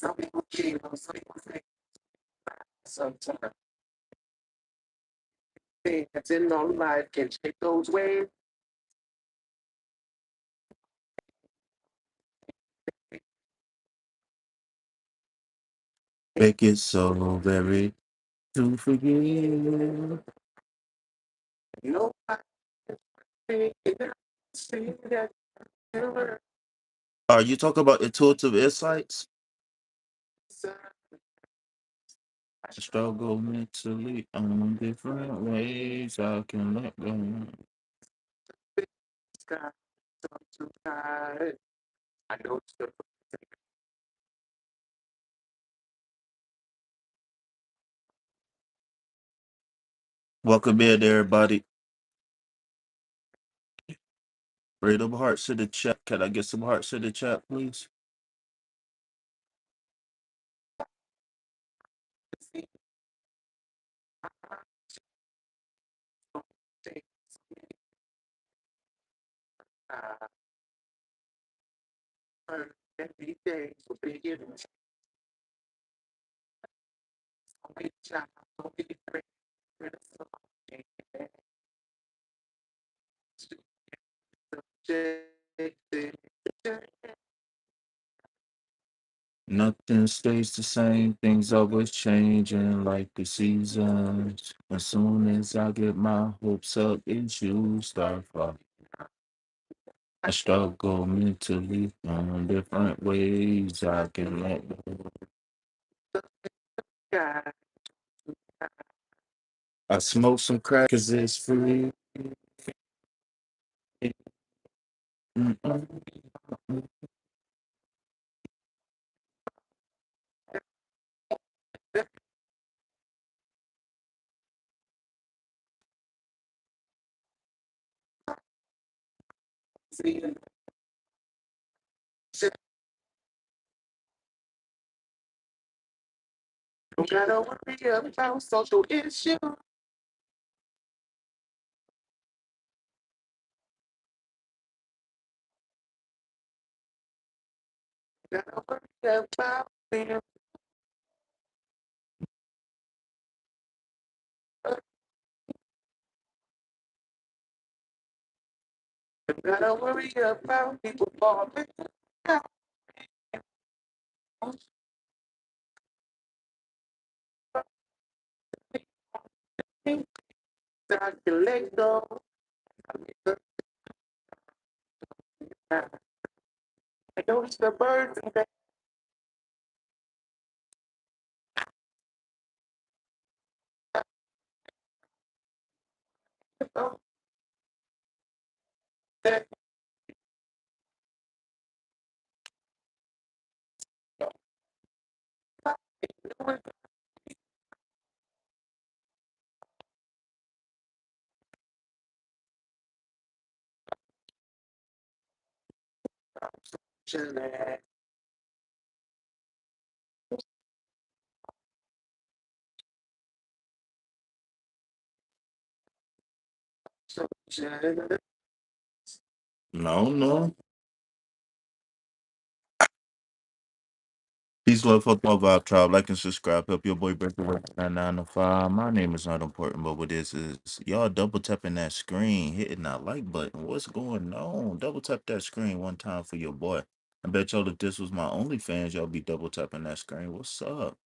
Some people give, some people think sometimes things in our life can take those ways. Make it so very to forgive. No, I think that never you talk about intuitive insights? I struggle mentally on different ways I can let go. I know it's the welcome in, everybody. Bring them hearts in the chat. Can I get some hearts in the chat, please? Every day for beginning. Nothing stays the same, things always changing like the seasons. As soon as I get my hopes up, issues start falling. I struggle mentally on different ways I can let go. I smoke some crack 'cause it's free. Mm-mm. Don't gotta worry about social issues. Gotta worry about them. Don't gotta worry about people falling out. I can let go. I notice the birds and that no, no. Peace, love, hope, love, vibe, tribe. Like and subscribe. Help your boy break the work 9 to 5. My name is not important, but what is y'all double tapping that screen, hitting that like button. What's going on? Double tap that screen one time for your boy. I bet y'all if this was my OnlyFans, y'all be double tapping that screen. What's up?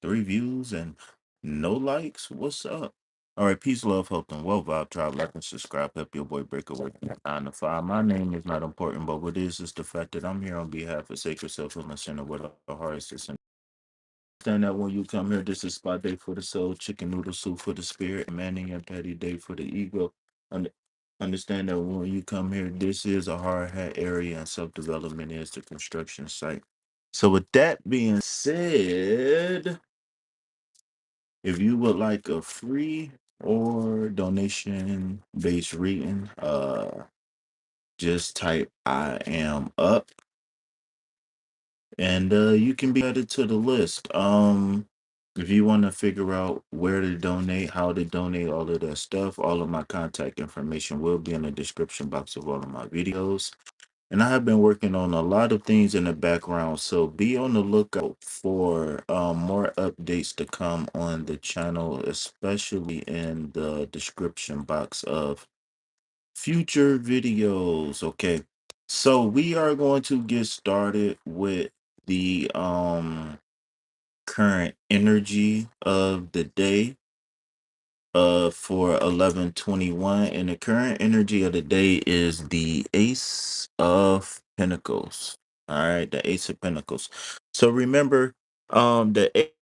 3 views and no likes. What's up? All right, peace, love, health, and well vibe tribe. Like and subscribe. Help your boy break away from 9 to 5. My name is not important, but what is the fact that I'm here on behalf of Sacred Self Healing Center with our hearts. Understand that when you come here, this is spa day for the soul, chicken noodle soup for the spirit, and manning and patty day for the ego. Und- Understand that when you come here, this is a hard hat area and self development is the construction site. So, with that being said, if you would like a free or donation based reading, just type I am up and you can be added to the list. If you want to figure out where to donate, how to donate, all of that stuff, all of my contact information will be in the description box of all of my videos. And I have been working on a lot of things in the background. So be on the lookout for more updates to come on the channel, especially in the description box of future videos. Okay. So we are going to get started with the current energy of the day for 11/21, and the current energy of the day is the Ace of Pentacles. All right, the Ace of Pentacles. So remember,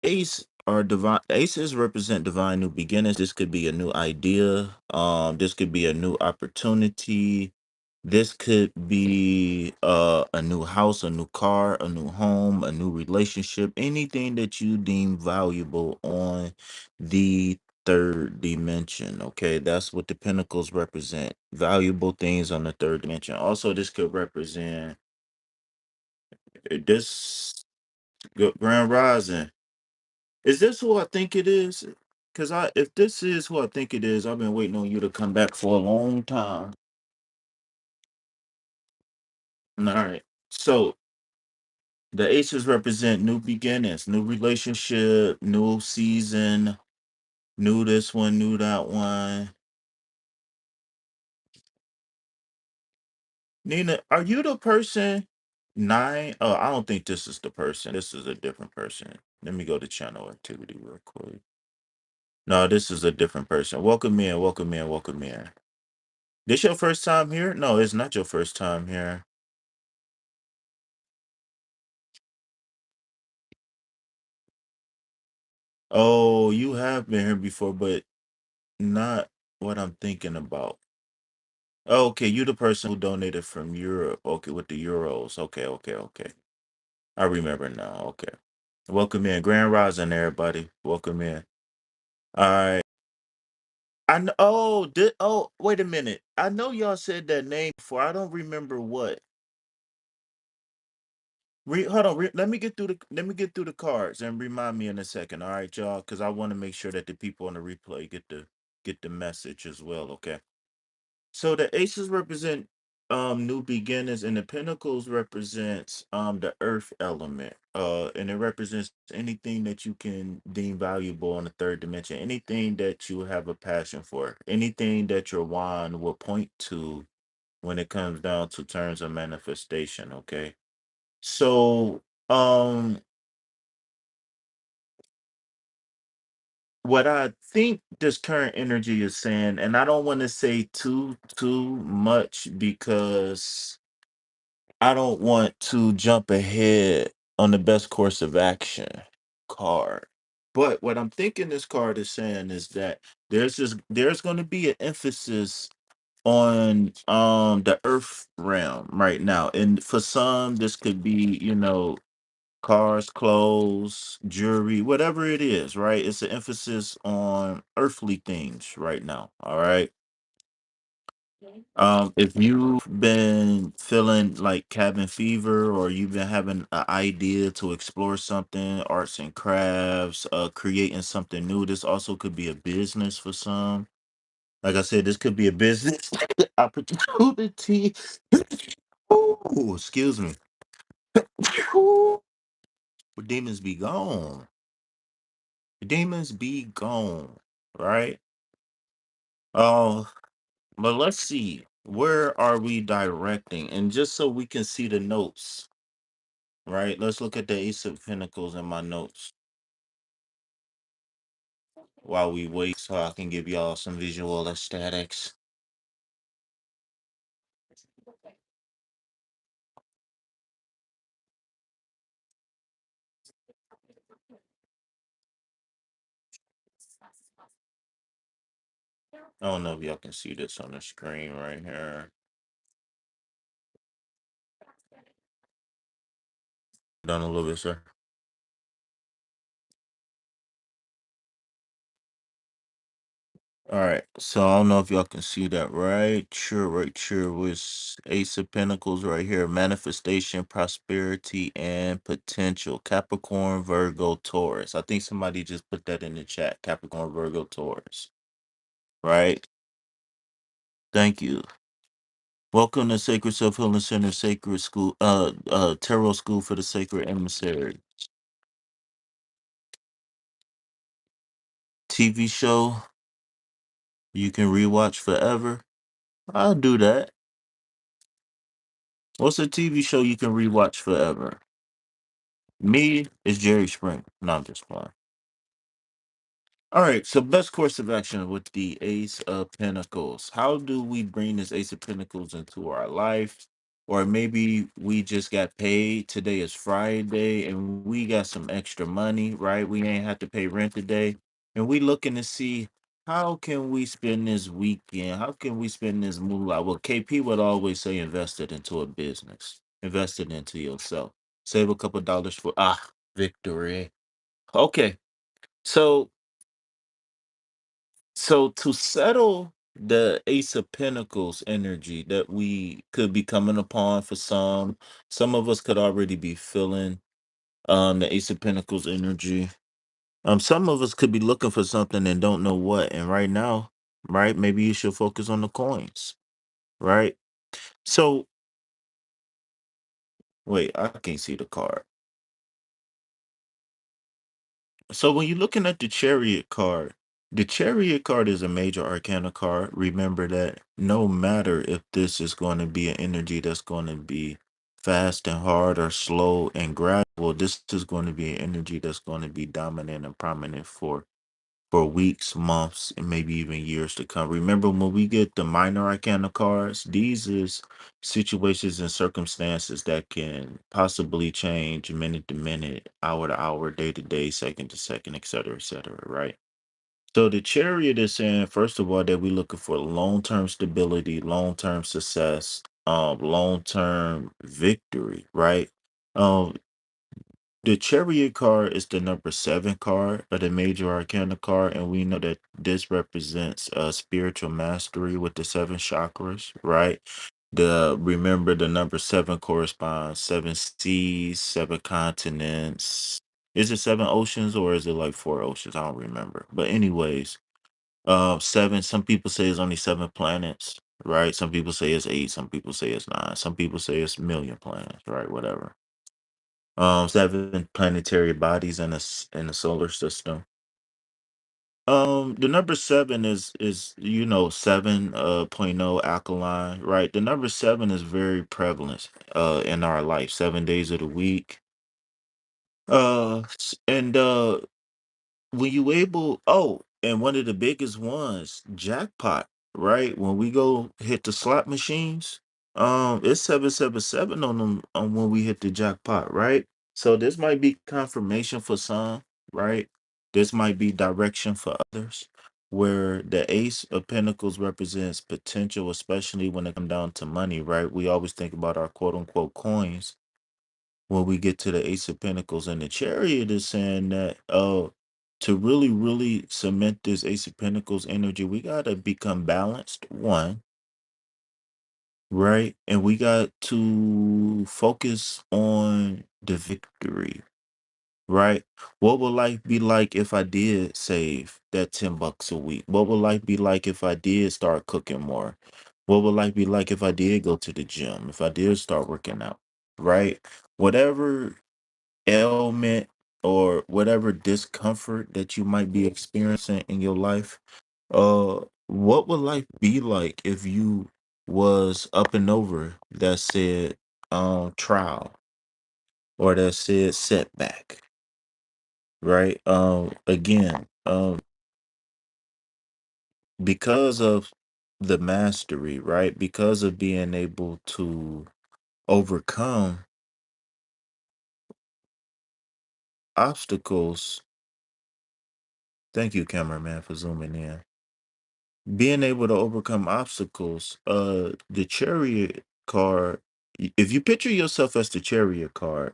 ace are divine. Aces represent divine new beginnings. This could be a new idea. This could be a new opportunity. This could be a new house, a new car, a new home, a new relationship, anything that you deem valuable on the third dimension. Okay, that's what the pentacles represent. Valuable things on the third dimension. Also, this could represent this grand rising. Is this who I think it is? Because if this is who I think it is, I've been waiting on you to come back for a long time. All right. So the aces represent new beginnings, new relationship, new season, new this one, new that one. Nina, are you the person? Nine? Oh, I don't think this is the person. This is a different person. Let me go to channel activity real quick. No, this is a different person. Welcome in, welcome in, welcome in. This your first time here? No, it's not your first time here. Oh, you have been here before, but not what I'm thinking about. Oh, okay, you the person who donated from Europe. Okay, with the euros. Okay, okay, okay. I remember now. Okay. Welcome in. Grand Rising, everybody. Welcome in. All right. I know. Oh, wait a minute. I know y'all said that name before. I don't remember what. Hold on. Let me get through the cards and remind me in a second. All right, y'all, because I want to make sure that the people on the replay get the message as well. Okay. So the aces represent new beginnings, and the pentacles represents the earth element. And it represents anything that you can deem valuable on the third dimension, anything that you have a passion for, anything that your wand will point to when it comes down to terms of manifestation. Okay. So what I think this current energy is saying, and I don't want to say too much because I don't want to jump ahead on the best course of action card. But what I'm thinking this card is saying is that there's going to be an emphasis on the earth realm right now. And for some this could be, cars, clothes, jewelry, whatever it is, right? It's an emphasis on earthly things right now, all right? If you've been feeling like cabin fever or you've been having an idea to explore something, arts and crafts, creating something new, this also could be a business for some. Like I said, this could be a business opportunity. Ooh, excuse me. Ooh, demons be gone. Demons be gone, right? Oh, but let's see. Where are we directing? And just so we can see the notes, right? Let's look at the Ace of Pentacles in my notes while we wait so I can give y'all some visual aesthetics. I don't know if y'all can see this on the screen right here. Done a little bit, sir. All right, so I don't know if y'all can see that right here with Ace of Pentacles right here, manifestation, prosperity, and potential. Capricorn, Virgo, Taurus. I think somebody just put that in the chat. Capricorn, Virgo, Taurus. Right? Thank you. Welcome to Sacred Self Healing Center, Sacred School, Tarot School for the Sacred Emissary. TV show you can rewatch forever. I'll do that. What's a TV show you can rewatch forever? Me is Jerry Springer. No, I'm just playing. All right, so best course of action with the Ace of Pentacles. How do we bring this Ace of Pentacles into our life? Or maybe we just got paid. Today is Friday and we got some extra money, right? We ain't have to pay rent today. And we looking to see how can we spend this weekend? How can we spend this moolah? Well, KP would always say invest it into a business. Invest it into yourself. Save a couple dollars for victory. Okay. So So to settle the Ace of Pentacles energy that we could be coming upon for some of us could already be feeling the Ace of Pentacles energy. Some of us could be looking for something and don't know what. And right now, right, maybe you should focus on the coins, right? So wait, I can't see the card. So when you're looking at the Chariot card is a major arcana card. Remember that no matter if this is going to be an energy that's going to be fast and hard or slow and gradual, this is going to be an energy that's going to be dominant and prominent for weeks, months, and maybe even years to come. Remember when we get the minor arcana cards, these is situations and circumstances that can possibly change minute to minute, hour to hour, day to day, second to second, et cetera, right? So the chariot is saying, first of all, that we're looking for long-term stability, long-term success, long-term victory, right? Um, the Chariot card is the number 7 card of the major arcana card, and we know that this represents spiritual mastery with the 7 chakras, right? The remember the number 7 corresponds 7 seas, 7 continents. Is it 7 oceans or is it like 4 oceans? I don't remember. But anyways, 7. Some people say it's only 7 planets, right? Some people say it's 8. Some people say it's 9. Some people say it's million planets, right? Whatever. 7 planetary bodies in the solar system. The number 7 is 7 point oh alkaline, right? The number 7 is very prevalent in our life, 7 days of the week. And when you able and one of the biggest ones, jackpot, right? When we go hit the slot machines, it's 777 on them on when we hit the jackpot, right? So this might be confirmation for some, right? This might be direction for others, where the Ace of Pentacles represents potential, especially when it comes down to money, right? We always think about our quote unquote coins when we get to the Ace of Pentacles, and the Chariot is saying that to really, really cement this Ace of Pentacles energy, we gotta become balanced, one, right? And we got to focus on the victory, right? What would life be like if I did save that $10 a week? What would life be like if I did start cooking more? What would life be like if I did go to the gym? If I did start working out, right? Whatever ailment or whatever discomfort that you might be experiencing in your life, what would life be like if you was up and over that said trial or that said setback, right? Again, because of the mastery, right? Because of being able to overcome obstacles. Thank you, cameraman, for zooming in. Being able to overcome obstacles, the chariot card, if you picture yourself as the chariot card,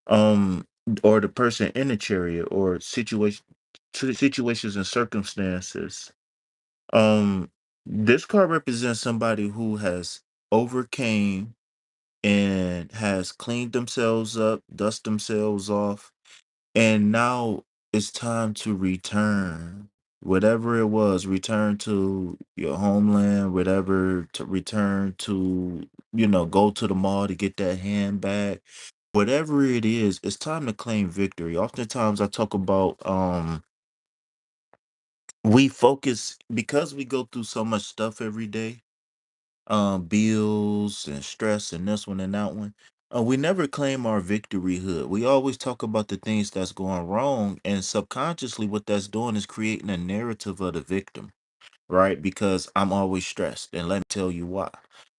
um or the person in the chariot or situations and circumstances, um this card represents somebody who has overcame and has cleaned themselves up, dust themselves off, and now it's time to return. whatever it was, return to your homeland, whatever, to return to, go to the mall to get that handbag. Whatever it is, it's time to claim victory. Oftentimes I talk about we focus because we go through so much stuff every day, bills and stress and this one and that one. We never claim our victory hood. We always talk about the things that's going wrong, and subconsciously what that's doing is creating a narrative of the victim, right? Because I'm always stressed, and let me tell you why.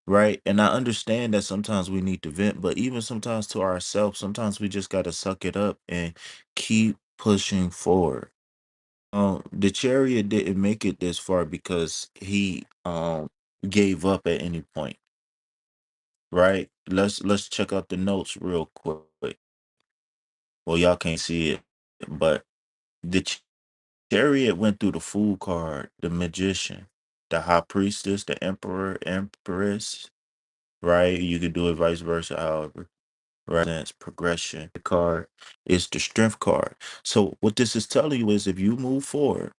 Right. And I understand that sometimes we need to vent, but even sometimes to ourselves, sometimes we just got to suck it up and keep pushing forward. The chariot didn't make it this far because he gave up at any point, right? Let's check out the notes real quick. Well, y'all can't see it, but the chariot went through the fool card, the magician, the high priestess, the emperor, empress, right? You could do it vice versa, however. Right, that's progression. The card is the strength card. So what this is telling you is if you move forward,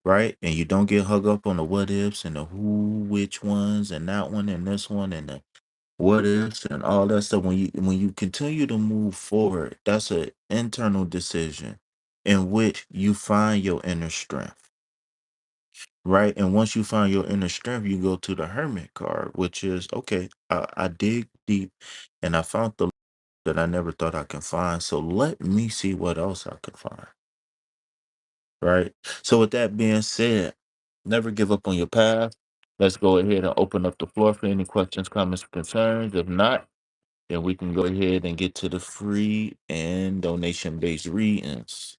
right? And you don't get hung up on the what ifs and the who, which ones, and that one and this one and the what ifs and all that stuff. When you continue to move forward, that's an internal decision in which you find your inner strength, right? And once you find your inner strength, you go to the hermit card, which is okay. I dig deep, and I found the that I never thought I can find. So let me see what else I can find. Right. So with that being said, never give up on your path. Let's go ahead and open up the floor for any questions, comments, concerns. If not, then we can go ahead and get to the free and donation based readings.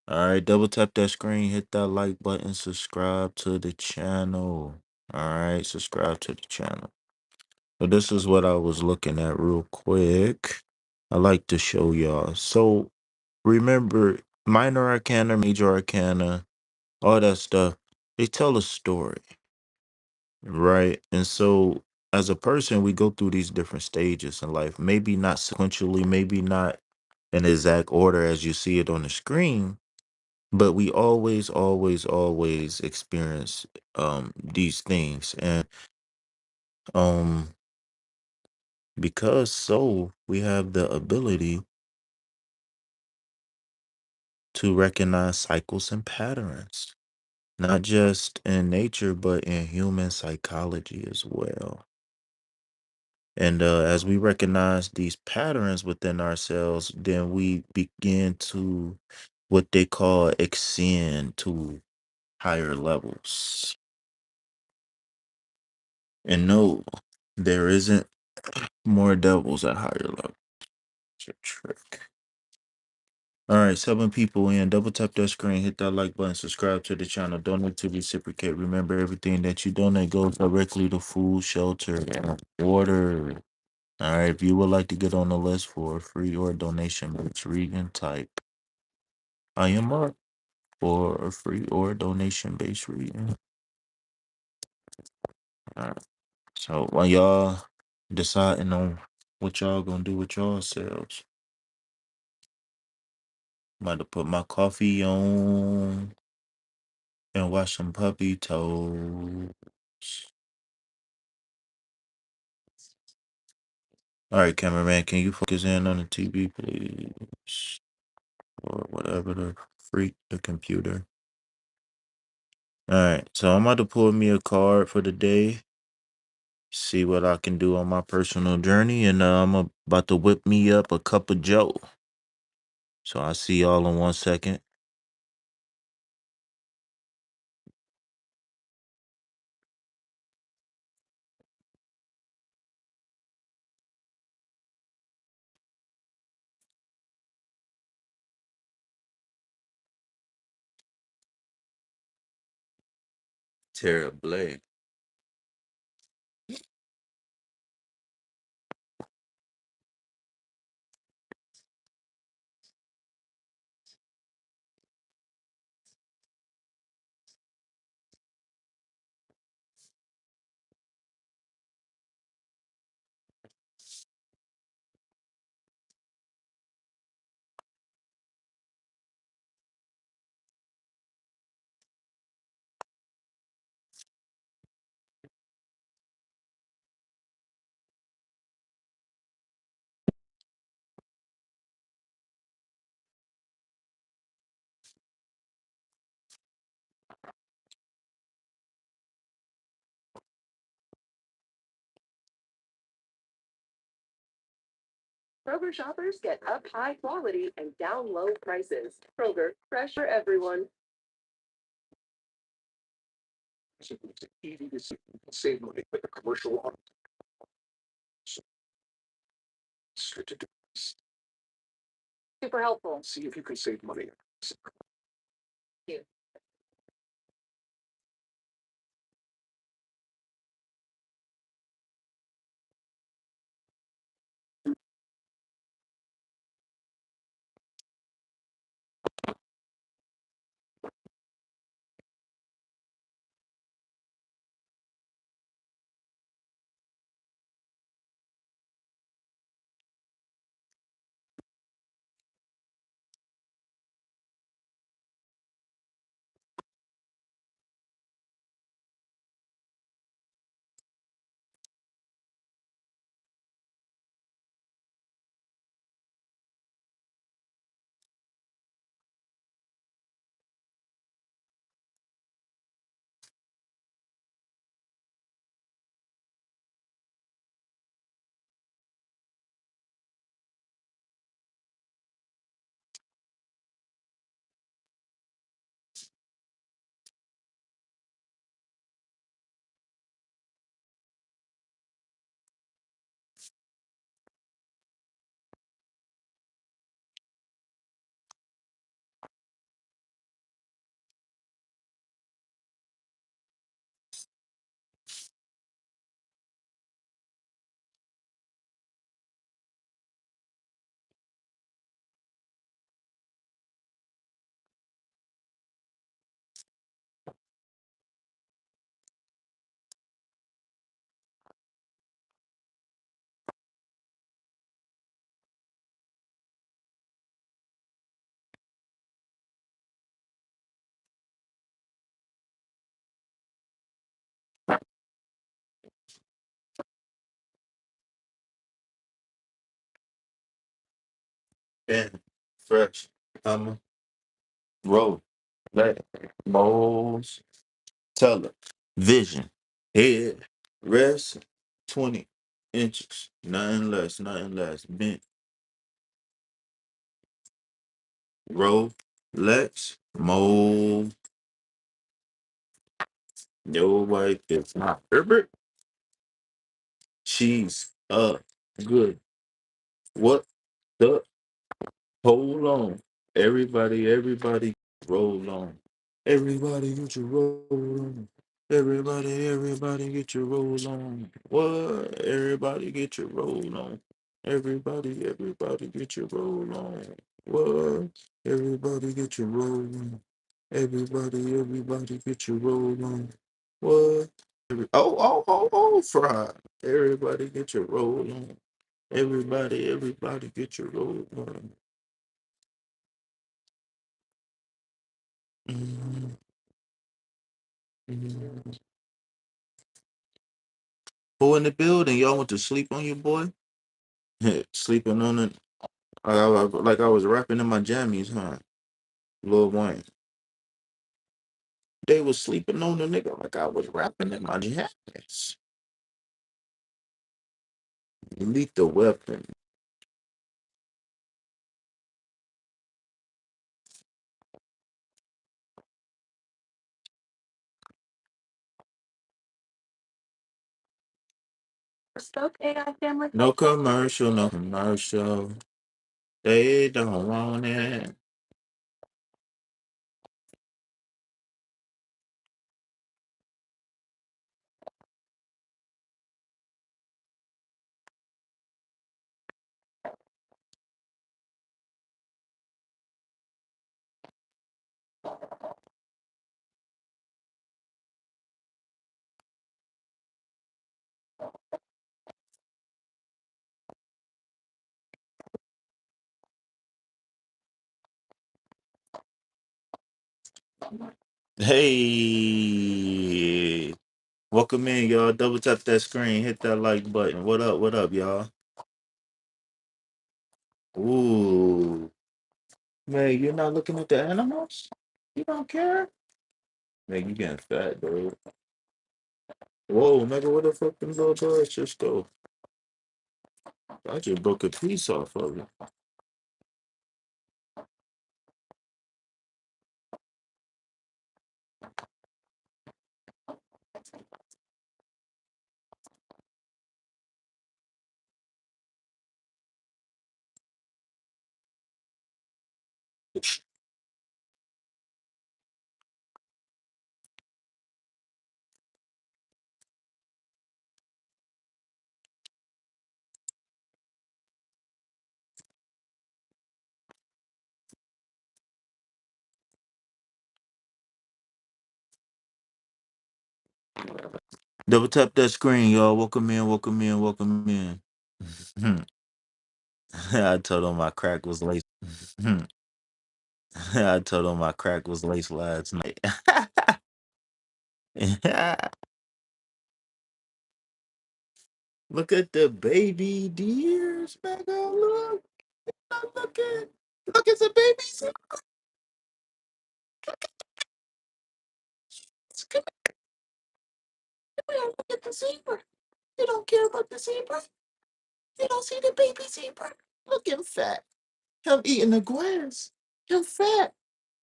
All right, double tap that screen, hit that like button, subscribe to the channel. All right, subscribe to the channel. So this is what I was looking at real quick. I like to show y'all. So remember, minor arcana, major arcana, all that stuff, they tell a story, right? And so as a person, we go through these different stages in life, maybe not sequentially, maybe not in exact order as you see it on the screen, but we always experience these things. And um because so we have the ability to recognize cycles and patterns, not just in nature, but in human psychology as well. And as we recognize these patterns within ourselves, then we begin to what they call ascend to higher levels. And no, there isn't more devils at higher levels. It's a trick. All right, 7 people in. Double tap that screen, hit that like button, subscribe to the channel, donate to reciprocate. Remember, everything that you donate goes directly to food, shelter, and water. All right, if you would like to get on the list for a free or donation based reading, type I am up for a free or donation based reading. All right, so while y'all deciding on what y'all gonna do with yourselves, I'm about to put my coffee on and watch some puppy toes. All right, cameraman, can you focus in on the TV, please? Or whatever the freak, the computer. All right, so I'm about to pull me a card for the day, see what I can do on my personal journey, and I'm about to whip me up a cup of Joe. So I'll see y'all in 1 second. Terrible. Kroger shoppers get up high quality and down low prices. Kroger, fresh for everyone. It's easy to save money with a commercial on. Super helpful. See if you can save money. Ben, fresh, roll, let, moles, teller, vision, head, rest, 20 inches, nothing less, bent, roll, lex, mold, yo, wife, it's not Herbert, she's good. What the? Hold on. Everybody, roll on. Everybody get your roll on. Everybody get your roll on. What? Everybody get your roll on. Everybody get your roll on. What? Everybody get your roll on. Everybody get your roll on. What? Fry. Everybody get your roll on. Everybody get your roll on. Mhm, mhm. Who in the building? Y'all went to sleep on your boy? Sleeping on it. Like I was rapping in my jammies, huh? Lil Wayne. They was sleeping on the nigga like I was rapping in my jammies. Lethal weapon. Spoke AI family. No commercial, no commercial. They don't want it. Hey, welcome in, y'all. Double tap that screen, hit that like button. What up, y'all? Ooh, man, you're not looking at the animals? You don't care? Man, you getting fat, dude. Whoa, nigga, where the fuck them little birds just go? I just broke a piece off of it. Double tap that screen, y'all. Welcome in, welcome in, welcome in. I told him my crack was lace. I told him my crack was lace last night. Look at the baby deers, man. Look, look at the babies. Come here, look at the zebra. You don't care about the zebra. You don't see the baby zebra. Look him fat. Him eating the grass. Him fat.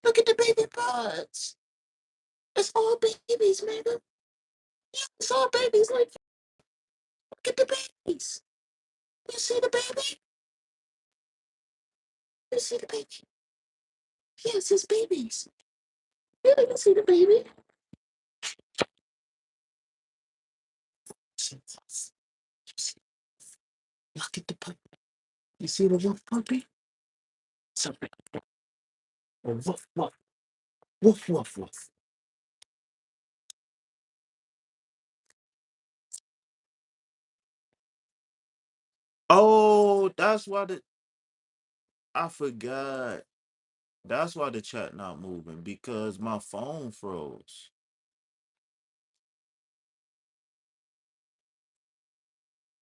Look at the baby buds. It's all babies, man. It's all babies. Like, look at the babies. You see the baby? You see the baby? Yes, it's babies. Yeah, you see the baby? Look at the puppy. You see the wolf puppy? Something. Oh, woof, woof, woof, woof, woof. Oh, that's why I forgot. That's why the chat not moving because my phone froze.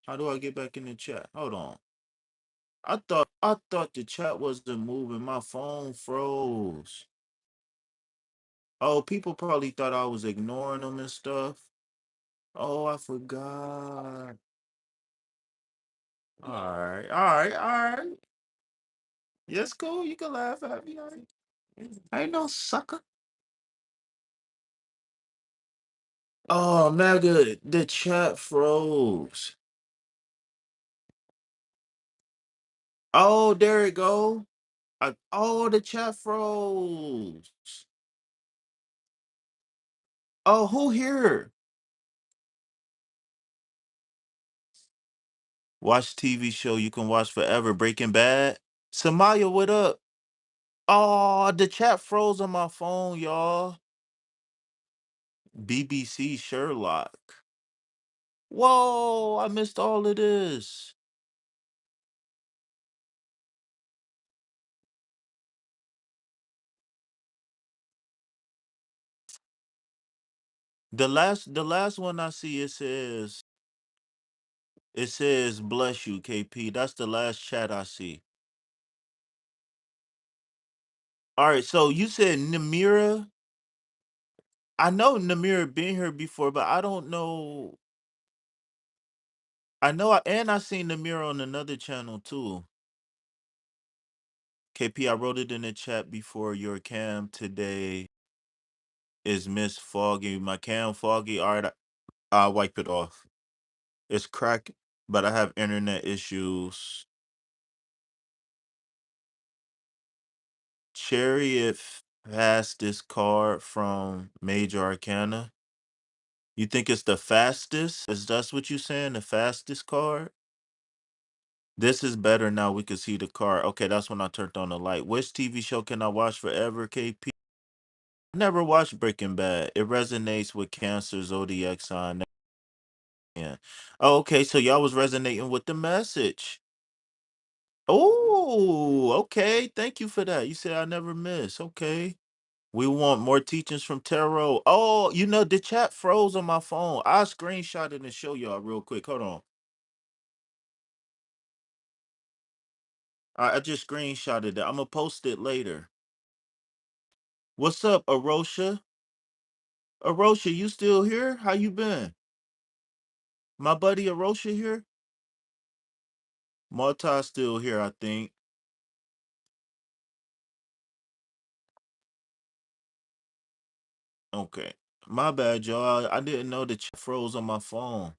How do I get back in the chat? Hold on. I thought the chat wasn't moving. My phone froze. Oh, people probably thought I was ignoring them and stuff. Oh, I forgot. All right, all right, all right. Yes, cool. You can laugh at me. All right. I ain't no sucker. Oh, Mega, the chat froze. Oh, there it go. Oh, the chat froze. Oh, who here? Watch TV show you can watch forever. Breaking Bad. Samaya, what up? Oh, the chat froze on my phone, y'all. BBC Sherlock. Whoa, I missed all of this. The last one I see it says bless you, KP. That's the last chat I see. All right, so you said Namira. I know Namira been here before, but I don't know. And I seen Namira on another channel too. KP, I wrote it in the chat before. Your cam today is Miss Foggy. My cam foggy. All right, I'll wipe it off. It's crack, but I have internet issues. Chariot fastest card from Major Arcana. You think it's the fastest? Is that what you saying? The fastest card? This is better now. We can see the card. Okay, that's when I turned on the light. Which TV show can I watch forever, KP? Never watched Breaking Bad. It resonates with Cancer, zodiac sign. Yeah. Oh, okay. So y'all was resonating with the message. Oh, okay. Thank you for that. You said I never miss. Okay. We want more teachings from tarot. Oh, the chat froze on my phone. I screenshot it and show y'all real quick. Hold on. I just screenshotted it. I'm gonna post it later. What's up, Arosha? Arosha, you still here? How you been? My buddy Arosha here? Marta's still here, I think. Okay. My bad, y'all. I didn't know the chat froze on my phone.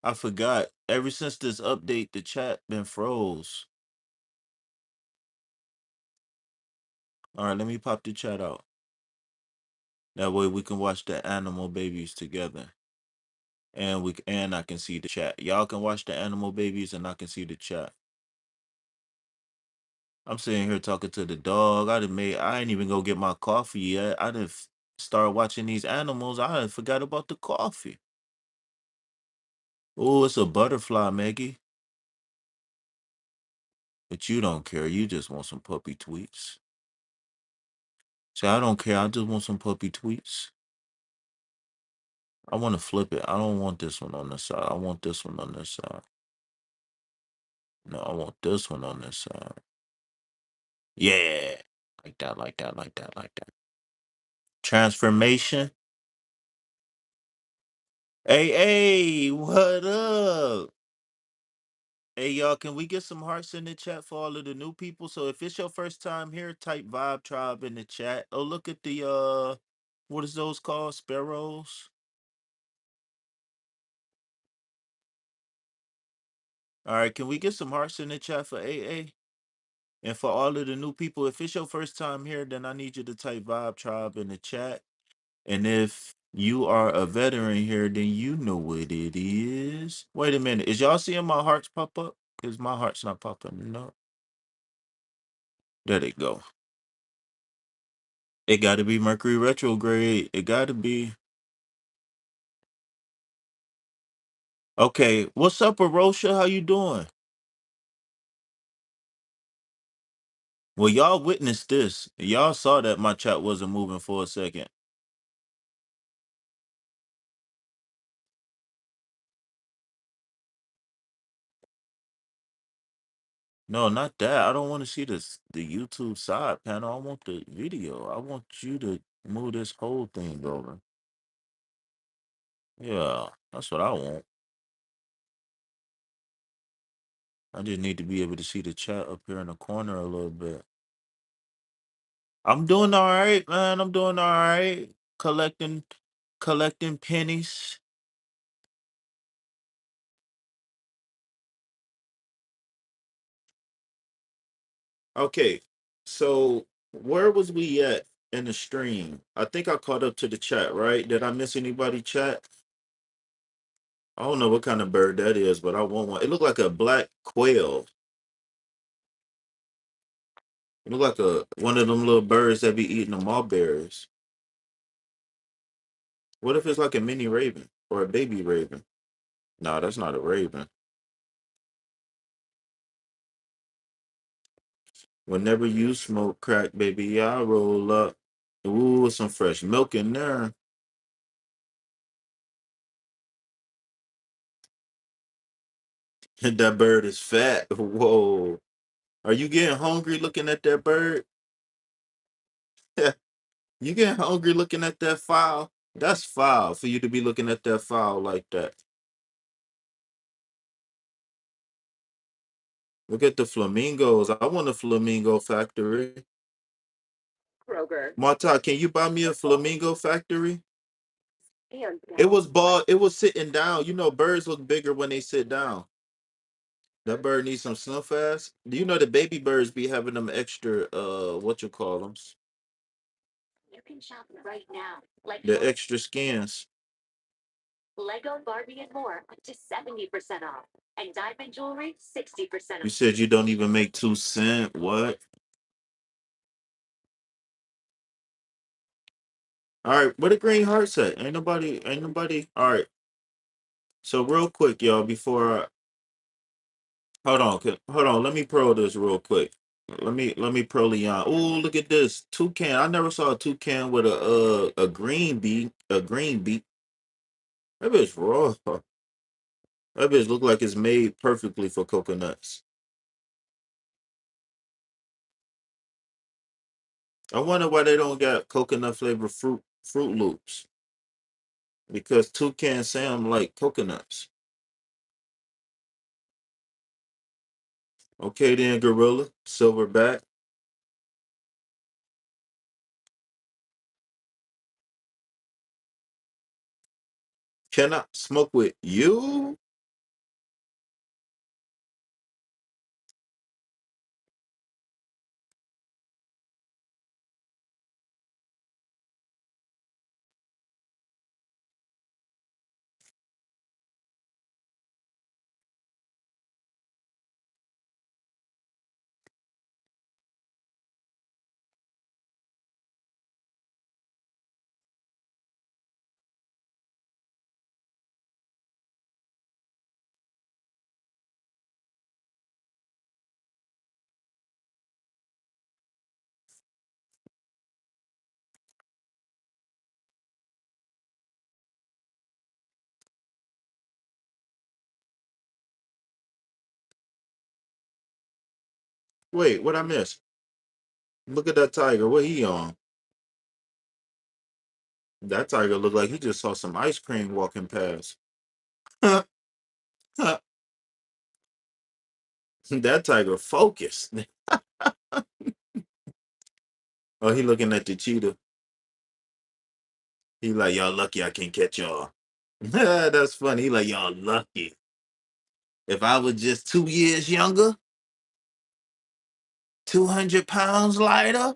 I forgot. Ever since this update, the chat been froze. All right, let me pop the chat out. That way we can watch the animal babies together. And I can see the chat. Y'all can watch the animal babies and I can see the chat. I'm sitting here talking to the dog. I ain't even go get my coffee yet. I didn't start watching these animals. I done forgot about the coffee. Oh, it's a butterfly, Maggie. But you don't care. You just want some puppy tweets. See, I don't care. I just want some puppy tweets. I want to flip it. I don't want this one on this side. I want this one on this side. No, I want this one on this side. Yeah. Like that, like that, like that, like that. Transformation. Hey, hey, what up? Hey, y'all, can we get some hearts in the chat for all of the new people? So if it's your first time here, type Vibe Tribe in the chat. Oh, look at the, what is those called? Sparrows? All right, can we get some hearts in the chat for AA? And for all of the new people, if it's your first time here, then I need you to type Vibe Tribe in the chat. And if you are a veteran here, then you know what it is. Wait a minute. Is y'all seeing my hearts pop up? Because my heart's not popping up. There they go. It got to be Mercury retrograde. It got to be. Okay. What's up, Arosha? How you doing? Well, y'all witnessed this. Y'all saw that my chat wasn't moving for a second. No, not that. I don't want to see the YouTube side panel. I want the video. I want you to move this whole thing over. Yeah, that's what I want. I just need to be able to see the chat up here in the corner a little bit. I'm doing all right, man. I'm doing all right. Collecting pennies. Okay, so where was we at in the stream? I think I caught up to the chat, right? Did I miss anybody chat? I don't know what kind of bird that is, but I want one. It looked like a black quail. It looked like one of them little birds that be eating the mulberries. What if it's like a mini raven or a baby raven? No, that's not a raven. Whenever you smoke crack, baby, I roll up. Ooh, some fresh milk in there. That bird is fat. Whoa. Are you getting hungry looking at that bird? You getting hungry looking at that file? That's foul for you to be looking at that file like that. Look at the flamingos. I want a flamingo factory. Kroger. Marta, can you buy me a flamingo factory? And It was bald. It was sitting down. You know, birds look bigger when they sit down. That bird needs some snuff ass. Do you know the baby birds be having them extra what you call them? you can shop right now. Like The extra skins. Lego, Barbie, and more up to 70% off. And diamond jewelry, 60% You off. said you don't even make 2 cents. What? All right, where the green hearts at? Ain't nobody. All right. So real quick, y'all, before hold on, let me pro this real quick. Let me pro Leon. Oh, look at this. Toucan. I never saw a toucan with a green beak. A green beak. That bitch raw. That bitch look like it's made perfectly for coconuts. I wonder why they don't got coconut flavored fruit loops. Because toucans sound like coconuts. Okay then, gorilla, silverback. Can I smoke with you? Wait, what I miss? Look at that tiger. What he on? That tiger looked like he just saw some ice cream walking past. That tiger focused. Oh, he looking at the cheetah. He like, y'all lucky I can't catch y'all. That's funny. He like, y'all lucky. If I was just 2 years younger, 200 pounds lighter.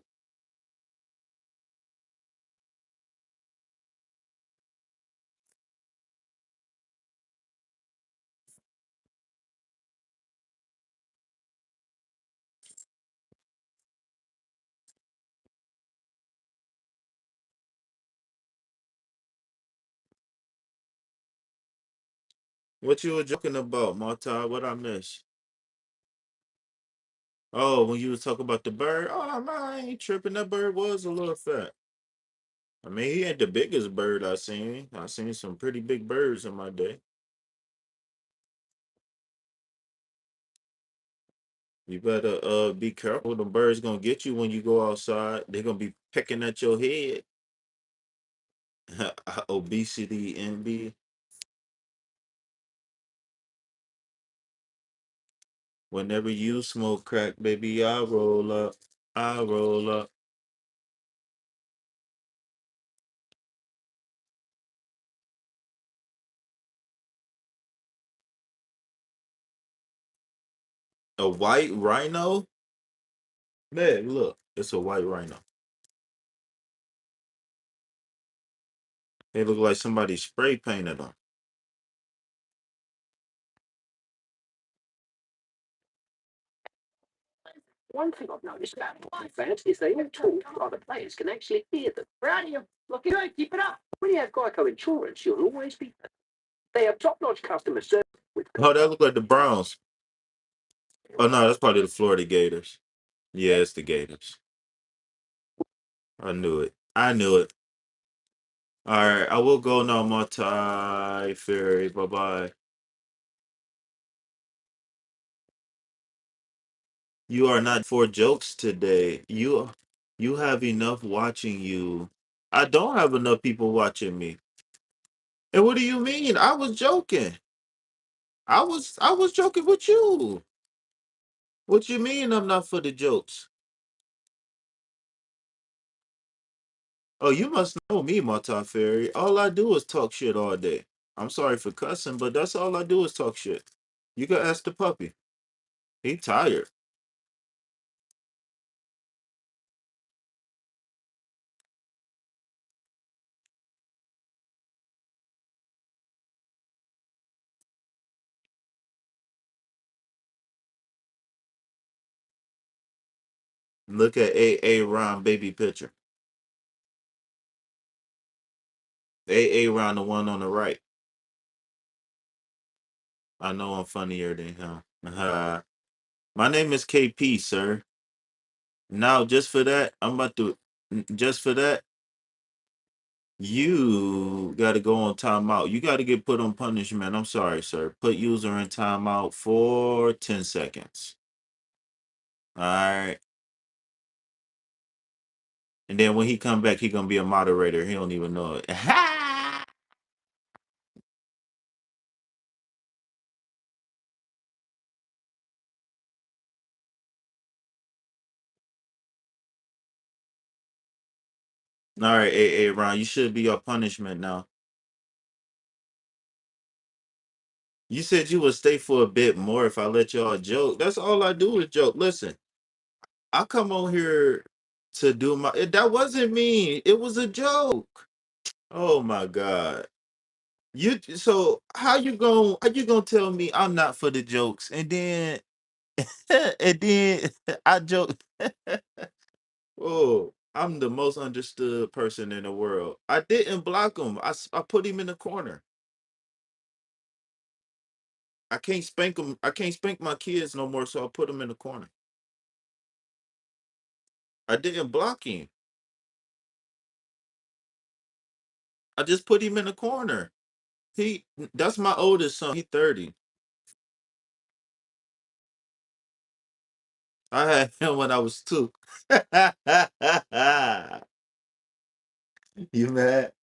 What you were joking about, Marta? What I miss? Oh, when you was talking about the bird. Oh, man, I ain't tripping. That bird was a little fat. I mean, he ain't the biggest bird I seen. I seen some pretty big birds in my day. You better be careful. The birds gonna get you when you go outside. They're gonna be pecking at your head. Obesity, envy. Whenever you smoke crack, baby, I roll up. I roll up. A white rhino? Man, look, it's a white rhino. They look like somebody spray painted them. One thing I've noticed about my fans is they all talk while the players can actually hear them. Proud of you. Looking good. Keep it up. When you have Geico Insurance, you'll always be. They have top-notch customer service with. Oh, that look like the Browns. Oh no, that's probably the Florida Gators. Yeah, it's the Gators. I knew it. I knew it. All right, I will go now, Multi Fairy. Bye bye. You are not for jokes today. You have enough watching you. I don't have enough people watching me. And what do you mean? I was joking. I was joking with you. What you mean I'm not for the jokes? Oh, you must know me, Multi Fairy. All I do is talk shit all day. I'm sorry for cussing, but that's all I do is talk shit. You can ask the puppy. He tired. Look at A Ron baby picture. A Ron the one on the right. I know I'm funnier than him. My name is KP, sir. Now, just for that, I'm about to. Just for that, you got to go on timeout. You got to get put on punishment. I'm sorry, sir. Put user in timeout for 10 seconds. All right. And then when he come back, he gonna be a moderator. He don't even know it. All right, hey, Ron, you should be your punishment now. You said you would stay for a bit more if I let y'all joke. That's all I do is joke. Listen, I come on here to do my. That wasn't me. It was a joke. Oh my god. You so how you gonna tell me I'm not for the jokes and then and then I joke. Oh, I'm the most understood person in the world. I didn't block him. I put him in the corner. I can't spank him. I can't spank my kids no more, so I put him in the corner. I didn't block him. I just put him in the corner. He that's my oldest son. He 30. I had him when I was 2. You mad?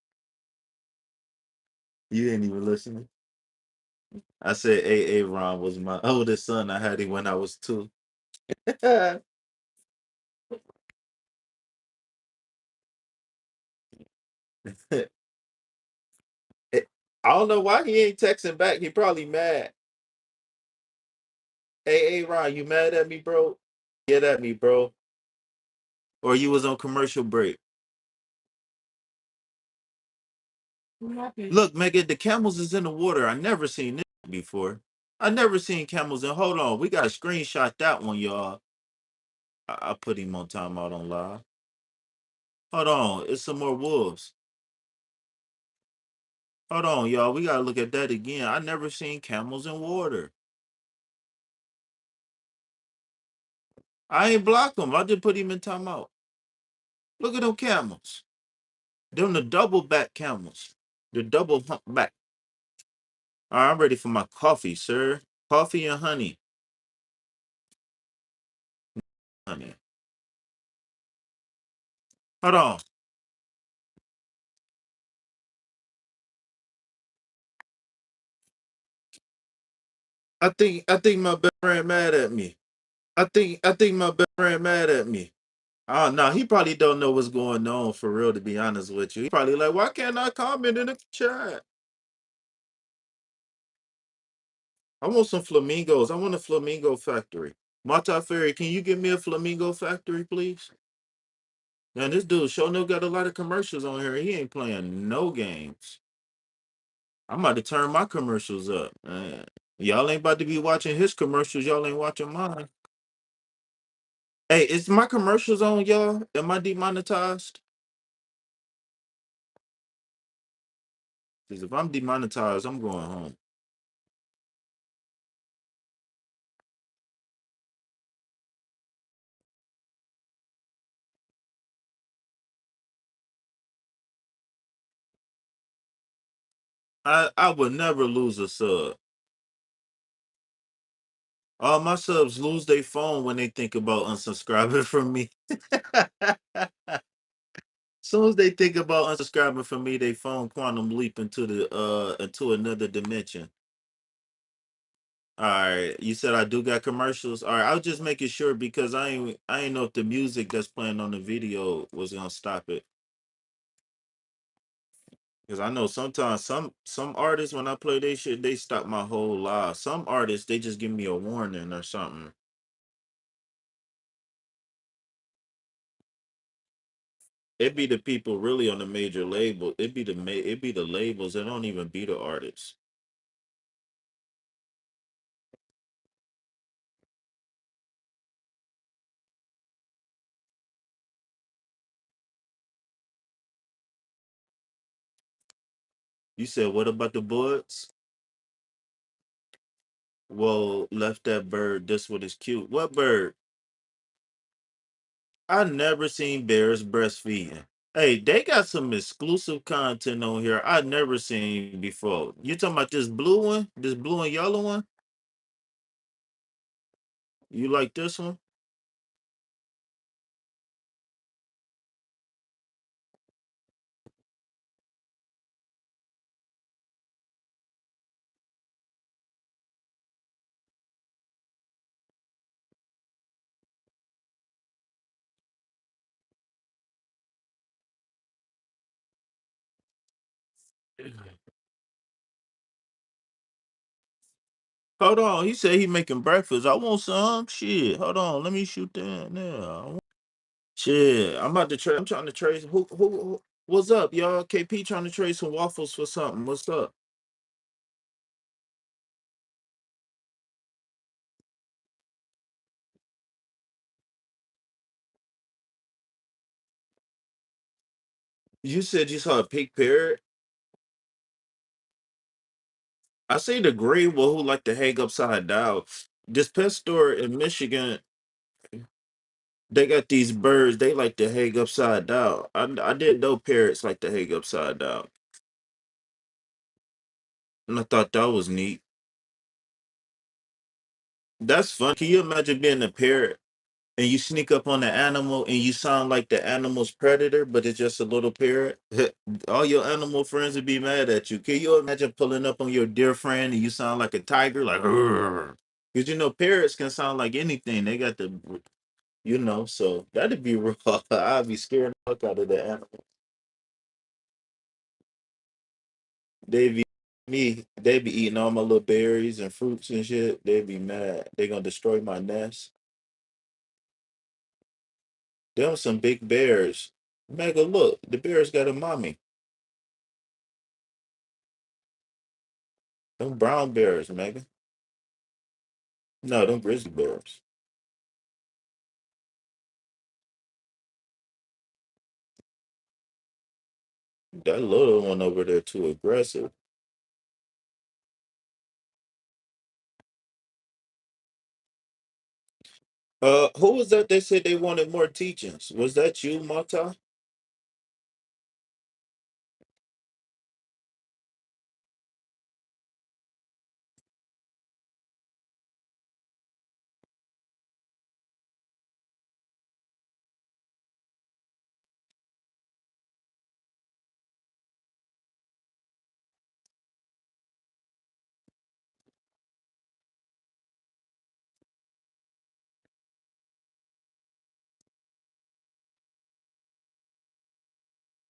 You ain't even listening. I said Ron was my oldest son. I had him when I was 2. I don't know why he ain't texting back. He probably mad. Hey, Ron, you mad at me, bro? Get at me, bro. Or you was on commercial break. Look, Megan, the camels is in the water. I never seen this before. I never seen camels in. Hold on, we got to screenshot that one, y'all. I put him on timeout on live. Hold on, it's some more wolves. Hold on, y'all. We gotta look at that again. I never seen camels in water. I ain't block him. I just put him in timeout. Look at them camels. Them the double back camels. The double humpback. All right, I'm ready for my coffee, sir. Coffee and honey. Honey. Hold on. I think my best friend mad at me. I think my best friend mad at me. Oh no, he probably don't know what's going on for real, to be honest with you. He probably like, why can't I comment in the chat? I want some flamingos. I want a flamingo factory. Mata Ferry, can you give me a flamingo factory, please? Man, this dude sure no got a lot of commercials on here. He ain't playing no games. I'm about to turn my commercials up. Y'all ain't about to be watching his commercials. Y'all ain't watching mine. Hey, is my commercials on, y'all? Am I demonetized? Because if I'm demonetized, I'm going home. I would never lose a sub. All my subs lose their phone when they think about unsubscribing from me. Soon as they think about unsubscribing from me, they phone quantum leap into the into another dimension. All right, you said I do got commercials. All right, I was just making sure because I ain't know if the music that's playing on the video was gonna stop it. Because I know sometimes some artists when I play they shit they stop my whole live. Some artists they just give me a warning or something. It be the people really on the major label. It be the labels. It don't even be the artists. You said what about the buds? Well, left that bird. This one is cute. What bird? I never seen bears breastfeeding. Hey, they got some exclusive content on here I never seen before. You talking about this blue one? This blue and yellow one? You like this one? Hold on, he said he making breakfast. I want some shit. Hold on, let me shoot that now. Shit, I'm about to trade. I'm trying to trade. What's up, y'all? KP trying to trade some waffles for something. What's up? You said you saw a pink parrot. I see the gray one who like to hang upside down. This pet store in Michigan, they got these birds. They like to hang upside down. I didn't know parrots like to hang upside down, and I thought that was neat. That's fun. Can you imagine being a parrot and you sneak up on the animal and you sound like the animal's predator, but it's just a little parrot? All your animal friends would be mad at you. Can you imagine pulling up on your dear friend and you sound like a tiger, like? Because you know parrots can sound like anything. They got the, so that'd be raw. I'd be scaring the fuck out of the animal. They be they be eating all my little berries and fruits and shit. They be mad. They gonna destroy my nest. Them some big bears. Mega, look, the bears got a mommy. Them brown bears, Mega. No, them grizzly bears. That little one over there too aggressive. Who was that? They said they wanted more teachings. Was that you, Mata?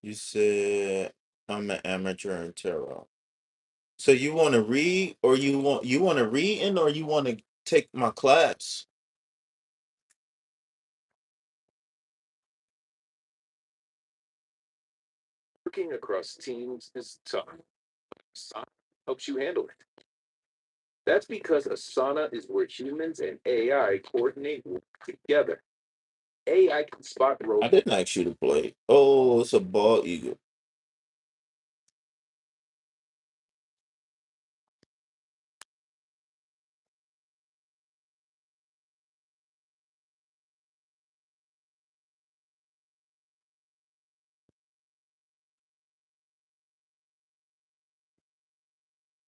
You said I'm an amateur in tarot. So you want to read, or you want to read in, or you want to take my class? Working across teams is tough. Asana helps you handle it. That's because Asana is where humans and AI coordinate together. AI can spot I robots. didn't ask you to play. Oh, it's a bald eagle.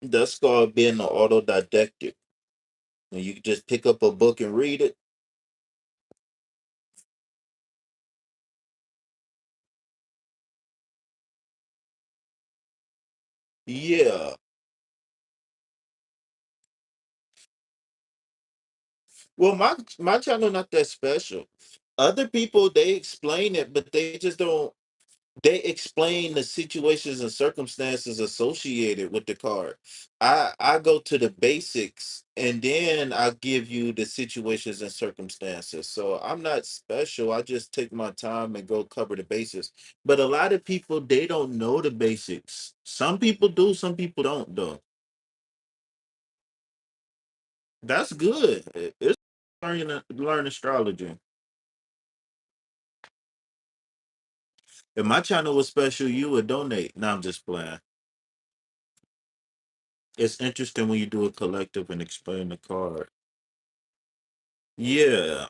That's called being an autodidactic. When you just pick up a book and read it. Yeah. Well, my channel not that special. Other people they explain it, but they just don't. They explain the situations and circumstances associated with the card. I go to the basics and then I give you the situations and circumstances. So I'm not special. I just take my time and go cover the basics. But a lot of people they don't know the basics. Some people do, some people don't though. That's good. It's learn astrology. If my channel was special, you would donate. No, I'm just playing. It's interesting when you do a collective and explain the card. Yeah.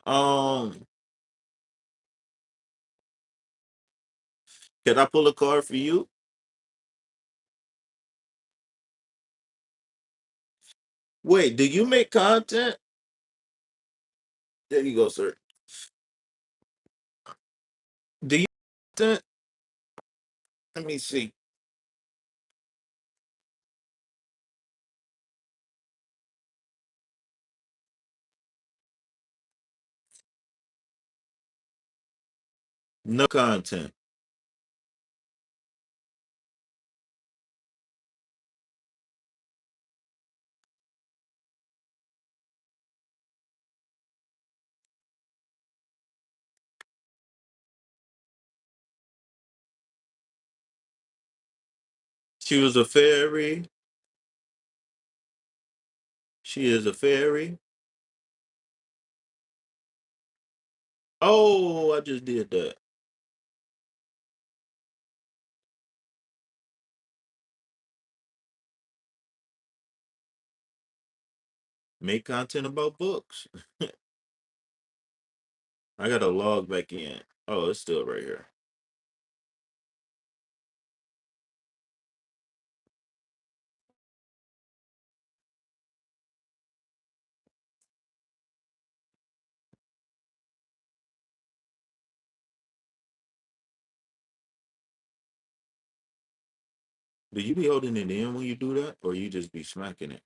Can I pull a card for you? Wait, do you make content? There you go, sir. Do you content? Let me see. No content. She was a fairy. She is a fairy. Oh, I just did that. Make content about books. I gotta log back in. Oh, it's still right here. Do you be holding it in when you do that, or you just be smacking it?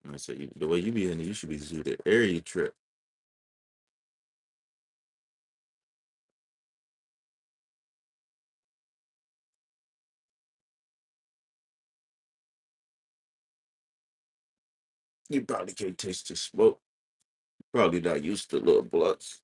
I say the way you be in it, you should be do the area trip. You probably can't taste the smoke. Probably not used to little blunts.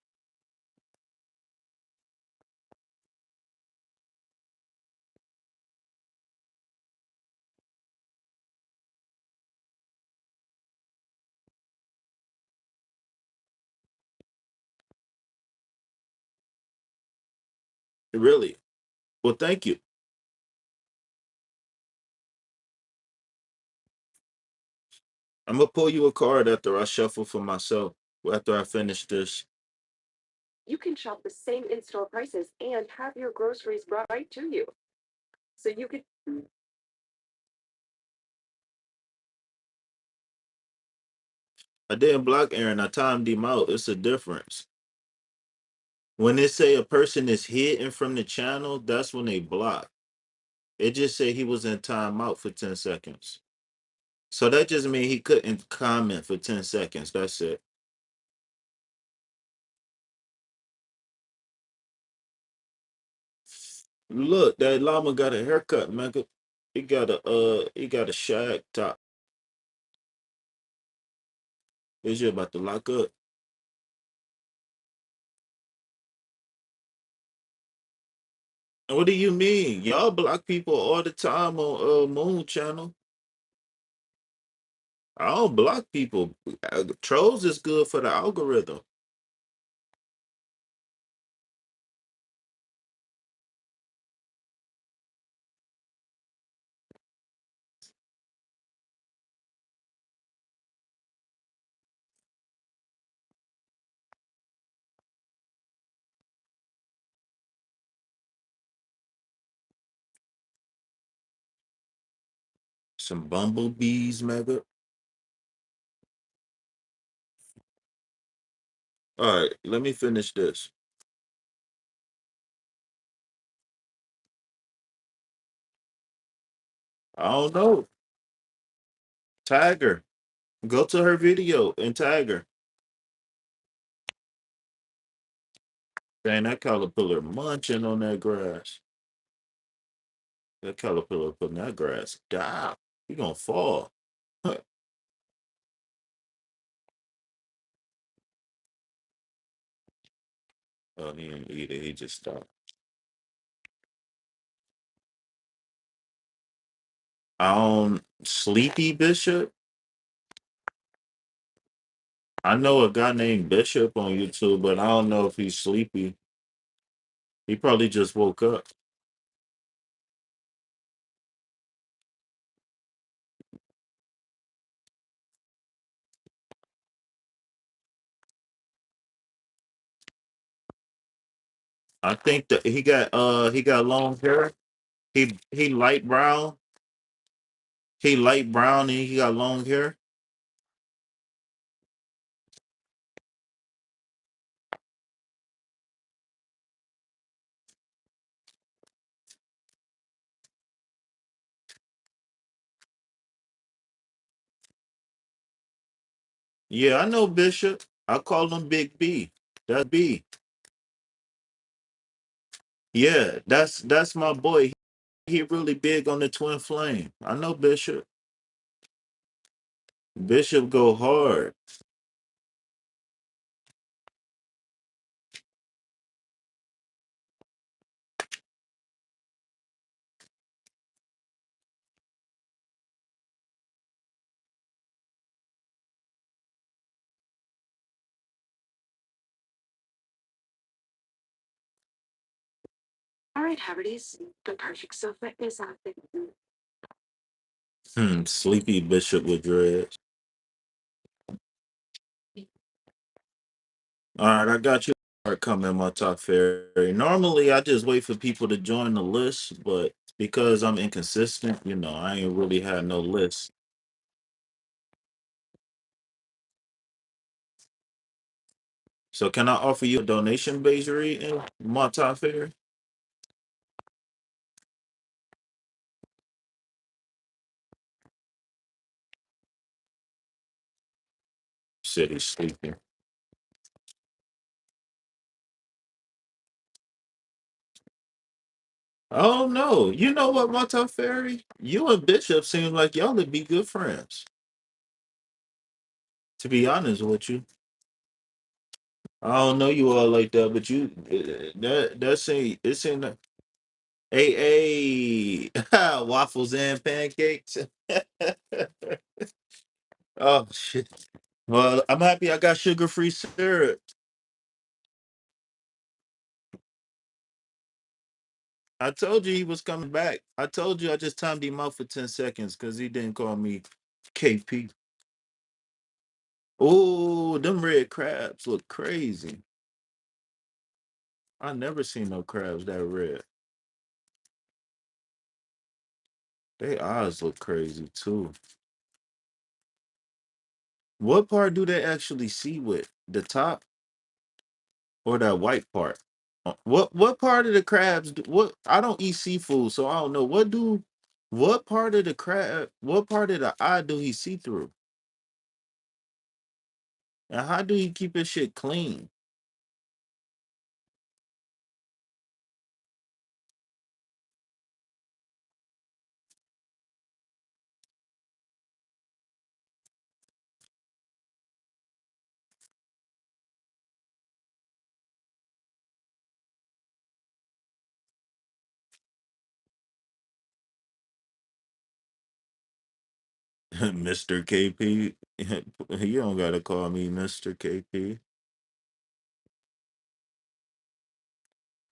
Really? Well, thank you. I'm gonna pull you a card after I shuffle for myself. After I finish this, You can shop the same in-store prices and have your groceries brought right to you. So you could. I didn't block Aaron. I timed him out. It's a difference. When they say a person is hidden from the channel, that's when they block. It just said he was in timeout for 10 seconds. So that just means he couldn't comment for 10 seconds. That's it. Look, that llama got a haircut, man. He got a shag top. Is you about to lock up? What do you mean? Y'all block people all the time on Moon Channel. I don't block people. Trolls is good for the algorithm. Some bumblebees, mega. All right, let me finish this. I don't know. Tag her. Go to her video and tag her. Dang, that caterpillar munching on that grass. That caterpillar putting that grass down. He gonna fall. Oh, he didn't eat it. He just stopped. Sleepy Bishop. I know a guy named Bishop on YouTube, but I don't know if he's sleepy. He probably just woke up. I think that he got long hair. He light brown. He light brown and he got long hair. Yeah, I know Bishop. I call him Big B. That's B. Yeah, that's my boy. He really big on the twin flame. I know Bishop. Bishop go hard. All right, Haverty's. The perfect sofa is out there. Sleepy bishop with dreads. All right, I got you. Start coming, my top fairy. Normally, I just wait for people to join the list, but because I'm inconsistent, I ain't really had no list. So, can I offer you a donation based reading, my top fairy? Said he's sleeping. Oh no, you know what, my top fairy? You and Bishop seem like y'all would be good friends. To be honest with you, I don't know you all like that, but that ain't it ain't hey, waffles and pancakes. Oh shit. Well, I'm happy I got sugar-free syrup. I told you he was coming back. I told you I just timed him out for 10 seconds because he didn't call me KP. Oh, them red crabs look crazy. I never seen no crabs that red. They eyes look crazy too. What part do they actually see with? The top or that white part? What part of the crabs what I don't eat seafood, so I don't know. What part of the crab, what part of the eye do he see through? And how do he keep his shit clean? Mr. KP. You don't gotta call me Mr. KP.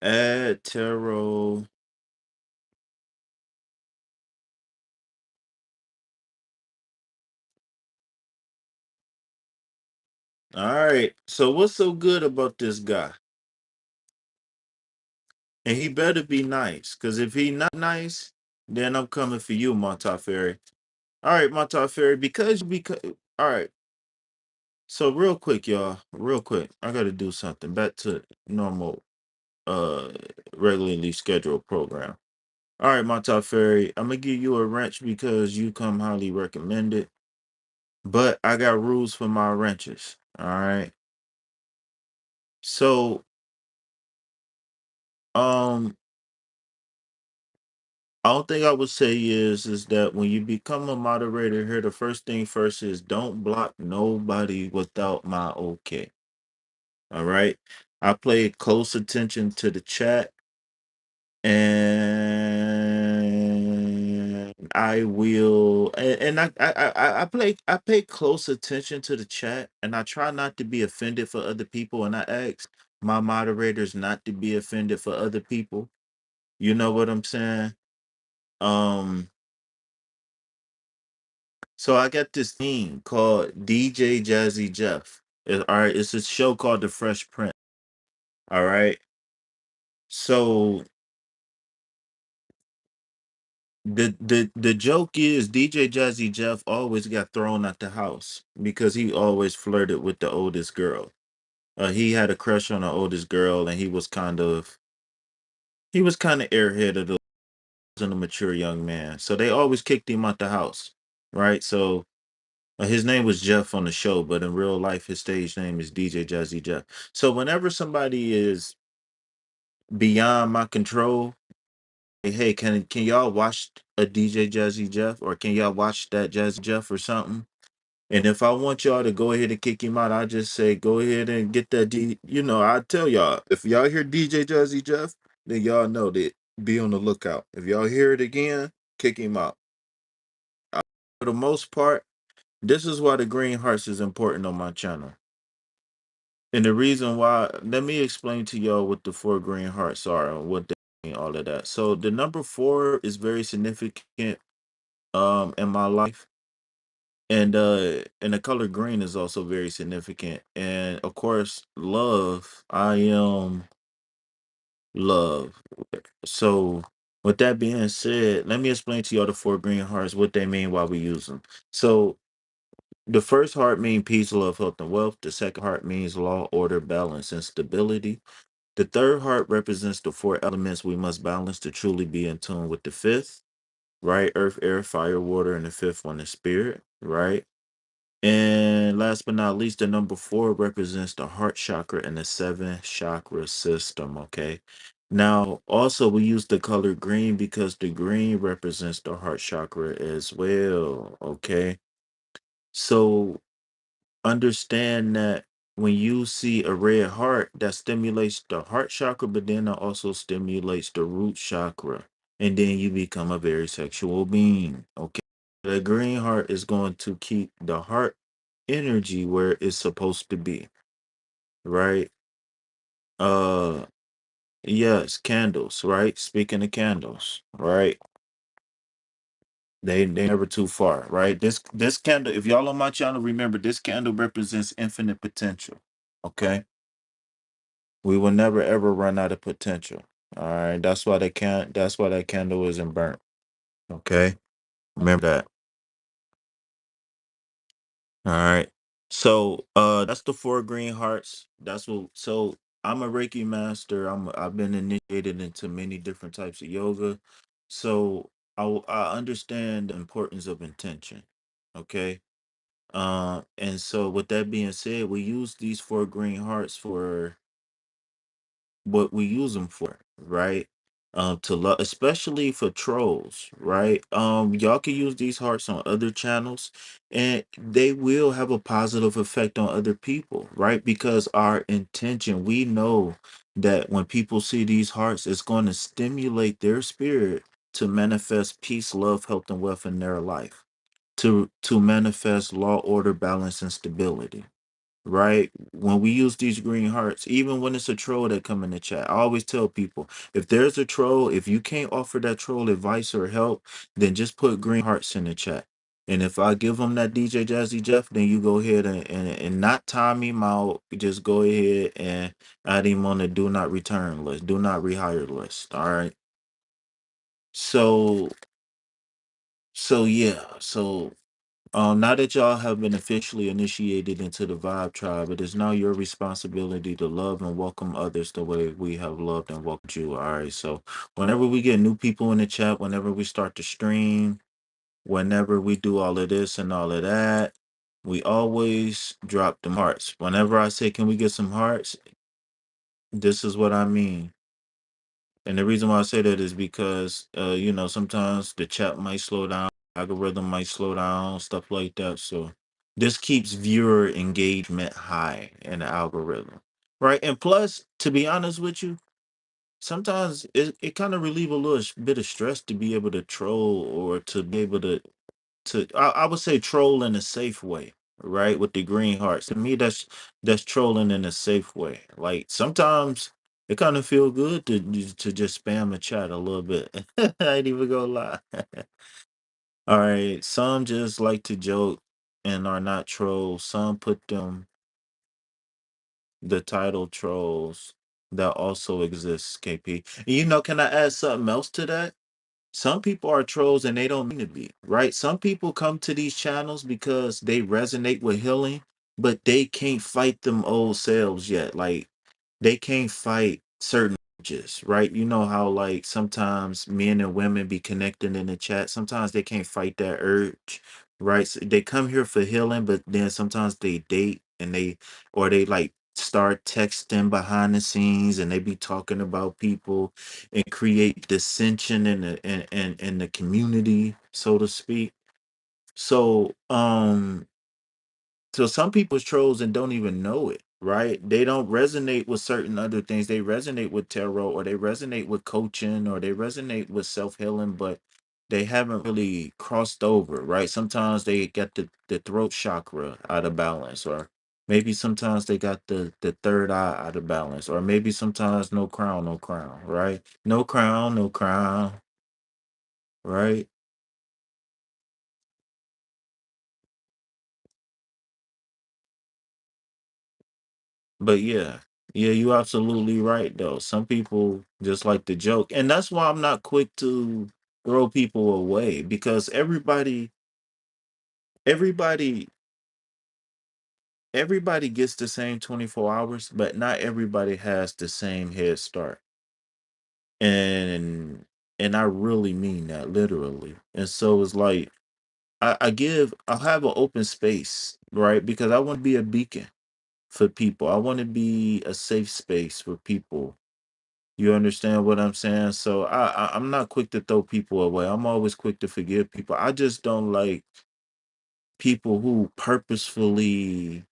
Add tarot. All right. So what's so good about this guy? And he better be nice. Cause if he not nice, then I'm coming for you, Montefiore. All right, Montefiore, because all right. So real quick, y'all. Real quick. I gotta do something. Back to normal uh regularly scheduled program. All right, Montefiore, I'm gonna give you a wrench because you come highly recommended. But I got rules for my wrenches. All right. So um I don't think I would say is that when you become a moderator here, the first thing first is don't block nobody without my okay. All right. I pay close attention to the chat and I will and I pay close attention to the chat and I try not to be offended for other people and I ask my moderators not to be offended for other people. You know what I'm saying? Um So I got this thing called DJ Jazzy Jeff. All right, it's a show called The Fresh Prince. All right. So the joke is DJ Jazzy Jeff always got thrown out the house because he always flirted with the oldest girl. He had a crush on the oldest girl, and he was kind of airheaded, wasn't a mature young man. So they always kicked him out the house, right? So his name was Jeff on the show, but in real life, his stage name is DJ Jazzy Jeff. So whenever somebody is beyond my control, hey, can y'all watch a DJ Jazzy Jeff, or can y'all watch that Jazzy Jeff or something? And if I want y'all to go ahead and kick him out, I just say go ahead and get that D. I tell y'all if y'all hear DJ Jazzy Jeff, then y'all know that be on the lookout. If y'all hear it again, kick him out. For the most part, this is why the green hearts is important on my channel. And the reason why, let me explain to y'all what the four green hearts are and what all of that. So the number 4 is very significant in my life. And the color green is also very significant. And of course, love. I am love. So with that being said, let me explain to y'all the 4 green hearts, what they mean, why we use them. So the first heart means peace, love, health, and wealth. The second heart means law, order, balance, and stability. The third heart represents the 4 elements we must balance to truly be in tune with the fifth, right? Earth, air, fire, water, and the fifth one is spirit, right? And last but not least, the number 4 represents the heart chakra and the 7 chakra system. Okay. Now, also, we use the color green because the green represents the heart chakra as well. Okay. So, understand that when you see a red heart, that stimulates the heart chakra, but then it also stimulates the root chakra. And then you become a very sexual being. Okay. The green heart is going to keep the heart energy where it's supposed to be, right? Uh yes, candles, right? Speaking of candles, right? They never too far, right? This candle, if y'all on my channel, remember this candle represents infinite potential. Okay. We will never ever run out of potential. All right. That's why that candle isn't burnt. Okay. Remember that. All right. So that's the 4 green hearts. That's what so I'm a Reiki master. I've been initiated into many different types of yoga. So I understand the importance of intention. Okay. And so with that being said, we use these 4 green hearts for what we use them for, right? To love, especially for trolls, right? Y'all can use these hearts on other channels, and they will have a positive effect on other people, right? Because our intention, we know that when people see these hearts, it's going to stimulate their spirit to manifest peace, love, health, and wealth in their life, to manifest law, order, balance, and stability, right? When we use these green hearts, even when it's a troll that come in the chat, I always tell people, if there's a troll, if you can't offer that troll advice or help, then just put green hearts in the chat. And if I give them that DJ Jazzy Jeff, then you go ahead and not time him out. Just go ahead and add him on the do not return list, do not rehire list. All right. So so now that y'all have been officially initiated into the Vibe Tribe, it is now your responsibility to love and welcome others the way we have loved and welcomed you. All right. So whenever we get new people in the chat, whenever we start to stream, whenever we do all of this and all of that, we always drop them hearts. Whenever I say, can we get some hearts? This is what I mean. And the reason why I say that is because, sometimes the chat might slow down, algorithm might slow down, stuff like that. So this keeps viewer engagement high in the algorithm, right? And plus, to be honest with you, sometimes it kind of relieve a little bit of stress to be able to troll or to be able I would say troll in a safe way, right? With the green hearts. To me, that's trolling in a safe way. Like sometimes it kind of feel good to just spam the chat a little bit. I ain't even gonna lie. All right. Some just like to joke and are not trolls. Some put them the title trolls that also exists, KP. And can I add something else to that? Some people are trolls and they don't mean to be, right? Some people come to these channels because they resonate with healing, but they can't fight them old selves yet. Like they can't fight certain urges, right? You know how like sometimes men and women be connecting in the chat. Sometimes they can't fight that urge, right? So they come here for healing, but then sometimes they date and they like start texting behind the scenes and they be talking about people and create dissension in the community, so to speak. So some people's trolls and don't even know it, right? They don't resonate with certain other things. They resonate with tarot or they resonate with coaching or they resonate with self-healing, but they haven't really crossed over, right? Sometimes they get the throat chakra out of balance or Maybe sometimes they got the third eye out of balance, or maybe sometimes no crown, no crown, right? No crown, no crown, right? But yeah, yeah, you absolutely right though. Some people just like to joke, and that's why I'm not quick to throw people away because everybody, everybody gets the same 24 hours, but not everybody has the same head start. And I really mean that literally. And so it's like I'll have an open space, right? Because I want to be a beacon for people. I want to be a safe space for people. You understand what I'm saying? So I'm not quick to throw people away. I'm always quick to forgive people. I just don't like people who purposefully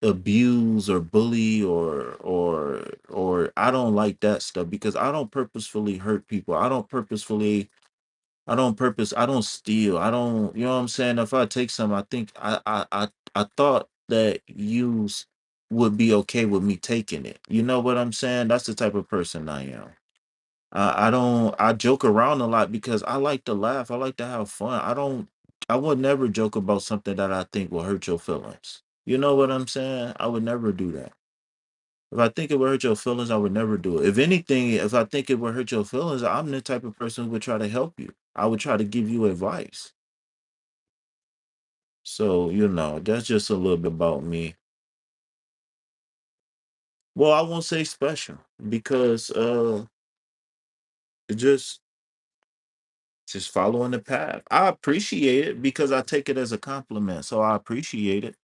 abuse or bully or I don't like that stuff because I don't purposefully hurt people. I don't steal. I don't, you know what I'm saying? If I take some, I think I thought that would be okay with me taking it. You know what I'm saying? That's the type of person I am. I don't I joke around a lot because I like to laugh. I like to have fun. I would never joke about something that I think will hurt your feelings. You know what I'm saying? I would never do that. If I think it would hurt your feelings, I would never do it. If anything, if I think it would hurt your feelings, I'm the type of person who would try to help you. I would try to give you advice. So, that's just a little bit about me. Well, I won't say special because it just following the path. I appreciate it because I take it as a compliment. So I appreciate it.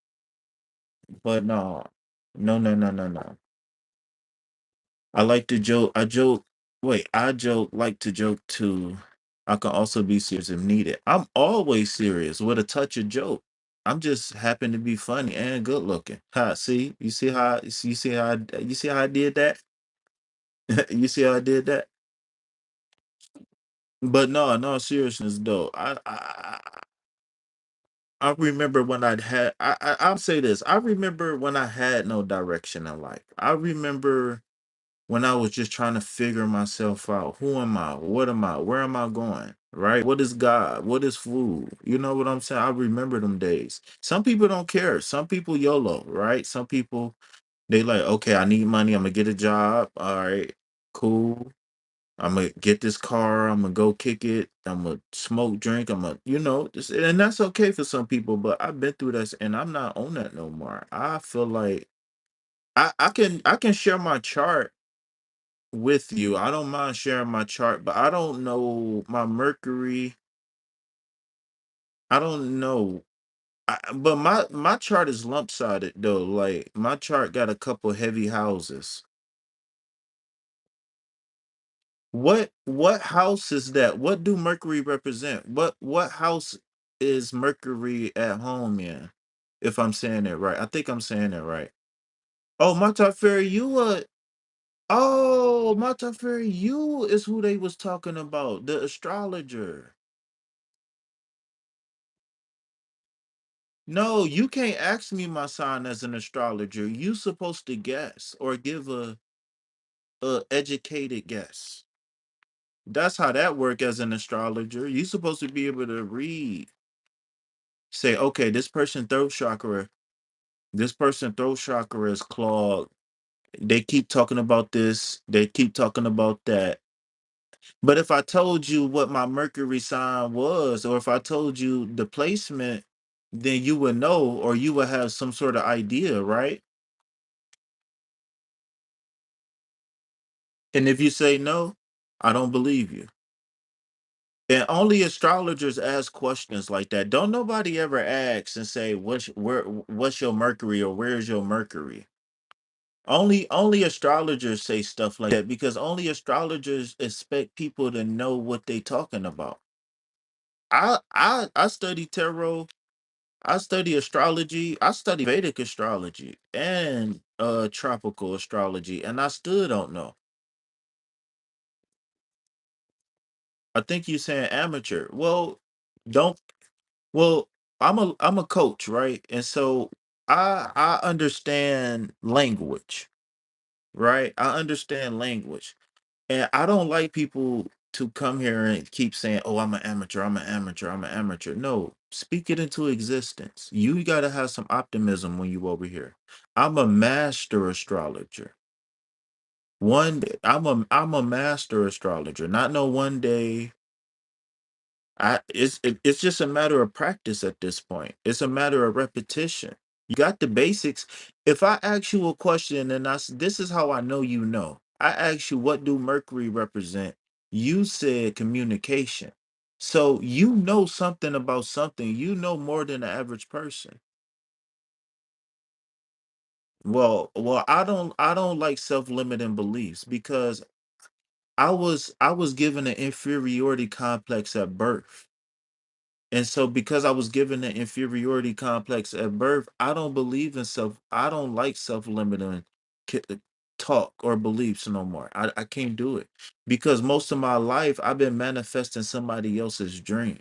But no. No, no, no, no, no. I like to joke. I joke, like to joke too. I can also be serious if needed. I'm always serious with a touch of joke. I'm just happen to be funny and good looking. Ha, see? You see how I did that? You see how I did that? But no, no seriousness though. I remember when I'll say this. I remember when I had no direction in life. I remember when I was just trying to figure myself out. Who am I? What am I? Where am I going? Right? What is God? What is food? You know what I'm saying? I remember them days. Some people don't care. Some people YOLO, right? Some people they like, okay, I need money. I'm gonna get a job. All right, cool. I'm gonna get this car. I'm gonna go kick it. I'm gonna smoke, drink. And that's okay for some people. But I've been through this, and I'm not on that no more. I feel like I can share my chart with you. I don't mind sharing my chart, but I don't know my Mercury. I don't know. But my chart is lump sided though. Like my chart got a couple heavy houses. What house is that? What do Mercury represent? What house is Mercury at home in? If I'm saying it right. I think I'm saying it right. Oh, Montefiore, you is who they was talking about, the astrologer. No, you can't ask me my sign as an astrologer. You supposed to guess or give a educated guess. That's how that work as an astrologer. You supposed to be able to read. Say, okay, this person throat chakra is clogged. They keep talking about this, they keep talking about that. But if I told you what my Mercury sign was, or if I told you the placement, then you would know or you would have some sort of idea, right? And if you say no, I don't believe you. And only astrologers ask questions like that. Don't nobody ever ask and say, what's your Mercury or where's your Mercury? Only astrologers say stuff like that because only astrologers expect people to know what they talking about. I study tarot, I study astrology, I study Vedic astrology and tropical astrology, and I still don't know. I think you saying amateur. Don't well, I'm a coach, right? And so I understand language, right? I understand language. And I don't like people to come here and keep saying, "Oh, I'm an amateur, I'm an amateur, I'm an amateur." No, speak it into existence. You got to have some optimism when you over here. I'm a master astrologer. I'm a master astrologer. Not no one day. It's just a matter of practice at this point. It's a matter of repetition. You got the basics. If I ask you a question and this is how I know you know. I ask you, what do Mercury represent? You said communication. So you know something about something. You know more than the average person. Well, I don't like self-limiting beliefs because I was given an inferiority complex at birth. And so because I was given an inferiority complex at birth, I don't like self-limiting ki- talk or beliefs no more. I can't do it because most of my life I've been manifesting somebody else's dream.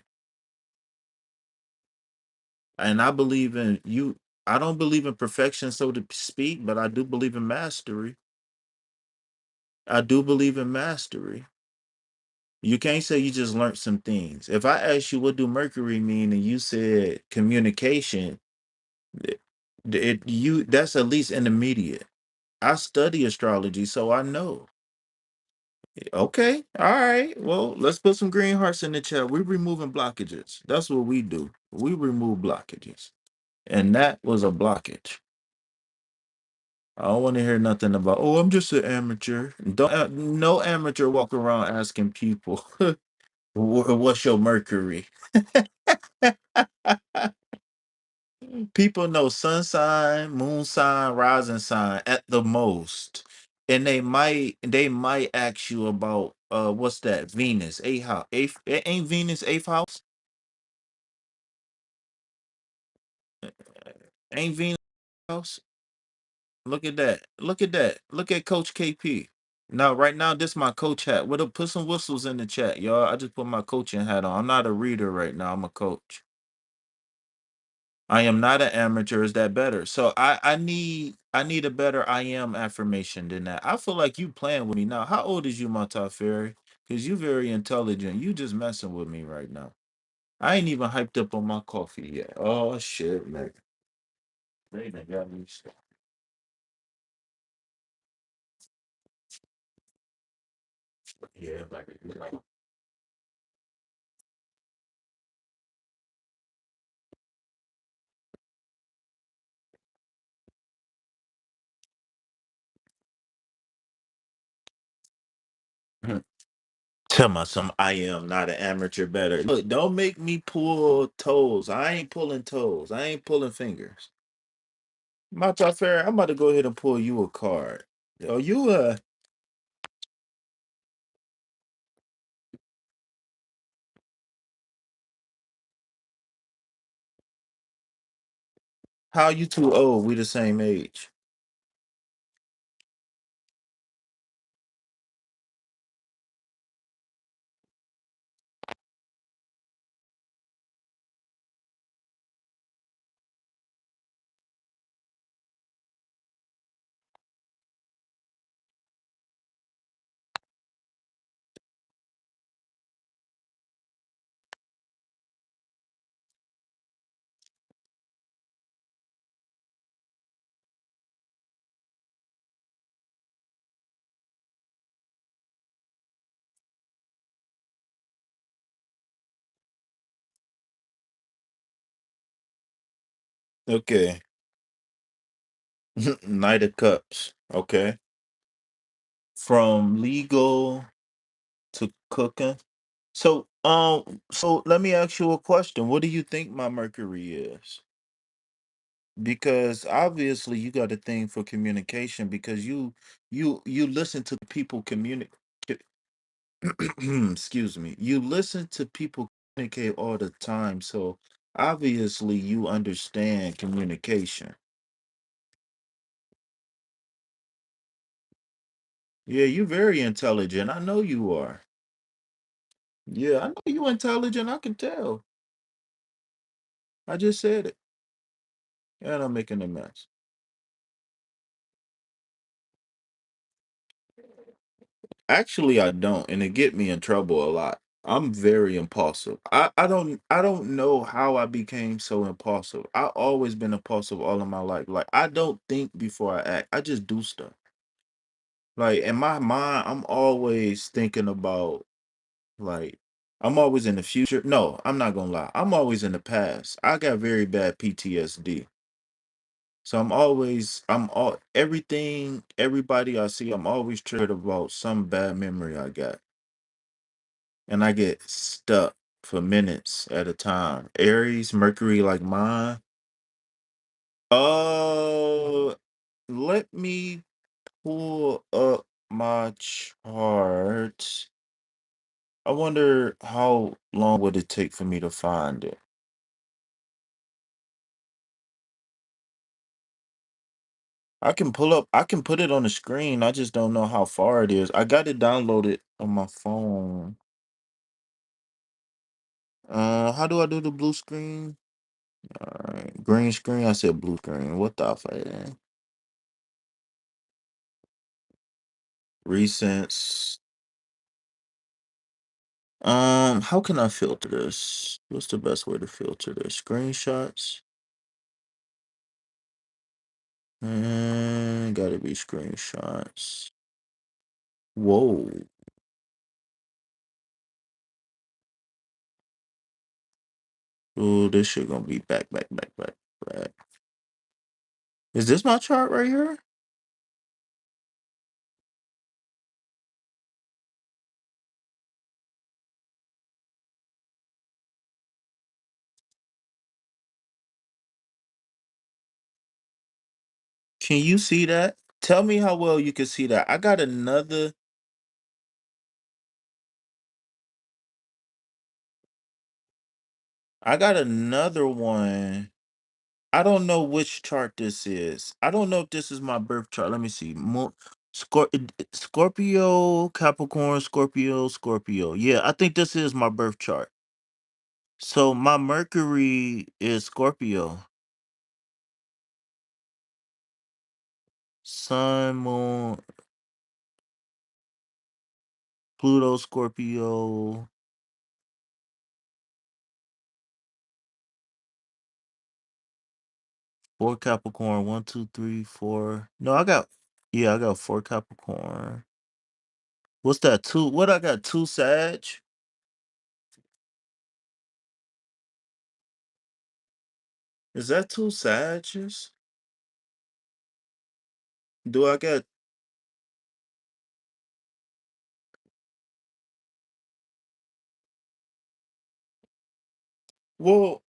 And I believe in you. I don't believe in perfection, so to speak, but I do believe in mastery. I do believe in mastery. You can't say you just learned some things. If I asked you what do Mercury mean and you said communication, It, that's at least intermediate. I study astrology, so I know. Okay, all right. Well, let's put some green hearts in the chat. We're removing blockages. That's what we do. We remove blockages, and that was a blockage. I don't want to hear nothing about. Oh, I'm just an amateur. Don't no amateur walk around asking people, What's your Mercury?" People know sun sign, moon sign, rising sign at the most. And they might ask you about what's that? Venus, eighth house. Ain't Venus eighth house? Ain't Venus house? Look at that. Look at that. Look at Coach KP. Now, right now, this my coach hat. What up? Put some whistles in the chat, y'all. I just put my coaching hat on. I'm not a reader right now. I'm a coach. I am not an amateur. Is that better? So I need a better I am affirmation than that. I feel like you playing with me now. How old is you, Mata Fairy? Because you very intelligent. You just messing with me right now. I ain't even hyped up on my coffee yet. Oh shit, man. They done got me. Yeah, like tell my some I am not an amateur better. Look, don't make me pull toes. I ain't pulling toes. I ain't pulling fingers. Mata Fairy, I'm about to go ahead and pull you a card. Oh, you how you too old? We the same age. Okay. Knight of Cups. Okay. From legal to cooking. So let me ask you a question. What do you think my Mercury is? Because obviously you got a thing for communication because you listen to people communicate. Excuse me. You listen to people communicate all the time, so obviously you understand communication. Yeah, you very intelligent. I know you are. Yeah, I know you intelligent. I can tell. I just said it. and I'm making a mess. Actually, I don't, and it get me in trouble a lot. I'm very impulsive. I don't know how I became so impulsive. I always been impulsive all of my life. Like I don't think before I act. I just do stuff. Like in my mind, I'm always thinking about like I'm always in the future. No, I'm not gonna lie. I'm always in the past. I got very bad PTSD. So I'm all everything, everybody I see, I'm always triggered about some bad memory I got. And I get stuck for minutes at a time. Aries, Mercury like mine. Uh let me pull up my chart. I wonder how long would it take for me to find it. I can put it on the screen. I just don't know how far it is. I got it downloaded on my phone. How do I do the blue screen? All right, green screen. I said blue screen. What the fuck? Recents. How can I filter this? What's the best way to filter this? Screenshots. Gotta be screenshots. Whoa. Oh, this shit gonna be back. Is this my chart right here? Can you see that? Tell me how well you can see that. I got another one. I don't know which chart this is. I don't know if this is my birth chart. Let me see. Scorpio, Capricorn, Scorpio, Scorpio. Yeah, I think this is my birth chart. So my Mercury is Scorpio. Sun, Moon, Pluto, Scorpio. Four Capricorn. One, two, three, four. No, I got four Capricorn. What's that? Two. What I got? Two Sag. Is that two Sages? Do I got? Well,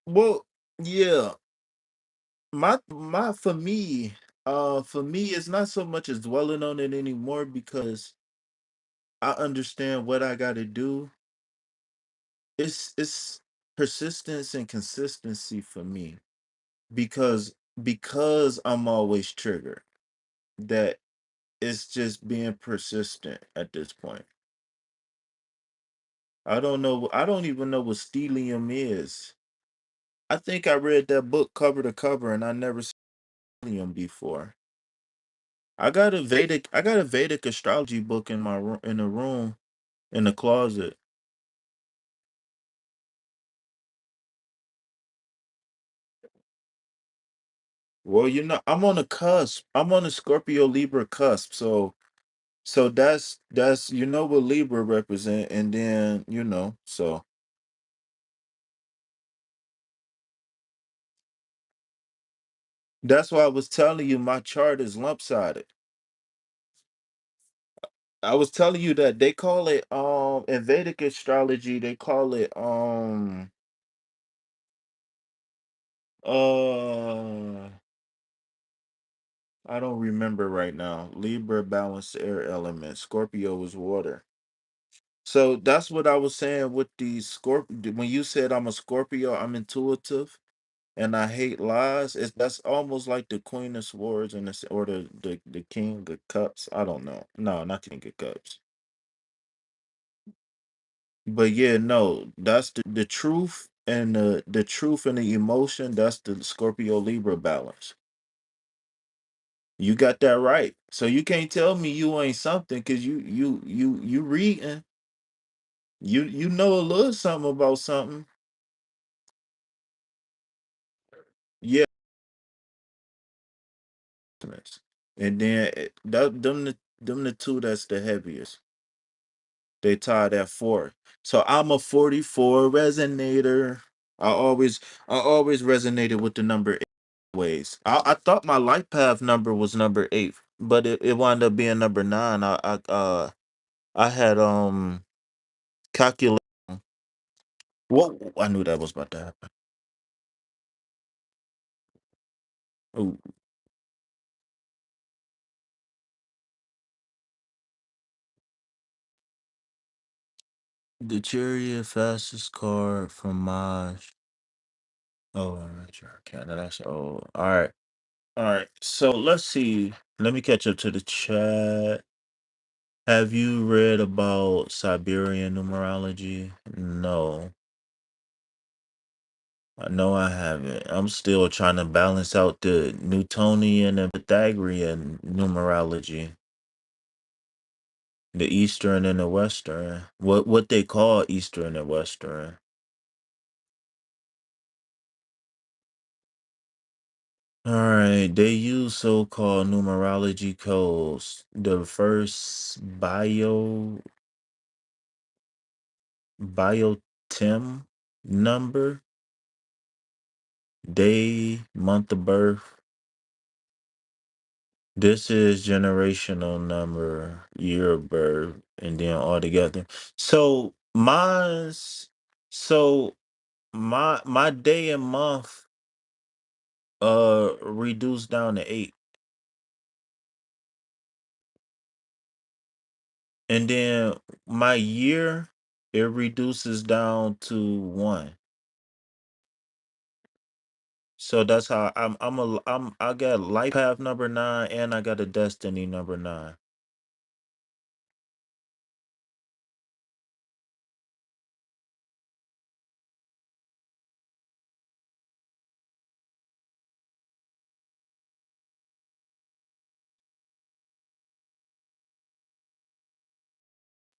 well, yeah. My for me, it's not so much as dwelling on it anymore because I understand what I got to do. It's persistence and consistency for me because I'm always triggered. That it's just being persistent at this point. I don't even know what stellium is. I think I read that book cover to cover and I never seen stellium before. I got a Vedic astrology book in my room in the room in the closet. Well, you know, I'm on a cusp. I'm on a Scorpio Libra cusp. So that's you know what Libra represent and then, you know, so that's why I was telling you my chart is lump sided. I was telling you that they call it in Vedic astrology they call it uh I don't remember right now. Libra balanced air element. Scorpio was water. So that's what I was saying with the Scorpio. When you said I'm a Scorpio, I'm intuitive and I hate lies. That's almost like the Queen of Swords and or the King of Cups. I don't know. No, not King of Cups. But yeah, no, that's the truth and the truth and the emotion, that's the Scorpio Libra balance. You got that right. So you can't tell me you ain't something because you reading. You know a little something about something. Yeah. And then them the two that's the heaviest. They tied at 4. So I'm a 44 resonator. I always resonated with the number 8 ways. I thought my life path number was number 8, but it wound up being number 9. I had calculated. What, I knew that was about to happen. Ooh, the chariot fastest card from Maj. Oh, all right, sure. Canada. That's all. All right. All right. So let's see. Let me catch up to the chat. Have you read about Siberian numerology? No. No, I haven't. I'm still trying to balance out the Newtonian and Pythagorean numerology, the Eastern and the Western. What they call Eastern and Western. All right, they use so-called numerology codes. The first biotim number, day, month of birth. This is generational number, year of birth, and then all together. So mine's so my day and month reduced down to 8. And then my year, it reduces down to 1. So that's how I got life path number 9 and I got a destiny number 9.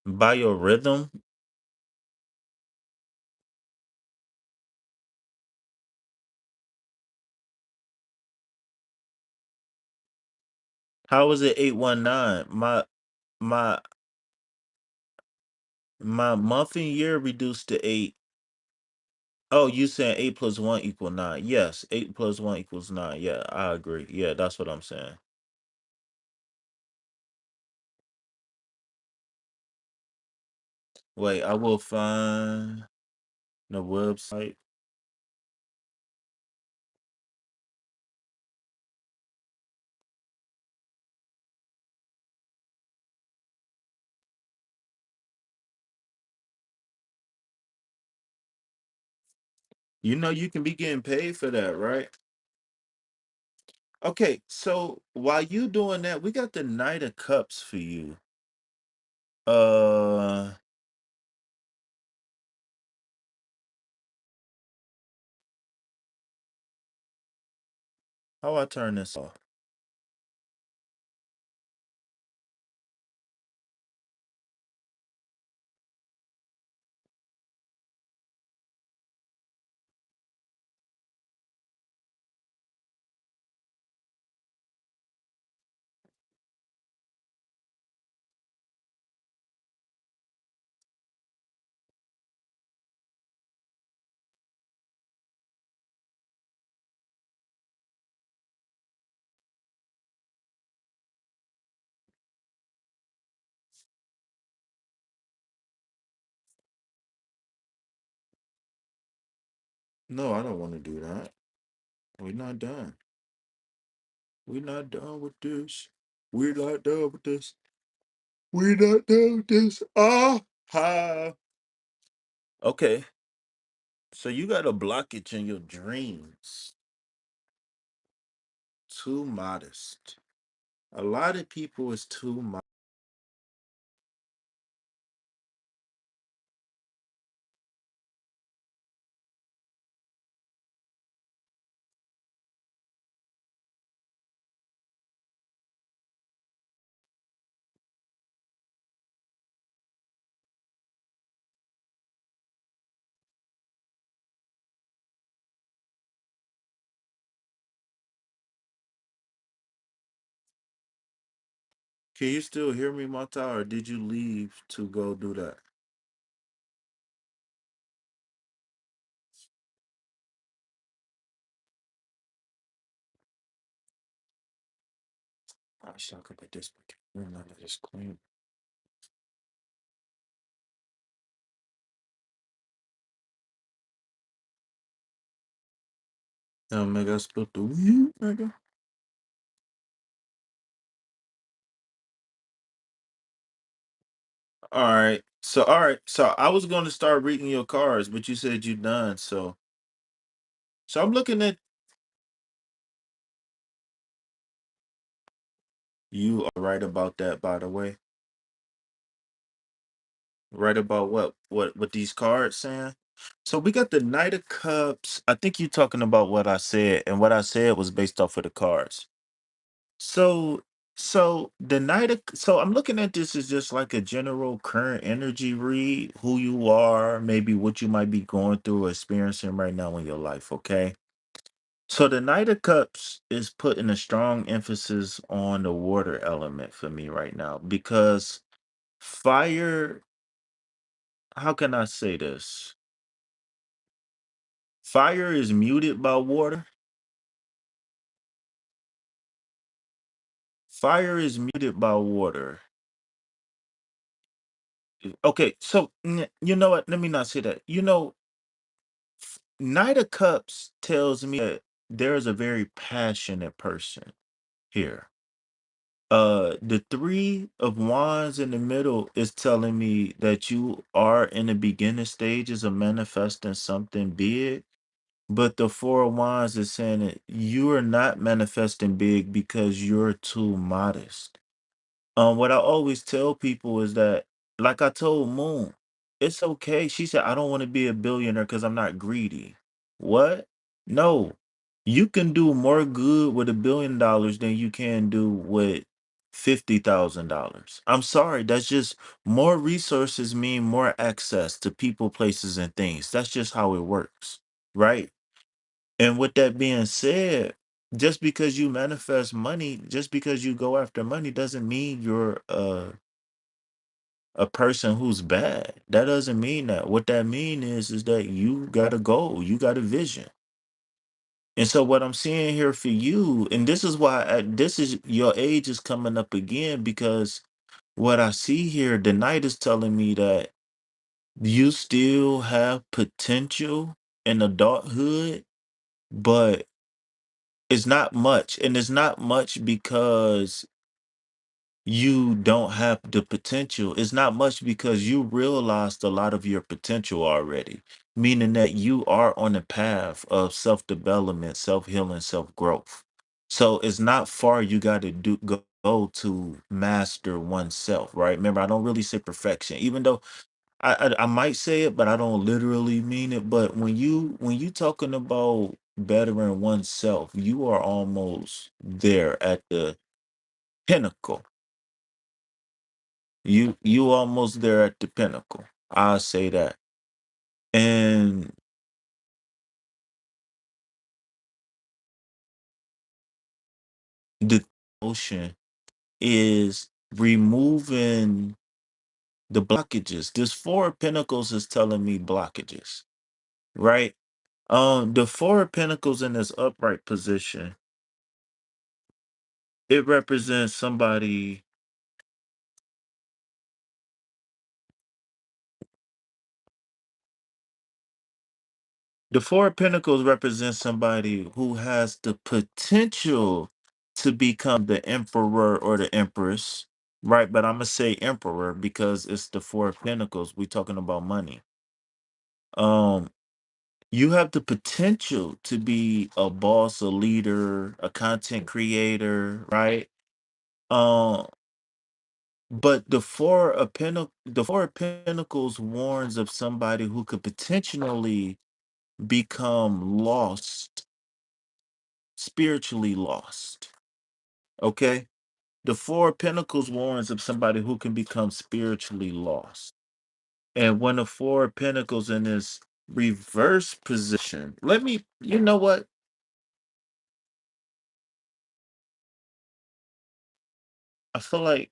Biorhythm. How is it 819? My my month and year reduced to 8. Oh, you saying 8 plus 1 equal 9. Yes, 8 plus 1 equals 9. Yeah, I agree. Yeah, that's what I'm saying. Wait, I will find the website. You know you can be getting paid for that, right? Okay, so while you doing that, we got the Knight of Cups for you. Uh, how I turn this off? No, I don't want to do that. We're not done. We're not done with this. We're not done with this. We're not done with this. Ah, ha. Okay, so you got a blockage in your dreams. Too modest. A lot of people is too modest. Can you still hear me, Mata, or did you leave to go do that? I wish I could put this back. None of this clean. Now, nigga, I spilled the weed, nigga. All right. So I was going to start reading your cards, but you said you done. So I'm looking at you are right about that, by the way. Right about what these cards saying. So we got the Knight of Cups. I think you're talking about what I said, and what I said was based off of the cards. So so the so I'm looking at this as just like a general current energy read, who you are, maybe what you might be going through or experiencing right now in your life, okay? So the Knight of Cups is putting a strong emphasis on the water element for me right now because fire, how can I say this? Fire is muted by water. Fire is muted by water. Okay, so you know what? Let me not say that. Knight of Cups tells me that there is a very passionate person here. The Three of Wands in the middle is telling me that you are in the beginning stages of manifesting something big. But the Four of Wands is saying that you are not manifesting big because you're too modest. What I always tell people is that, like I told Moon, it's okay. She said, I don't want to be a billionaire because I'm not greedy. What? No. You can do more good with $1 billion than you can do with $50,000. I'm sorry. That's just more resources mean more access to people, places, and things. That's just how it works. Right. And with that being said, just because you manifest money, just because you go after money doesn't mean you're a person who's bad. That doesn't mean that. What that mean is that you got a goal, you got a vision. And so what I'm seeing here for you, and this is why this is your age is coming up again because what I see here, the night is telling me that you still have potential in adulthood, but it's not much. And it's not much because you don't have the potential. It's not much because you realized a lot of your potential already, meaning that you are on a path of self development, self healing, self growth. So it's not far you got to go to master oneself, right? Remember, I don't really say perfection, even though I might say it, but I don't literally mean it. But when you talking about bettering oneself, you are almost there at the pinnacle. You almost there at the pinnacle. I'll say that. And the ocean is removing the blockages. This Four of Pentacles is telling me blockages, right? The Four of Pentacles in this upright position, it represents somebody. The Four of Pentacles represents somebody who has the potential to become the emperor or the empress, right? But I'm gonna say emperor because it's the Four of Pentacles. We're talking about money. Um, you have the potential to be a boss, a leader, a content creator, right? Um, but the Four of Pentacles warns of somebody who could potentially become lost, spiritually lost. Okay. The Four of Pentacles warns of somebody who can become spiritually lost. And when the Four of Pentacles in this reverse position, you know what? I feel like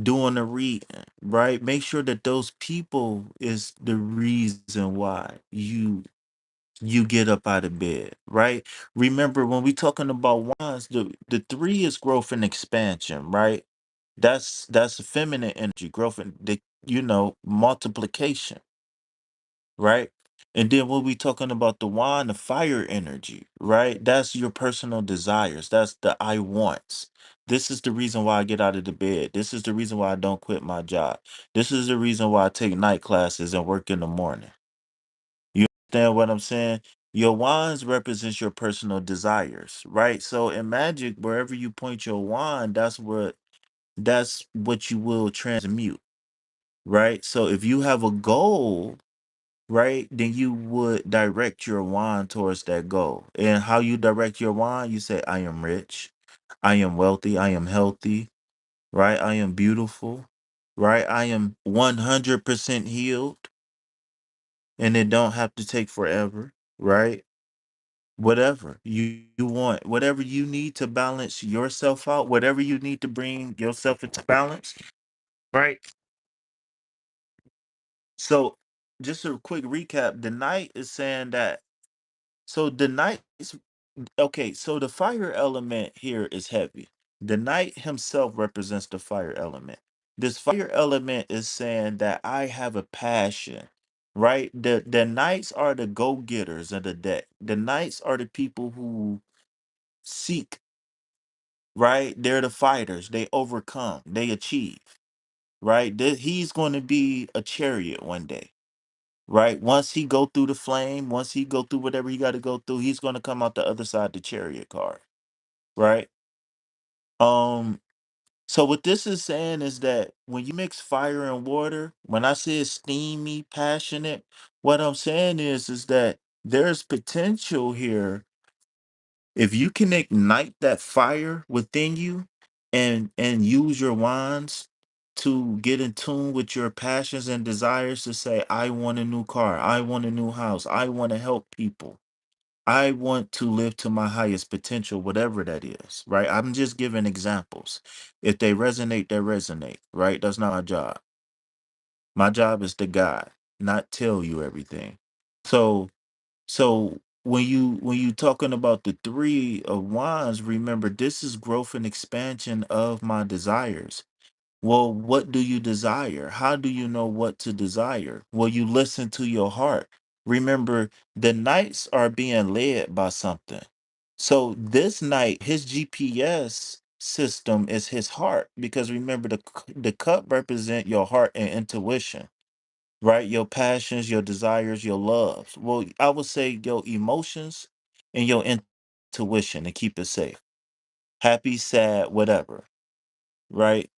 doing the reading, right? Make sure that those people is the reason why you get up out of bed, right? Remember when we talking about wands, the three is growth and expansion, right? That's feminine energy, growth and the multiplication, right? And then when we talking about the wand, the fire energy, right? That's your personal desires. That's the I wants. This is the reason why I get out of the bed. This is the reason why I don't quit my job. This is the reason why I take night classes and work in the morning. You understand what I'm saying? Your wands represents your personal desires, right? So in magic, wherever you point your wand, that's what you will transmute, right? So if you have a goal, right, then you would direct your wand towards that goal. And how you direct your wand, you say, I am rich, I am wealthy, I am healthy, right? I am beautiful, right? I am 100% healed, and it don't have to take forever, right? Whatever you want, whatever you need to balance yourself out, whatever you need to bring yourself into balance, right? So just a quick recap, the knight is saying that, so the knight is okay, so the fire element here is heavy. The knight himself represents the fire element. This fire element is saying that I have a passion, right? The knights are the go-getters of the deck. The knights are the people who seek, right? They're the fighters. They overcome, they achieve, right? He's going to be a chariot one day, right? Once he go through the flame, once he go through whatever he got to go through, he's going to come out the other side the chariot card, right? Um, so what this is saying is that when you mix fire and water, when I say steamy, passionate, what I'm saying is that there's potential here if you can ignite that fire within you and use your wands to get in tune with your passions and desires to say, I want a new car, I want a new house, I want to help people, I want to live to my highest potential, whatever that is, right? I'm just giving examples. If they resonate, they resonate, right? That's not my job. My job is to guide, not tell you everything. So when you talking about the three of wands, remember this is growth and expansion of my desires. Well, what do you desire? How do you know what to desire? Well, you listen to your heart. Remember, the knights are being led by something. So this night, his GPS system is his heart because remember the cup represent your heart and intuition, right? Your passions, your desires, your loves. Well, I would say your emotions and your intuition to keep it safe. Happy, sad, whatever, right?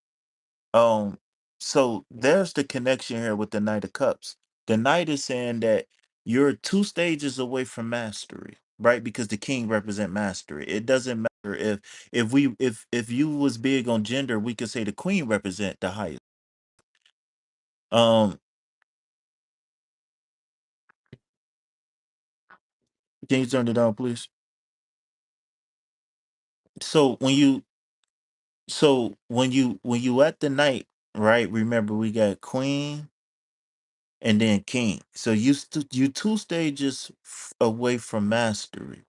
Um, so there's the connection here with the Knight of Cups. The Knight is saying that you're two stages away from mastery, right? Because the king represent mastery. It doesn't matter if you was big on gender, we could say the queen represent the highest. Um, can you turn it down, please? So when you at the night, right? Remember we got queen and then king. So you two stages away from mastery.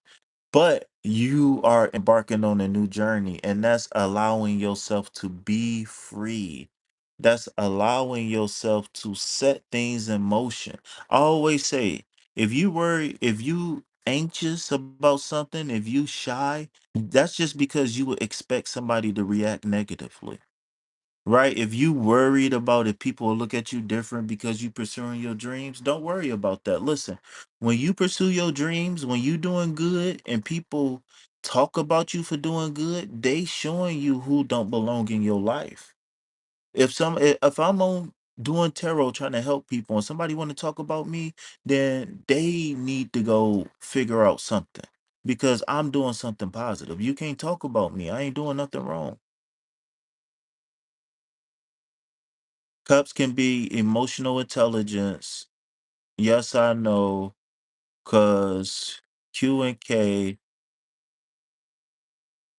But you are embarking on a new journey, and that's allowing yourself to be free. That's allowing yourself to set things in motion. I always say, if you anxious about something, if you shy, that's just because you would expect somebody to react negatively. Right? If you worried about if people will look at you different because you pursuing your dreams, don't worry about that. Listen, when you pursue your dreams, when you doing good and people talk about you for doing good, they showing you who don't belong in your life. If I'm on doing tarot trying to help people and somebody want to talk about me, then they need to go figure out something because I'm doing something positive. You can't talk about me. I ain't doing nothing wrong. Cups can be emotional intelligence. Yes, I know, cause Q and K.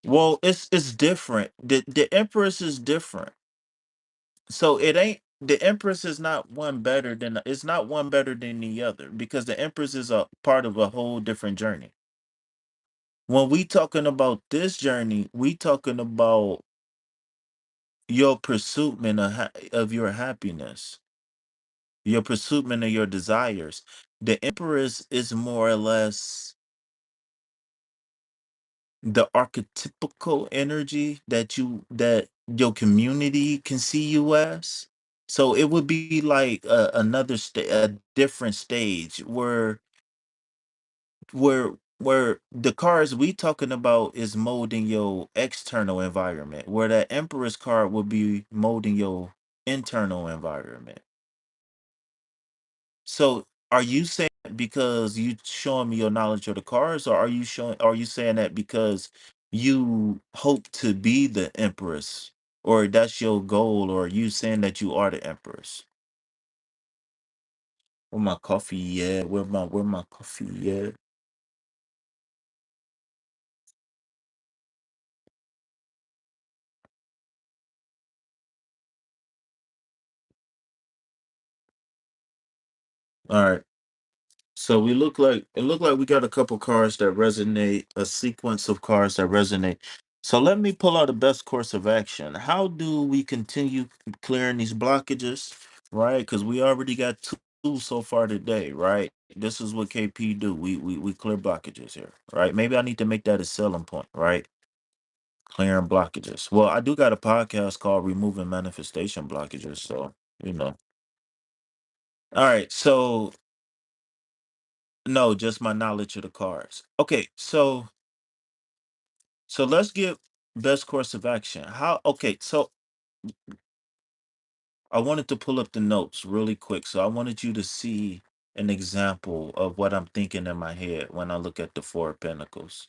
Well, it's different. The Empress is different. So it ain't the Empress is not one better than it's not one better than the other because the Empress is a part of a whole different journey. When we talking about this journey, we talking about your pursuit of your happiness, your pursuit of your desires. The Empress is more or less the archetypical energy that your community can see you as. So it would be like a different stage where the cards we talking about is molding your external environment, where that Empress card will be molding your internal environment. So are you saying that because you showing me your knowledge of the cards, or are you saying that because you hope to be the Empress, or that's your goal, or are you saying that you are the Empress? Where my coffee? Yeah, where my coffee? Yeah. All right. So we look like it look like we got a couple cards that resonate, a sequence of cards that resonate. So let me pull out the best course of action. How do we continue clearing these blockages, right? Because we already got two so far today, right? This is what KP do. We clear blockages here, right? Maybe I need to make that a selling point, right? Clearing blockages. Well, I do got a podcast called Removing Manifestation Blockages, so you know. All right, so no, just my knowledge of the cards. Okay, so let's get best course of action. How okay, so I wanted to pull up the notes really quick. So I wanted you to see an example of what I'm thinking in my head when I look at the Four of Pentacles.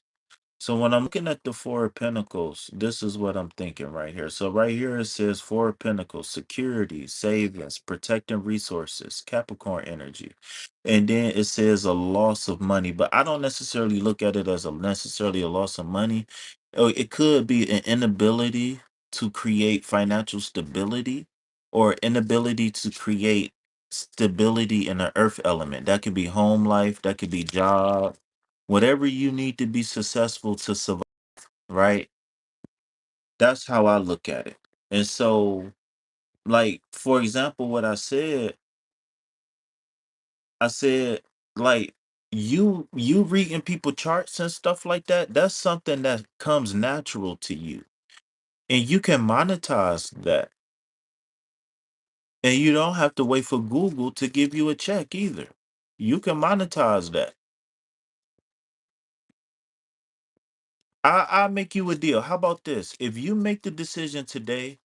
So when I'm looking at the Four of Pentacles, this is what I'm thinking right here. So right here it says Four of Pentacles, security, savings, protecting resources, Capricorn energy. And then it says a loss of money, but I don't necessarily look at it as a necessarily a loss of money. It could be an inability to create financial stability or inability to create stability in the earth element. That could be home life, that could be job, whatever you need to be successful to survive, right? That's how I look at it. And so, like, for example, what I said, like, you reading people charts and stuff like that, that's something that comes natural to you. And you can monetize that. And you don't have to wait for Google to give you a check either. You can monetize that. I'll make you a deal. How about this? If you make the decision today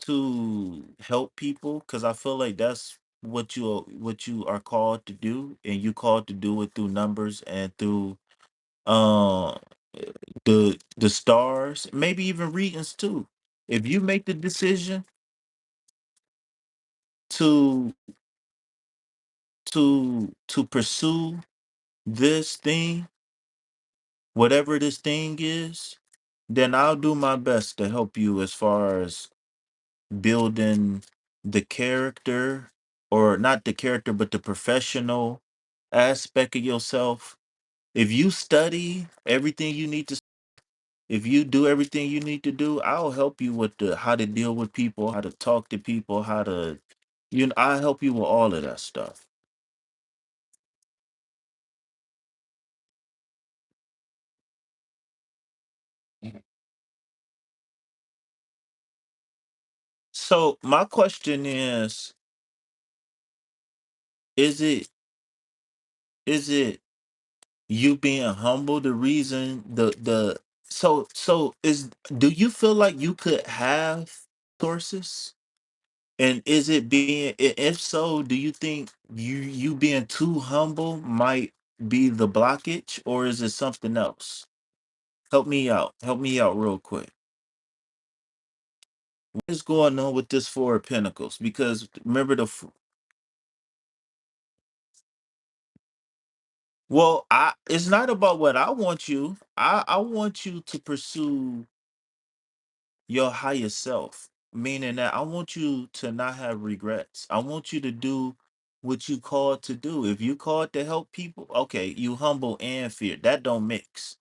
to help people, because I feel like that's what you are called to do, and you called to do it through numbers and through uh the stars, maybe even readings too. If you make the decision to to pursue this thing, whatever this thing is, then I'll do my best to help you as far as building the character, or not the character but the professional aspect of yourself. If you study everything you need to, if you do everything you need to do, I'll help you with the how to deal with people, how to talk to people, how to, I'll help you with all of that stuff. Mhm. So my question is it is it you being humble the reason the so is do you feel like you could have sources? And is it if so, do you think you being too humble might be the blockage, or is it something else? Help me out. Help me out real quick. What is going on with this Four of Pentacles? Because remember well, I it's not about what I want you. I want you to pursue your higher self. meaning that I want you to not have regrets. I want you to do what you called to do. If you called to help people, okay, you humble and fear. That don't mix.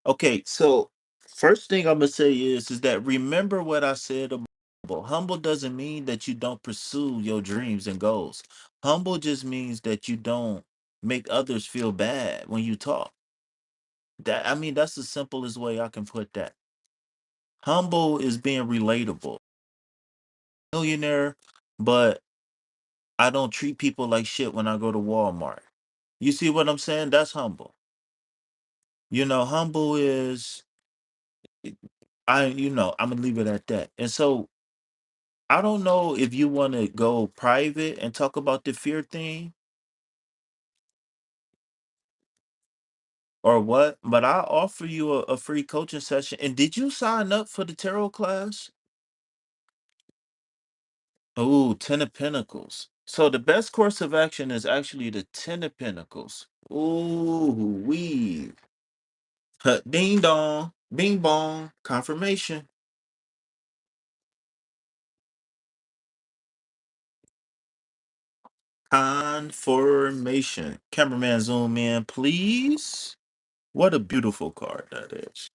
Okay, so first thing I'm gonna say is that remember what I said about humble. Humble doesn't mean that you don't pursue your dreams and goals. Humble just means that you don't make others feel bad when you talk. That I mean, that's the simplest way I can put that. Humble is being relatable. Millionaire, but I don't treat people like shit when I go to Walmart. You see what I'm saying? That's humble. Humble is I'm gonna leave it at that. And so I don't know if you want to go private and talk about the fear thing or what, but I'll offer you a free coaching session. And did you sign up for the tarot class? Oh, Ten of Pentacles. So the best course of action is actually the Ten of Pentacles. Ooh, we ding dong, bing bong, confirmation. Confirmation. Cameraman, zoom in, please. What a beautiful card that is.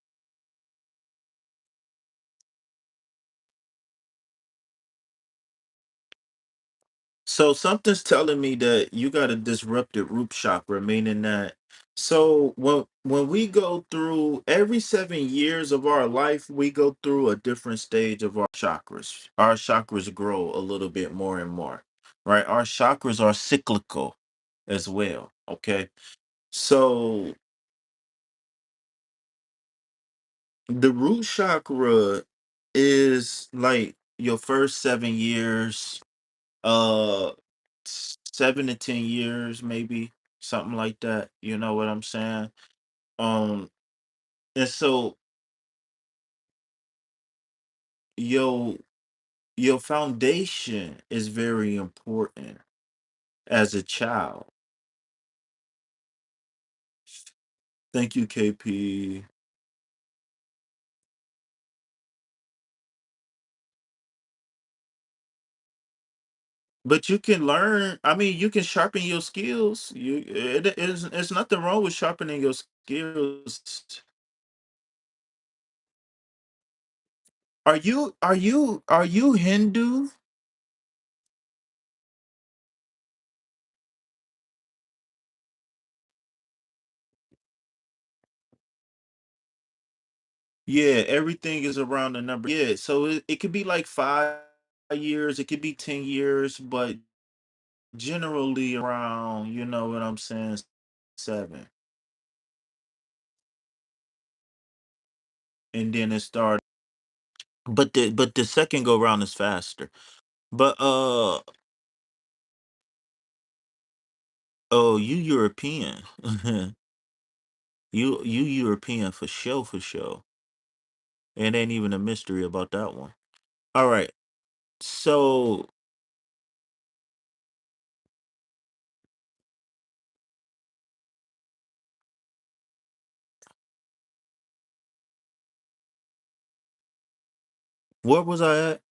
So something's telling me that you got a disrupted root chakra, meaning that so when we go through every 7 years of our life, we go through a different stage of our chakras. Our chakras grow a little bit more and more, right? Our chakras are cyclical as well. Okay. So the root chakra is like your first 7 years, uh 7 to 10 years, maybe something like that. You know what I'm saying? Um, and so your your foundation is very important as a child. Thank you, KP. But you can learn. I mean, you can sharpen your skills. It's nothing wrong with sharpening your skills. Are you Hindu? Yeah, everything is around the number. Yeah, so it could be like 5 years, it could be 10 years, but generally around, you know what I'm saying, seven. And then it started. But the second go round is faster. But oh, you European. You European for sure, for sure. It ain't even a mystery about that one. All right. So where was I at?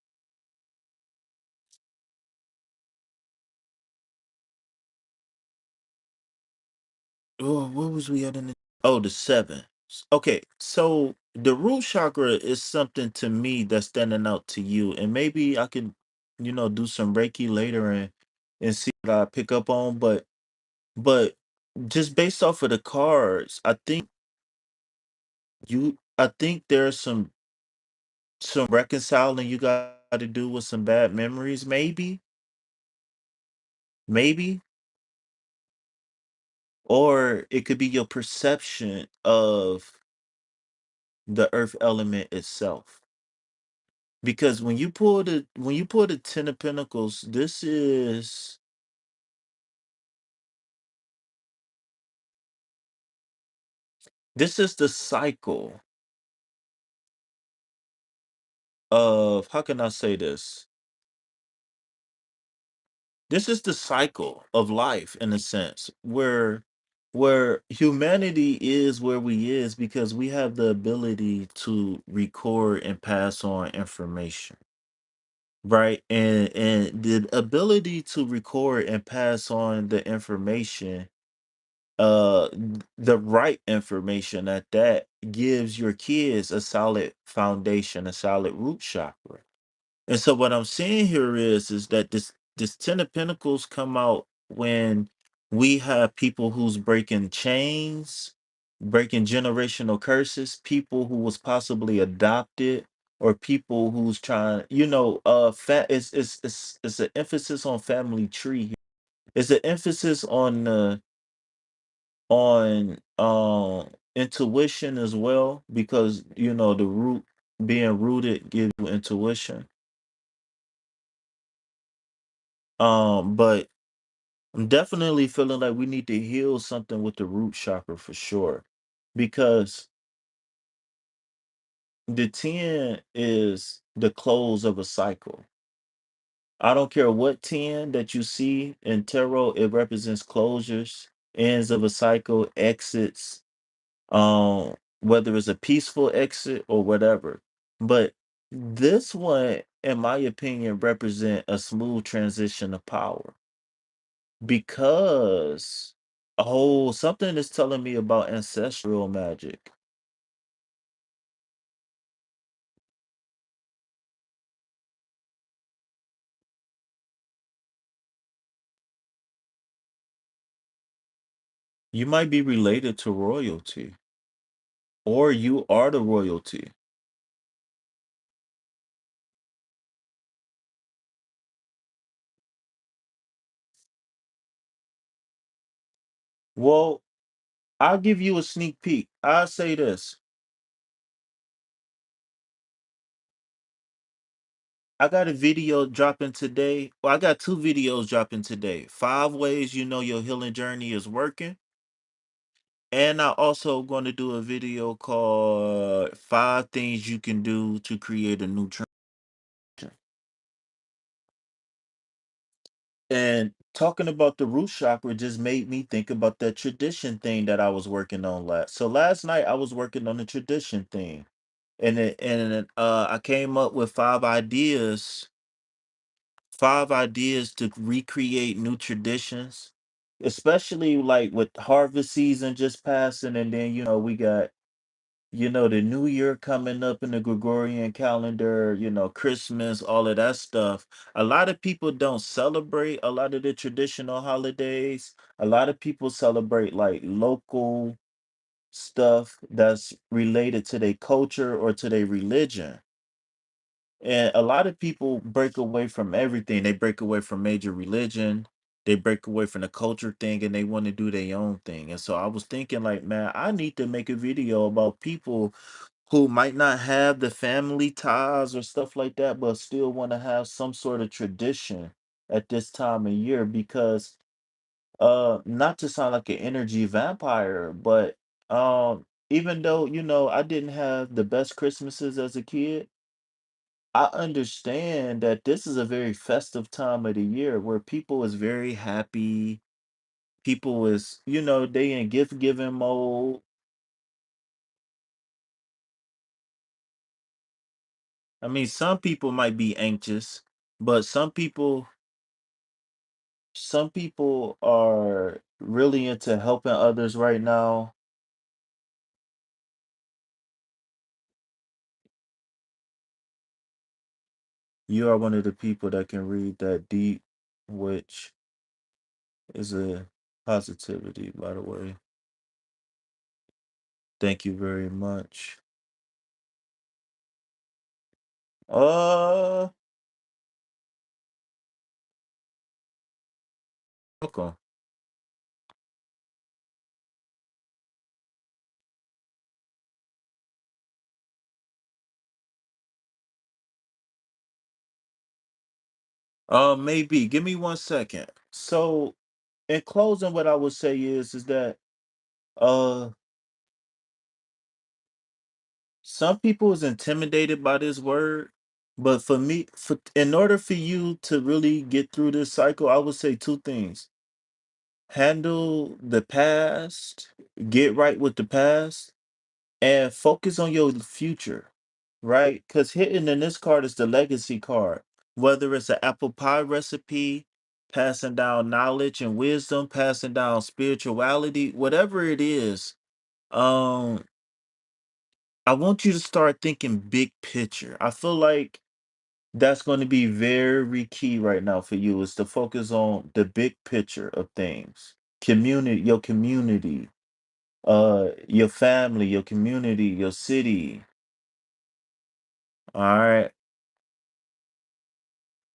Oh, where was we at in the oh, the seven. Okay, so the root chakra is something to me that's standing out to you, and maybe I can, do some Reiki later and see what I pick up on. But just based off of the cards, I think there's some reconciling you got to do with some bad memories, maybe, or it could be your perception of the earth element itself. Because when you pull the Ten of Pentacles, this is the cycle of, how can I say this? This is the cycle of life in a sense where humanity is where we is because we have the ability to record and pass on information. right? And the ability to record and pass on the information, the right information at that, gives your kids a solid foundation, a solid root chakra. And so what I'm seeing here is that this 10 of pentacles come out when we have people who's breaking chains, breaking generational curses, people who was possibly adopted, or people who's trying, it's an emphasis on family tree here. It's an emphasis on intuition as well, because the root, being rooted, gives you intuition. But I'm definitely feeling like we need to heal something with the root chakra for sure. Because the 10 is the close of a cycle. I don't care what 10 that you see in tarot, it represents closures, ends of a cycle, exits, whether it's a peaceful exit or whatever. But this one, in my opinion, represent a smooth transition of power, because something is telling me about ancestral magic. You might be related to royalty, or you are the royalty. Well, I'll give you a sneak peek. I'll say this. I got a video dropping today. Well, I got two videos dropping today. 5 ways you know your healing journey is working. And I also going to do a video called 5 things you can do to create a new trend. And talking about the root chakra just made me think about that tradition thing that I was working on last. So last night I was working on the tradition thing. I came up with 5 ideas to recreate new traditions, especially like with harvest season just passing, and then we got the new year coming up in the Gregorian calendar, Christmas, all of that stuff. A lot of people don't celebrate a lot of the traditional holidays. A lot of people celebrate like local stuff that's related to their culture or to their religion. And a lot of people break away from everything. They break away from major religion. They break away from the culture thing, and they want to do their own thing. And so I was thinking, like, man, I need to make a video about people who might not have the family ties or stuff like that, but still want to have some sort of tradition at this time of year. Because not to sound like an energy vampire, but even though I didn't have the best Christmases as a kid, I understand that this is a very festive time of the year where people is very happy. People is, they in gift giving mode. I mean, some people might be anxious, but some people are really into helping others right now. You are one of the people that can read that deep, which is a positivity, by the way. Thank you very much. Uh, welcome. Maybe. Give me 1 second. So, in closing, what I would say is that uh some people is intimidated by this word, but for me, in order for you to really get through this cycle, I would say two things: handle the past, get right with the past, and focus on your future, right? Because hidden in this card is the legacy card. whether it's an apple pie recipe, passing down knowledge and wisdom, passing down spirituality, whatever it is, um, I want you to start thinking big picture. I feel like that's going to be very key right now for you is to focus on the big picture of things. Community, your family, your community, your city. All right.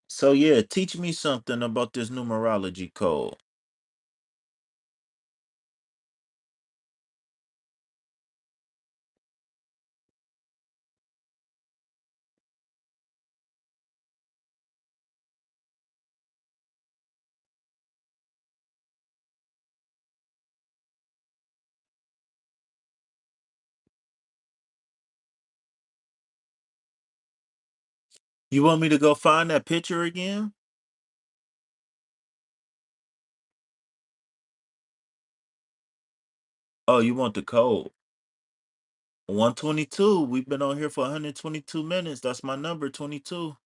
So yeah, teach me something about this numerology code. You want me to go find that picture again? Oh, you want the code. 122. We've been on here for 122 minutes. That's my number, 22.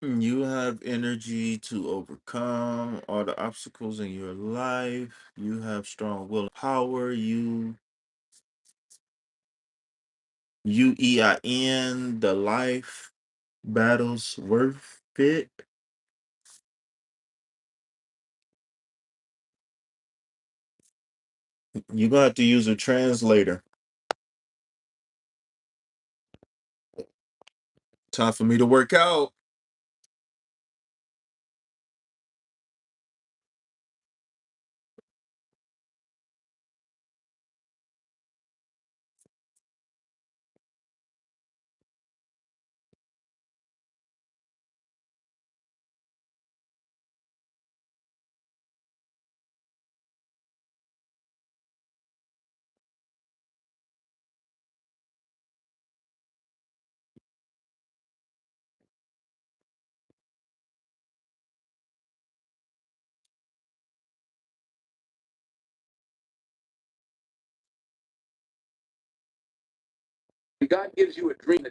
You have energy to overcome all the obstacles in your life. You have strong will and power. UEIN, the life battles worth it. You're gonna have to use a translator. Time for me to work out. God gives you a dream.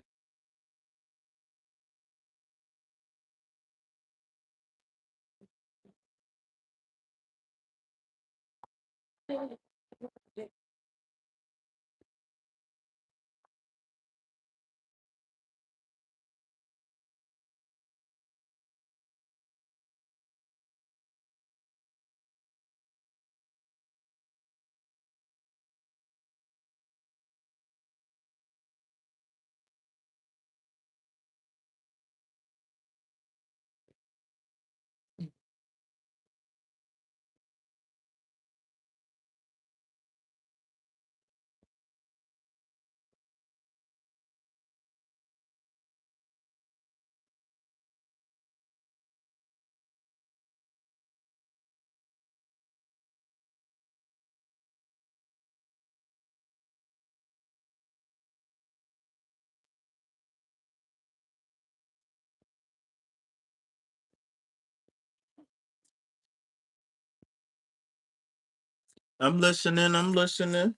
I'm listening. I'm listening.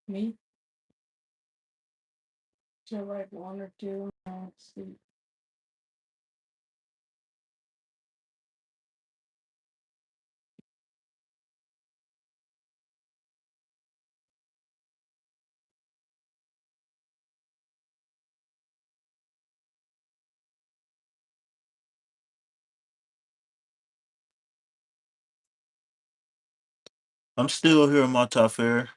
Me, so like one or two. Sleep. I'm still here, my top fair.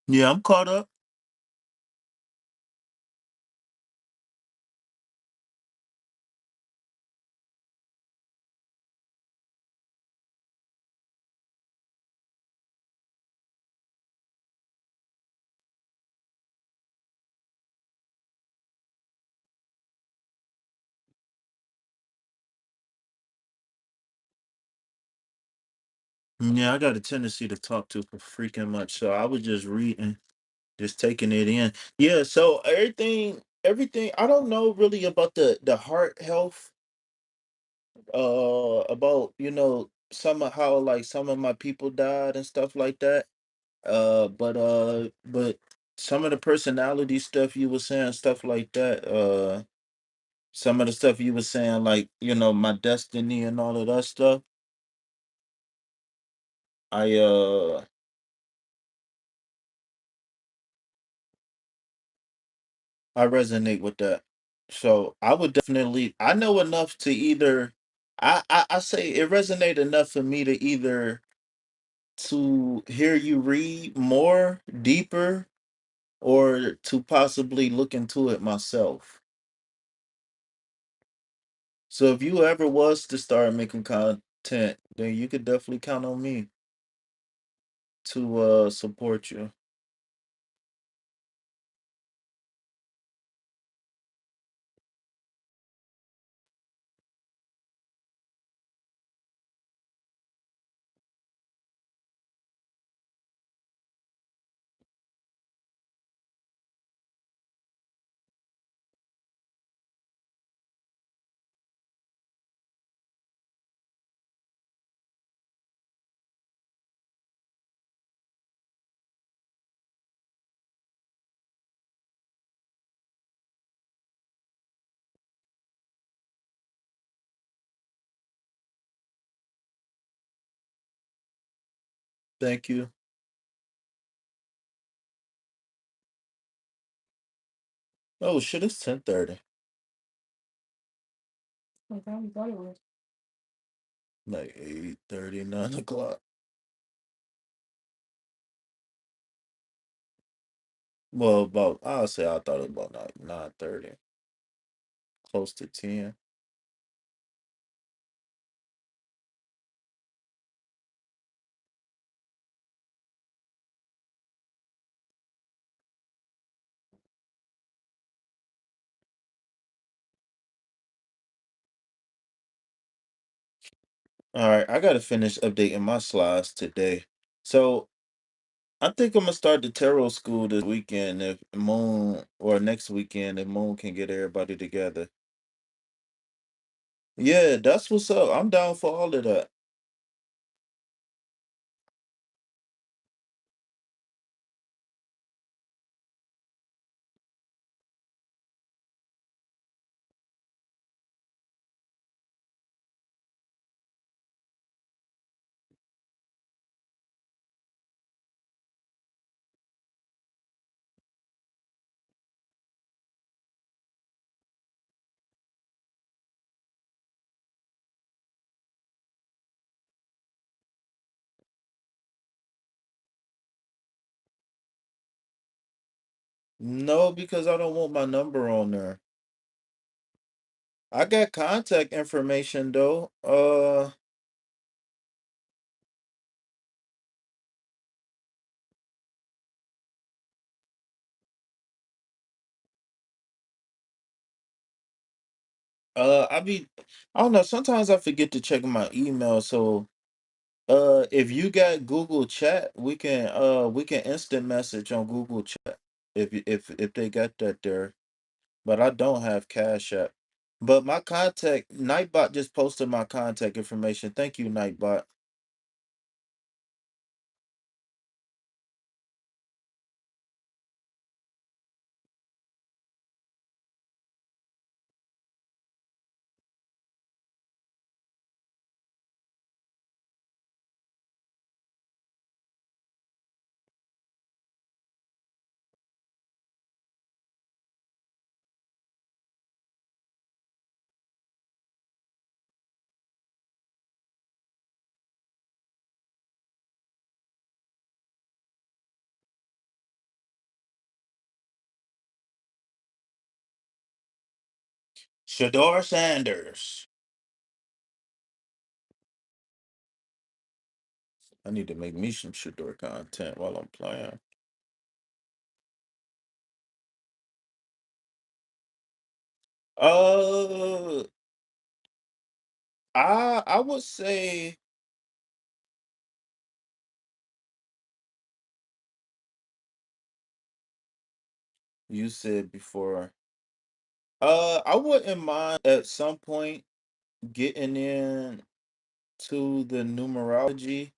Yeah, I'm caught up. Yeah, I got a tendency to talk too freaking much, so I was just reading, just taking it in. Yeah, so everything. I don't know really about the heart health. About some of how like some of my people died and stuff like that. But some of the personality stuff you were saying, stuff like that. Some of the stuff you were saying, like my destiny and all of that stuff. I uh I resonate with that. So I would definitely. I know enough to either. I say it resonate enough for me to either to hear you read more deeper or to possibly look into it myself. So if you ever was to start making content, then you could definitely count on me to support you. Thank you. Oh shit, it's 10:30. Like I thought it was. Like 8:30, 9 o'clock. Well, about I'll say I thought it was about like 9:30, close to 10. All right, I gotta finish updating my slides today. So I think I'm gonna start the tarot school this weekend if Moon or next weekend if Moon can get everybody together. Yeah, that's what's up. I'm down for all of that. No, because I don't want my number on there. I got contact information though. I be I don't know, sometimes I forget to check my email, so if you got Google Chat, we can instant message on Google Chat if they got that there. But I don't have Cash App. But my contact Nightbot just posted my contact information. Thank you, Nightbot. Shador Sanders. I need to make me some Shador content while I'm playing. Uh, I would say you said before. I wouldn't mind at some point getting in to the numerology.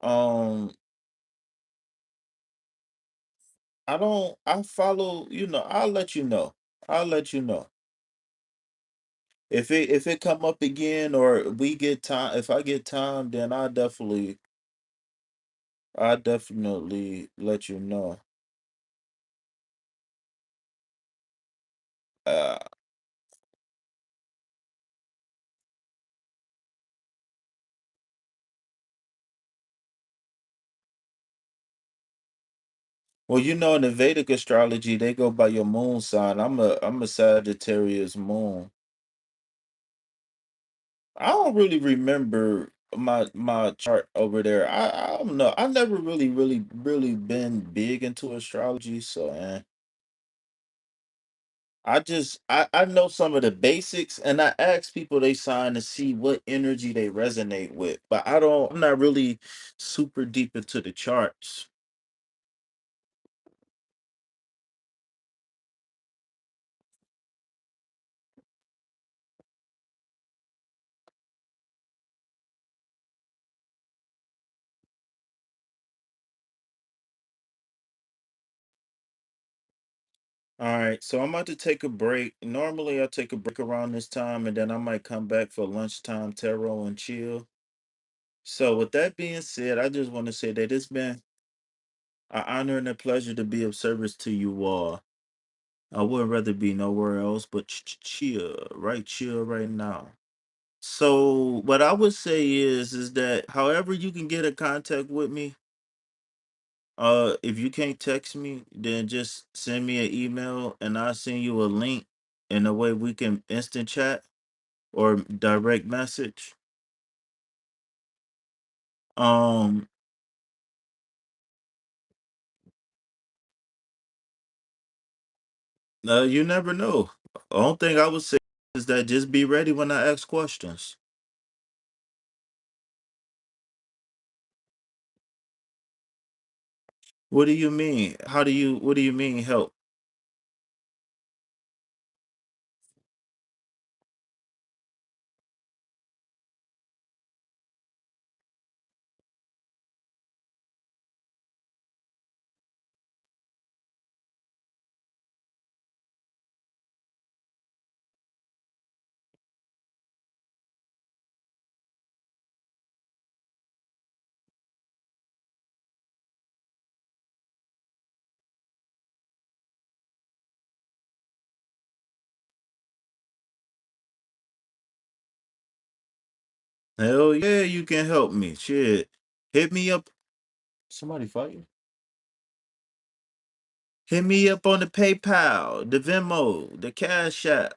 Um, I don't. I follow. I'll let you know. I'll let you know if it come up again or we get time. If I get time, then I definitely let you know. Uh, well, in the Vedic astrology, they go by your moon sign. I'm a Sagittarius moon. I don't really remember my chart over there. I don't know. I never really been big into astrology, so I know some of the basics, and I ask people they sign to see what energy they resonate with. But I'm not really super deep into the charts. All right, so I'm about to take a break. Normally I take a break around this time and then I might come back for lunchtime tarot and chill. So with that being said, I just want to say that it's been an honor and a pleasure to be of service to you all. I would rather be nowhere else but chill right now. So what I would say is that however you can get in contact with me, if you can't text me, then just send me an email and I'll send you a link in a way we can instant chat or direct message. Um, you never know. Only thing I would say is that just be ready when I ask questions. What do you mean? What do you mean help? Hell yeah, you can help me. Shit. Hit me up. Somebody fighting? Hit me up on the PayPal, the Venmo, the Cash App.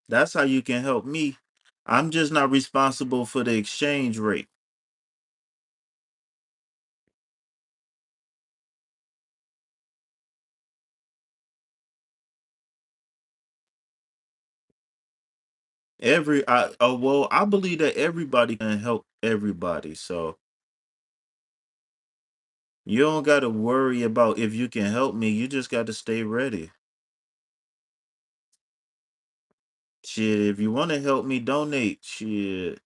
That's how you can help me. I'm just not responsible for the exchange rate. Well, I believe that everybody can help everybody. So you don't got to worry about if you can help me. You just got to stay ready. Shit, if you want to help me donate, shit,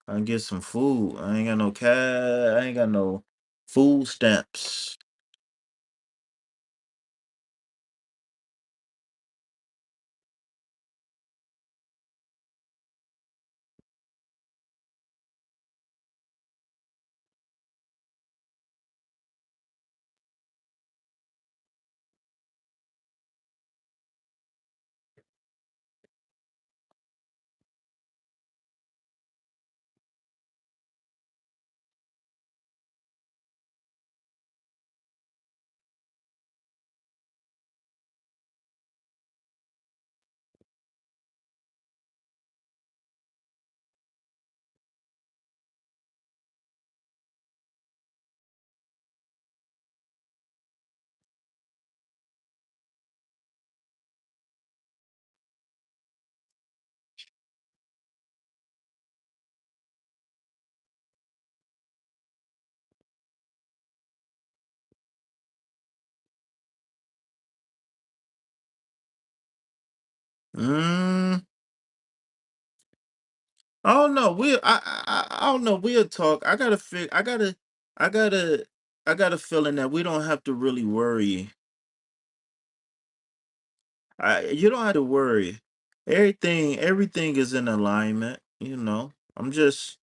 I can get some food. I ain't got no cash. I ain't got no food stamps. Mm, I don't know. I don't know. We'll talk. I gotta I got a feeling that we don't have to really worry. You don't have to worry. Everything is in alignment, you know. I'm just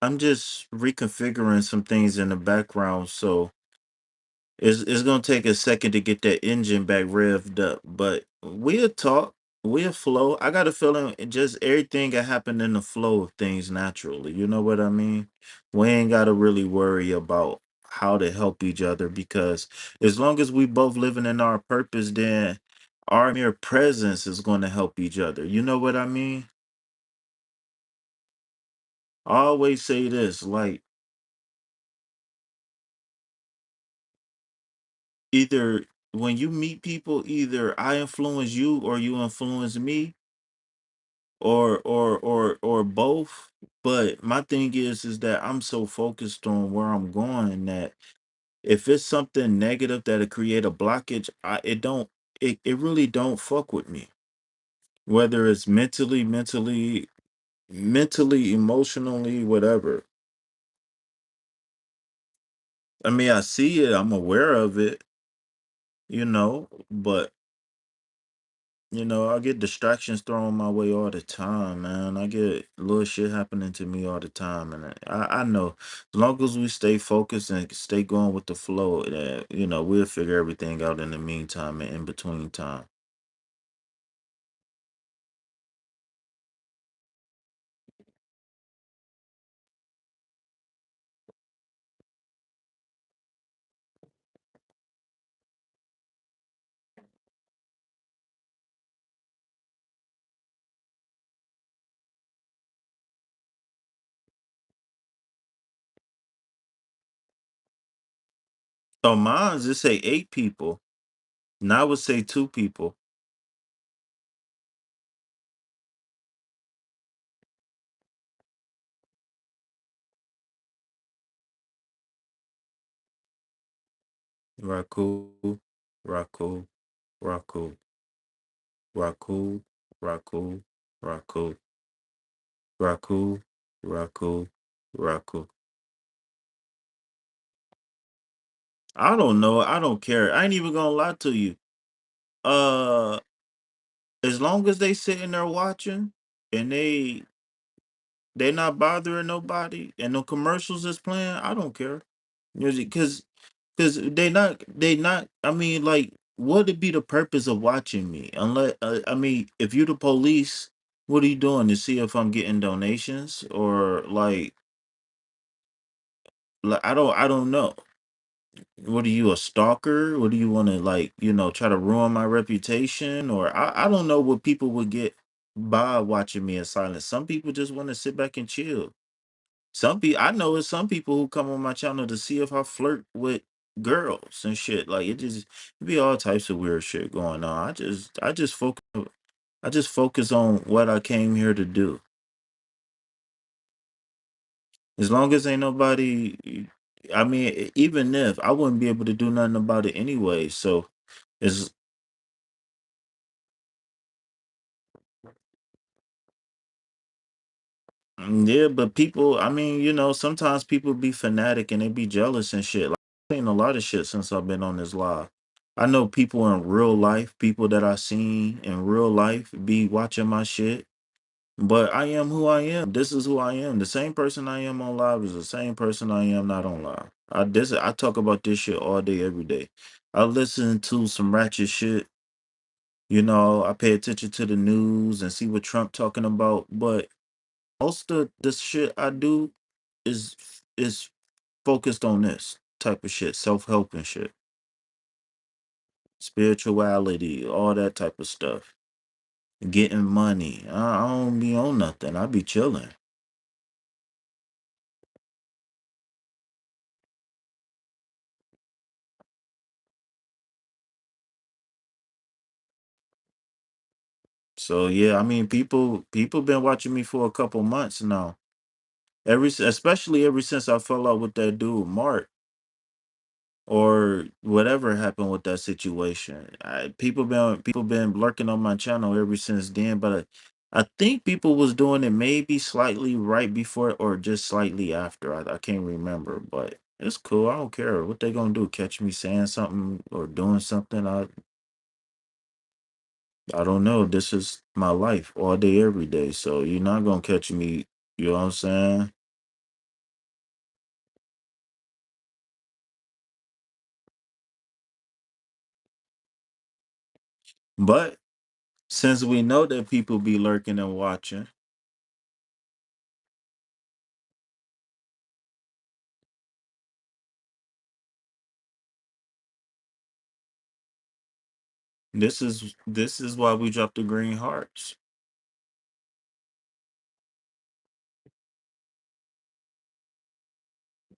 I'm just reconfiguring some things in the background, so it's gonna take a second to get that engine back revved up, but we'll talk, we'll flow. I got a feeling just everything can happen in the flow of things naturally. You know what I mean? We ain't gotta really worry about how to help each other because as long as we both living in our purpose, then our mere presence is going to help each other. You know what I mean? I always say this, like either when you meet people, either I influence you or you influence me or both. But my thing is that I'm so focused on where I'm going that if it's something negative that'll create a blockage, it really don't fuck with me. Whether it's mentally, emotionally, whatever. I mean, I see it, I'm aware of it, but I get distractions thrown my way all the time, man. I get little shit happening to me all the time, and I know as long as we stay focused and stay going with the flow, that we'll figure everything out in the meantime and in between time. So mine just say 8 people. Now I would say 2 people. Raku, Raku, Raku, Raku, Raku, Raku, Raku, Raku, Raku. I don't know. I don't care. I ain't even gonna lie to you. Uh, as long as they sitting there watching and they not bothering nobody and no commercials is playing, I don't care. Music, cause they not. I mean, like, what would be the purpose of watching me? Unless I mean, if you the police What are you doing to see if I'm getting donations or like I don't know. What are you, a stalker? What do you want to, like, try to ruin my reputation? Or I don't know what people would get by watching me in silence. Some people just want to sit back and chill. Some people I know it's some people who come on my channel to see if I flirt with girls and shit. Like it be all types of weird shit going on. I just focus on what I came here to do. As long as ain't nobody, I mean, even if I wouldn't be able to do nothing about it anyway. So it's yeah, but people, I mean, sometimes people be fanatic and they be jealous and shit. Like, I've seen a lot of shit since I've been on this live. I know people in real life, people that I seen in real life be watching my shit. But I am who I am. This is who I am. The same person I am on live is the same person I am not on live. I talk about this shit all day, every day. I listen to some ratchet shit. I pay attention to the news and see what Trump talking about. But most of the shit I do is is focused on this type of shit, self help and shit, spirituality, all that type of stuff. Getting money. I don't be on nothing. I be chilling. So yeah, I mean, people been watching me for a couple months now. Especially ever since I fell out with that dude Mark, or whatever happened with that situation. People been lurking on my channel ever since then. But I think people was doing it maybe slightly right before or just slightly after. I can't remember, but it's cool. I don't care what they gonna do. Catch me saying something or doing something. I don't know. This is my life all day, every day. So you're not gonna catch me. You know what I'm saying? But since we know that people be lurking and watching, this is why we drop the green hearts.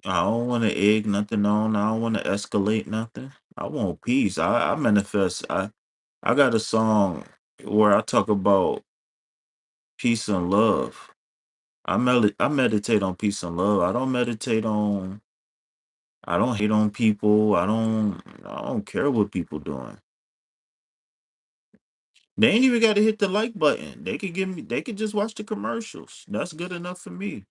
I don't want to egg nothing on. I don't want to escalate nothing. I want peace. I manifest. I got a song where I talk about peace and love. I meditate on peace and love. I don't meditate on. I don't hate on people. I don't care what people doing. They ain't even got to hit the like button. They could give me. They could just watch the commercials. That's good enough for me.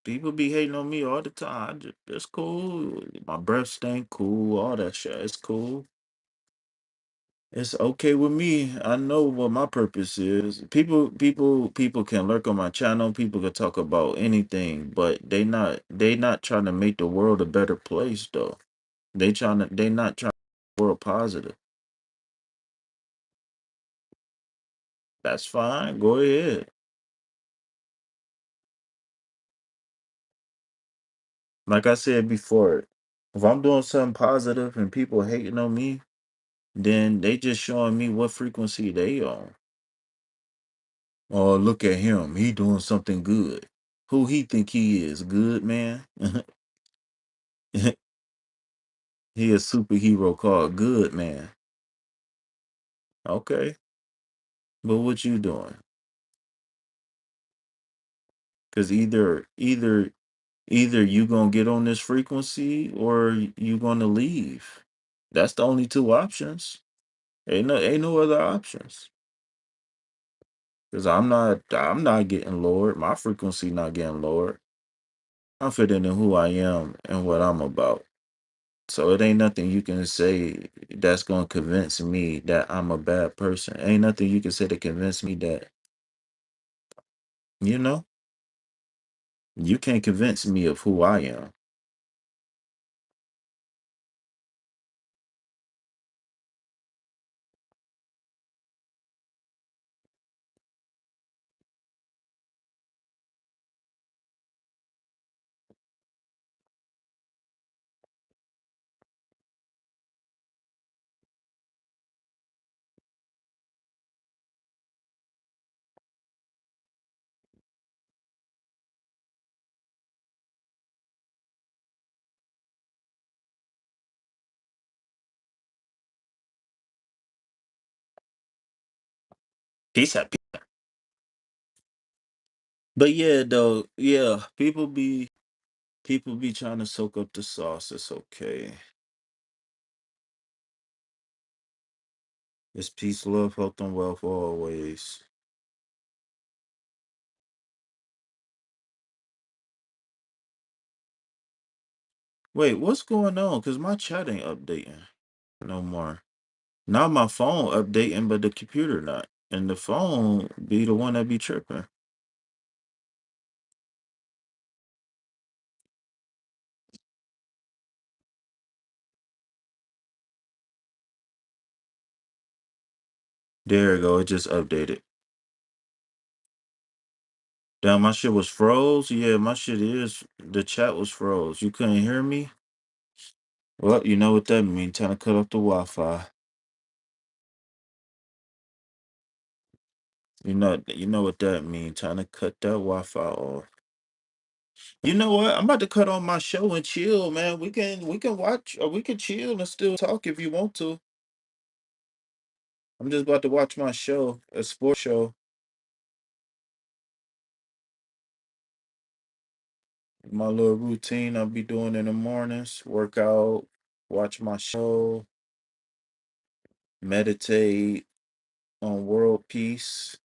People be hating on me all the time. It's cool. My breath stink. Cool. All that shit. It's cool. It's okay with me. I know what my purpose is. People can lurk on my channel. People can talk about anything, but they not trying to make the world a better place though. They not trying to make the world positive. That's fine. Go ahead. Like I said before, if I'm doing something positive and people hating on me, then they just showing me what frequency they on. Oh, look at him. He doing something good. Who he think he is? Good man? He a superhero called Good Man. Okay. But what you doing? Cause either you gonna get on this frequency or you gonna leave. That's the only two options. Ain't no other options. Cause I'm not getting lowered. My frequency not getting lowered. I'm fitting in who I am and what I'm about. So it ain't nothing you can say that's gonna convince me that I'm a bad person. Ain't nothing you can say to convince me that, you know, you can't convince me of who I am. Peace out. But yeah, though, yeah, people be trying to soak up the sauce. It's okay. It's peace, love, health, and wealth always. Wait, what's going on? Cause my chat ain't updating no more. Now my phone updating, but the computer not. And the phone be the one that be tripping. There you go. It just updated. Damn, my shit was froze. Yeah, my shit is. The chat was froze. You couldn't hear me? Well, you know what that means. Time to cut off the Wi-Fi. You know what that means. Time to cut that Wi-Fi off. You know what? I'm about to cut on my show and chill, man. We can watch or we can chill and still talk if you want to. I'm just about to watch my show, a sports show. My little routine I'll be doing in the mornings, workout, watch my show, meditate on world peace.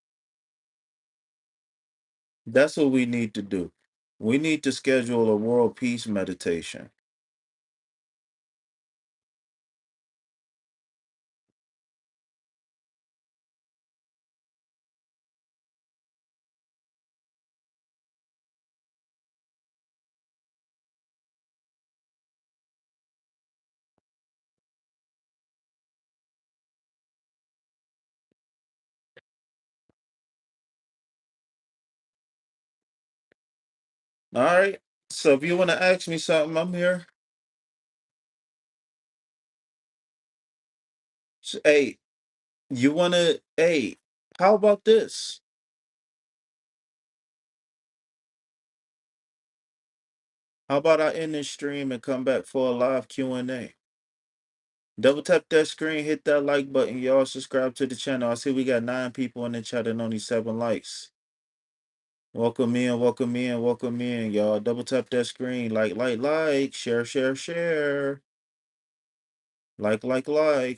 That's what we need to do. We need to schedule a world peace meditation. All right. So if you want to ask me something, I'm here. Hey, you want to, hey, how about this? How about I end this stream and come back for a live Q&A? Double tap that screen, hit that like button. Y'all subscribe to the channel. I see we got 9 people in the chat and only 7 likes. Welcome in, welcome in, welcome in, y'all. Double tap that screen. Like. Share, share, share. Like.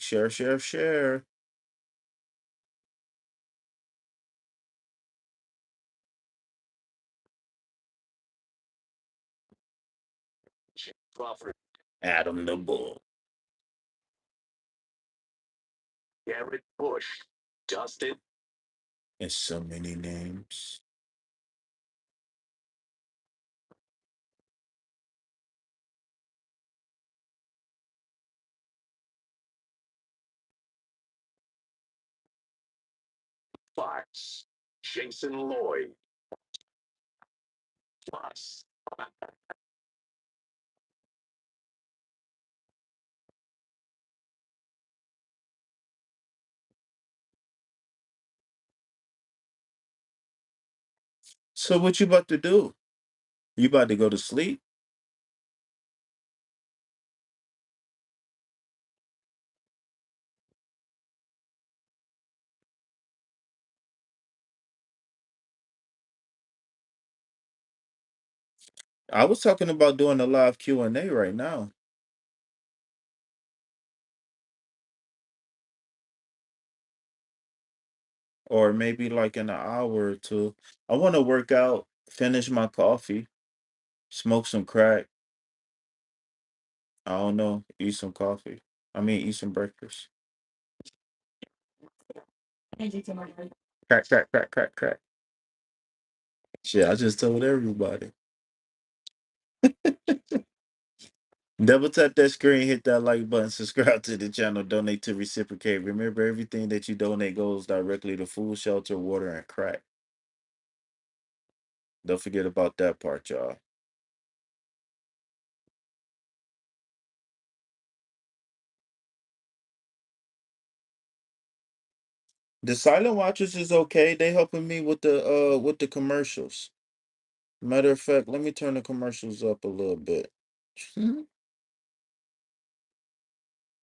Share, share, share. Crawford, Adam the Bull, Garrett Bush, Justin. And so many names. Fox, Jason Lloyd, plus. So what you about to do? You about to go to sleep? I was talking about doing a live Q&A right now. Or maybe like in an hour or two. I want to work out, finish my coffee, smoke some crack. I don't know, eat some coffee. I mean, eat some breakfast. Crack, crack, crack, crack, crack. Shit, I just told everybody. Double tap that screen, hit that like button, subscribe to the channel, donate to reciprocate. Remember, everything that you donate goes directly to food, shelter, water, and crack. Don't forget about that part, y'all. The silent watchers is okay. They helping me with the commercials. Matter of fact, let me turn the commercials up a little bit.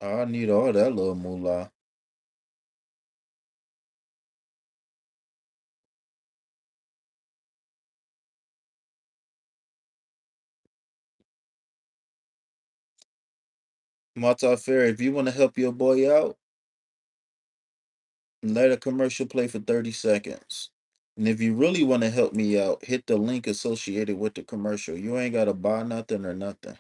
I need all that little moolah. Mata Fair, if you want to help your boy out, let a commercial play for 30 seconds. And if you really want to help me out, hit the link associated with the commercial. You ain't got to buy nothing or nothing.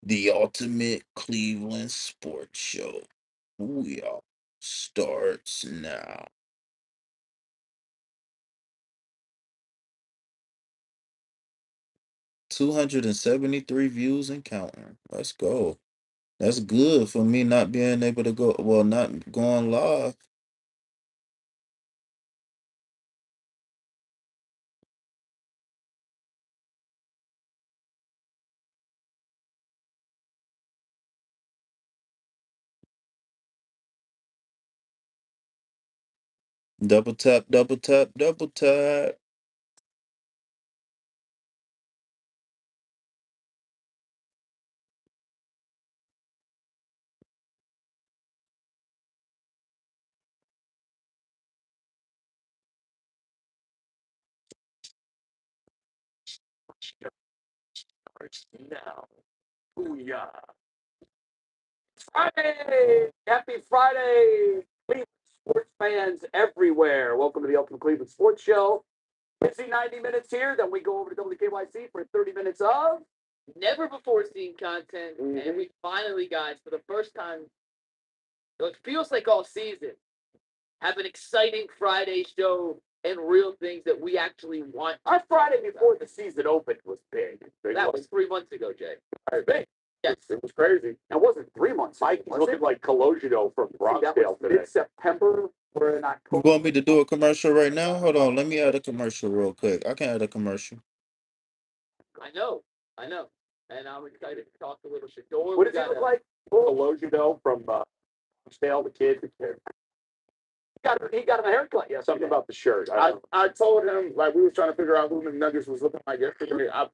The Ultimate Cleveland Sports Show. Booyah. Starts now. 273 views and counting. Let's go. That's good for me not being able to go, well, not going live. Double tap, double tap, double tap. Now. Booyah. Friday! Happy Friday! Cleveland sports fans everywhere. Welcome to the Ultimate Cleveland Sports Show. Busy 90 minutes here, then we go over to WKYC for 30 minutes of never before seen content, and we finally, guys, for the first time, it feels like all season, have an exciting Friday show and real things that we actually want. our Friday before the season opened was big. That was 3 months ago, Jay. Big. Yes. It was crazy. It wasn't 3 months. Mike was looking like Cologino from Bronxdale today. Mid-September. We're in You October. want me to do a commercial right now? Hold on, let me add a commercial real quick. I can add a commercial. I know. And I'm excited to talk a little shit. What does he look like? Cologino from Bronxdale, the kid. He got him a haircut. Yeah, something about the shirt. I told him, like, we were trying to figure out who the Nuggets was looking like yesterday. I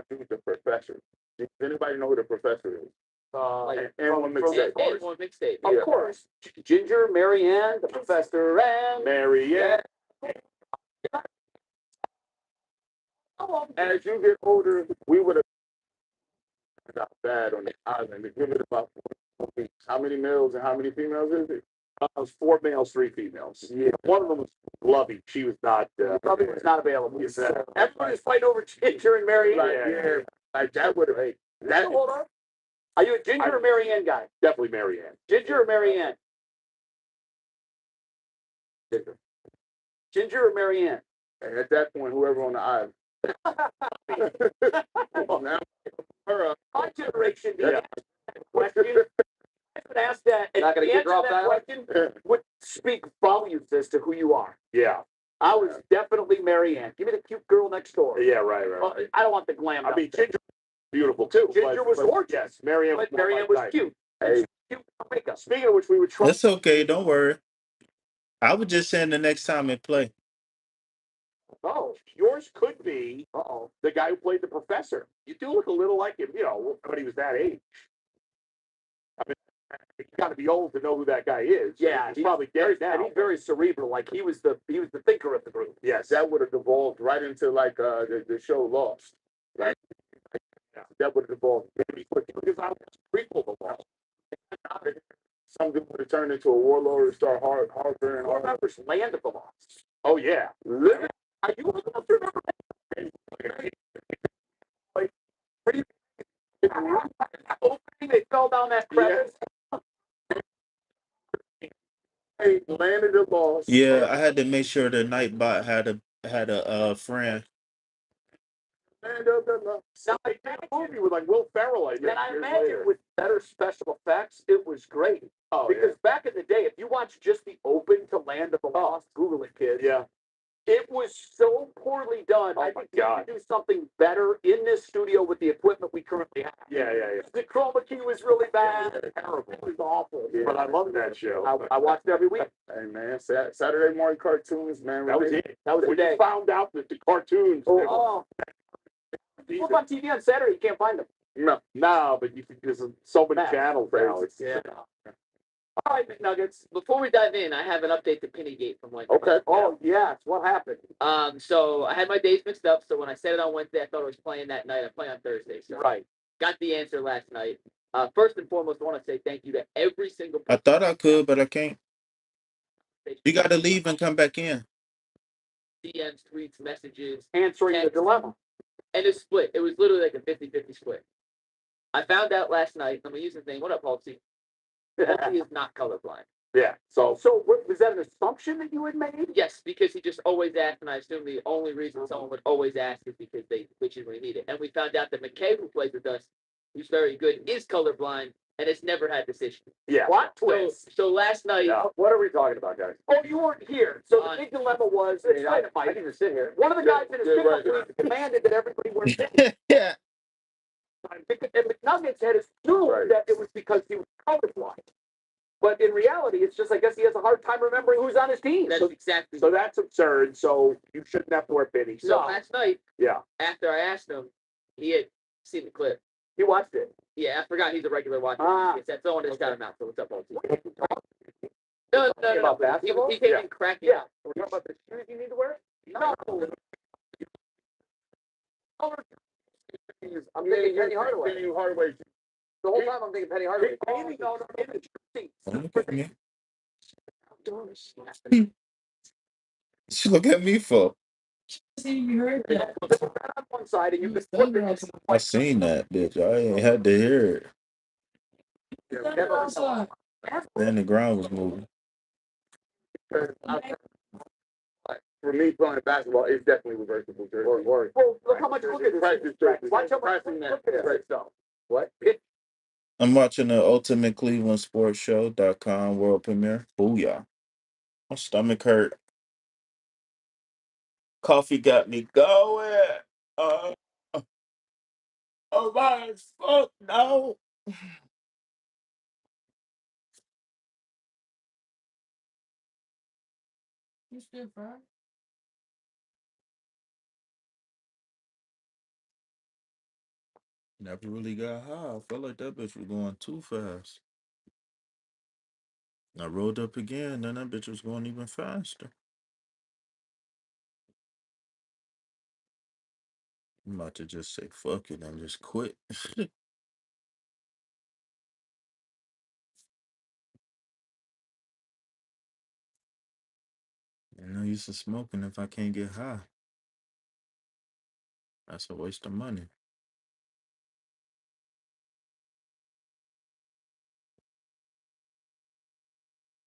think the professor. Does anybody know who the professor is? And one mixtape. And one mixtape. Of course. Ginger, Marianne, the professor, and Marianne. As you get older, we would have got bad on the island. They give it about 4 weeks. How many males and how many females is it? It was 4 males, 3 females. Yeah, one of them was Lovey. She was not. Lovey was not available. Everybody was fighting over Ginger and Marianne. Like that would have. That. Hold on. Are you a Ginger or Marianne guy? Definitely Marianne. Ginger or Marianne? Ginger. Ginger or Marianne? And at that point, whoever on the aisle. Well, now, my generation, yeah. Question. I would ask that. Not going to get dropped that question would speak volumes as to who you are. Yeah. I was definitely Marianne. Give me the cute girl next door. Yeah, right. I don't want the glam. I mean, Ginger was beautiful too. Ginger was gorgeous. Yes, Marianne was cute. Hey. Cute makeup. Speaking of which, we would try. It's okay, don't worry. I was just saying the next time it play. Oh, yours could be the guy who played the professor. You do look a little like him, but he was that age. I mean, you got to be old to know who that guy is. Yeah, he's probably dead now. And he's very cerebral. Like he was the thinker of the group. Yes, that would have devolved right into like the show Lost. Right. Yeah, that would have evolved maybe quickly because I was prequel to Lost. Some dude would have turned into a warlord and start harboring. Who remembers Land of the Lost? Oh yeah, living. Are you old enough to remember? Like, they fell down that crevice. Hey, Land of the Lost. Yeah, I had to make sure the Nightbot had a friend. Land of the Lost. Now, they did a movie with like Will Ferrell. And I imagine with better special effects, it was great. Oh, because back in the day, if you watch just the open to Land of the Lost, Google it, kids. Yeah. It was so poorly done. I think we could do something better in this studio with the equipment we currently have. Yeah. The chroma key was really bad. Terrible. It was awful. Yeah. But I love that show. I watched it every week. Hey, man. Saturday morning cartoons, man. That was it. That was the day. Found out that the cartoons. Oh. You look on TV on Saturday, you can't find them. No, but you can. There's so many channels now. Yeah. All right, McNuggets. Before we dive in, I have an update to Pinnygate from Wednesday. Okay. Oh, yes. What happened? So I had my days mixed up. So when I said it on Wednesday, I thought I was playing that night. I play on Thursday. So Right. got the answer last night. First and foremost, I want to say thank you to every single I person. thought I could, but I can't. You got to leave and come back in. DMs, tweets, messages, Answering text, the dilemma. and it's split. It was literally like a 50-50 split. I found out last night. I'm gonna use the thing. What up, Halsey? Halsey is not colorblind. Yeah. So was that an assumption that you had made? Yes, because he just always asked, and I assume the only reason someone would always ask is because they glitches when they need it. And we found out that McKay, who plays with us, who's very good, is colorblind and has never had this issue. Yeah. Plot twist. So last night. Yeah. What are we talking about, guys? Oh, you weren't here. So the big dilemma was, I didn't sit here. One of the guys in his pickup group demanded that everybody wear pants. Yeah. And McNuggets had assumed that it was because he was colorblind. But in reality, it's just, I guess he has a hard time remembering who's on his team. That's exactly. So that's absurd. So you shouldn't have to wear pennies. So last night, yeah, after I asked him, he had seen the clip. he watched it. Yeah, I forgot he's a regular watcher. That's the one that's got him out. So what's up, Halsey? No. About basketball? He came in cracking. Yeah. We're talking about the shoes you need to wear? No. I'm thinking Penny Hardaway. The whole time I'm thinking Penny Hardaway. Look at me. She look at me for. You heard that. On one side and you could I seen that, bitch. I ain't had to hear it. Then the ground was moving. For me, playing basketball is definitely reversible. Well, look how much look at this. Watch how much look at this stuff. What? I'm watching the Ultimate Cleveland Sports Show.com world premiere. Booyah. My stomach hurt. Coffee got me going. Oh my fuck no. You still fried? Never really got high. I felt like that bitch was going too fast. I rolled up again, then that bitch was going even faster. I'm about to just say fuck it and just quit. No use of smoking if I can't get high. That's a waste of money.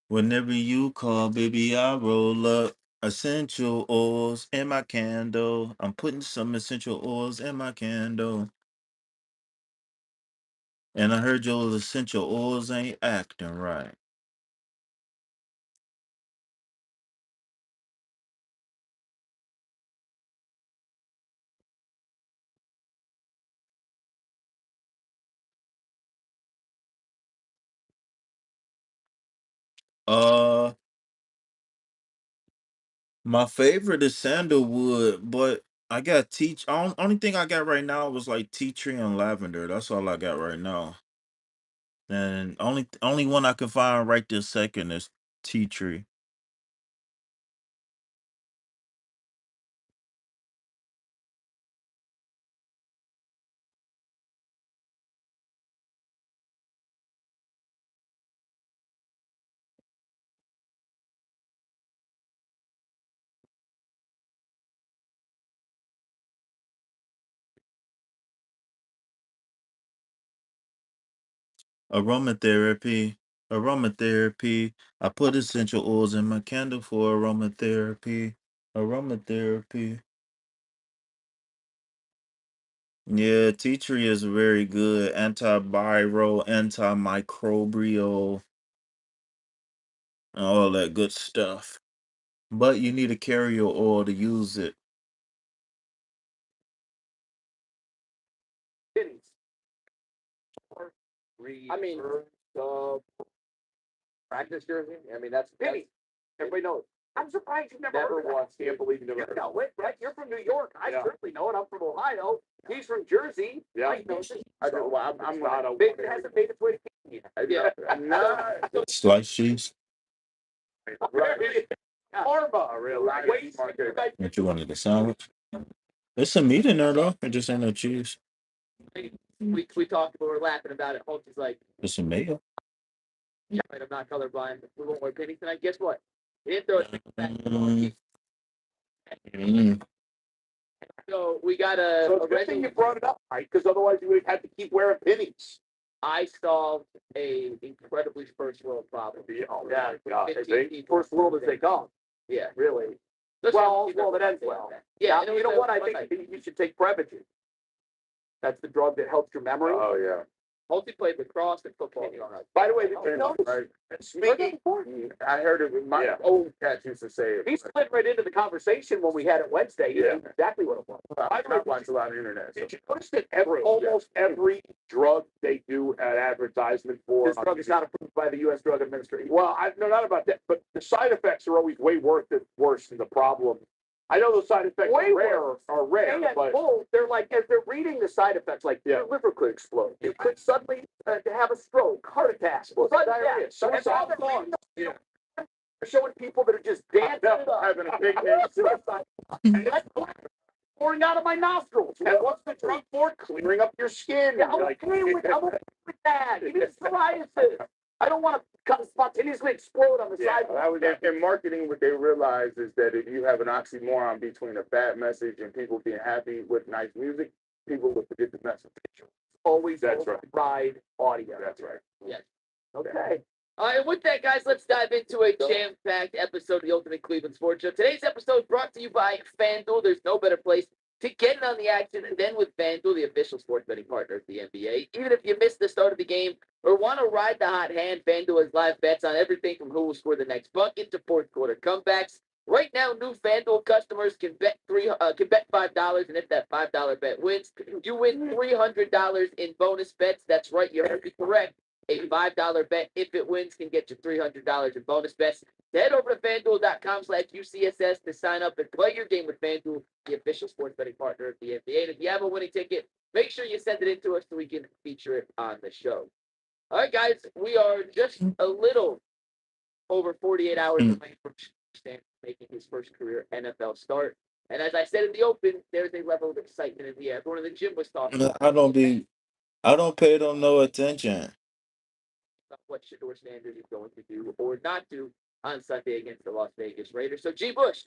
Whenever you call, baby, I roll up essential oils in my candle. I'm putting some essential oils in my candle. And I heard your essential oils ain't acting right. Uh, my favorite is sandalwood, but I got only thing I got right now was like tea tree and lavender. That's all I got right now. And only one I can find right this second is tea tree. Aromatherapy. Aromatherapy. I put essential oils in my candle for aromatherapy. Aromatherapy. Yeah, tea tree is very good. Antiviral, antimicrobial, and all that good stuff. But you need a carrier oil to use it. Pennies. I mean, practice jersey. I mean, that's penny. Everybody knows. I'm surprised you never heard of once. that. Can't believe you never You heard. know it, right? You're from New York. I Yeah. certainly know it. I'm from Ohio. He's from Jersey. Yeah. I know this. I do. Well, I'm not a. Maybe it hasn't made its way to Canada yet. Yeah. No. Slice cheese. Right. Karma, really. Wait, What you wanted, a sandwich? There's some meat in there though. It just ain't no cheese. we talked, we were laughing about it. Hulk is like, There's some mayo. yeah, right, I'm not colorblind. We won't wear pennies tonight. Guess what? He didn't throw it back. Mm. So we got a. So it's a good thing you brought it up, right? Because otherwise you would have had to keep wearing pennies. I solved a incredibly first world problem. Oh, yeah. God. 15 people. First world as they come. Yeah. Really. Let's Well, keep well, it- it ends well. Yeah. Now, and it you was know what? I fun think night. you should take Prevagen. That's the drug that helps your memory. Oh yeah. Hulk played lacrosse and football. By the way, did you notice? Right. Speaking, I heard it. My old cats used to say it. he slid right into the conversation when we had it Wednesday. He Yeah. knew exactly what it was. I watch a lot of internet. Did you notice that almost every drug they do an advertisement for? This drug is not approved by the U.S. Drug Administration. Well, no, not about that. But the side effects are always way worse than the problem. I know those side effects are rare, but they're like, as they're reading the side effects, like your liver could explode. You could suddenly have a stroke, heart attack, sudden diarrhea. Suicide. They're showing people that are just dancing it up. Having a big head suicide. And that's pouring out of my nostrils. And what's the drug for? Clearing up your skin. Yeah, I'm okay with that. Give me the psoriasis. I don't want to spontaneously explode on the side. In marketing, what they realize is that if you have an oxymoron between a bad message and people being happy with nice music, people will forget the message. Always That's right. ride audio. That's right. Yes. Okay. All right, with that, guys, let's dive into a jam-packed episode of the Ultimate Cleveland Sports Show. Today's episode is brought to you by FanDuel. There's no better place to get in on the action than with FanDuel, the official sports betting partner of the NBA. Even if you missed the start of the game or want to ride the hot hand, FanDuel has live bets on everything from who will score the next bucket to fourth quarter comebacks. Right now, new FanDuel customers can bet $5, and if that $5 bet wins, you win $300 in bonus bets. That's right, you heard me correct. A $5 bet, if it wins, can get you $300 in bonus bets. Head over to FanDuel.com/UCSS to sign up and play your game with FanDuel, the official sports betting partner of the NBA. And if you have a winning ticket, make sure you send it in to us so we can feature it on the show. All right, guys, we are just a little over 48 hours away from Stan making his first career NFL start. And as I said in the open, there's a level of excitement in the air. Everyone in the gym was talking about I don't pay them no attention. what Shador Sanders is going to do or not do on Sunday against the Las Vegas Raiders. So, G. Bush,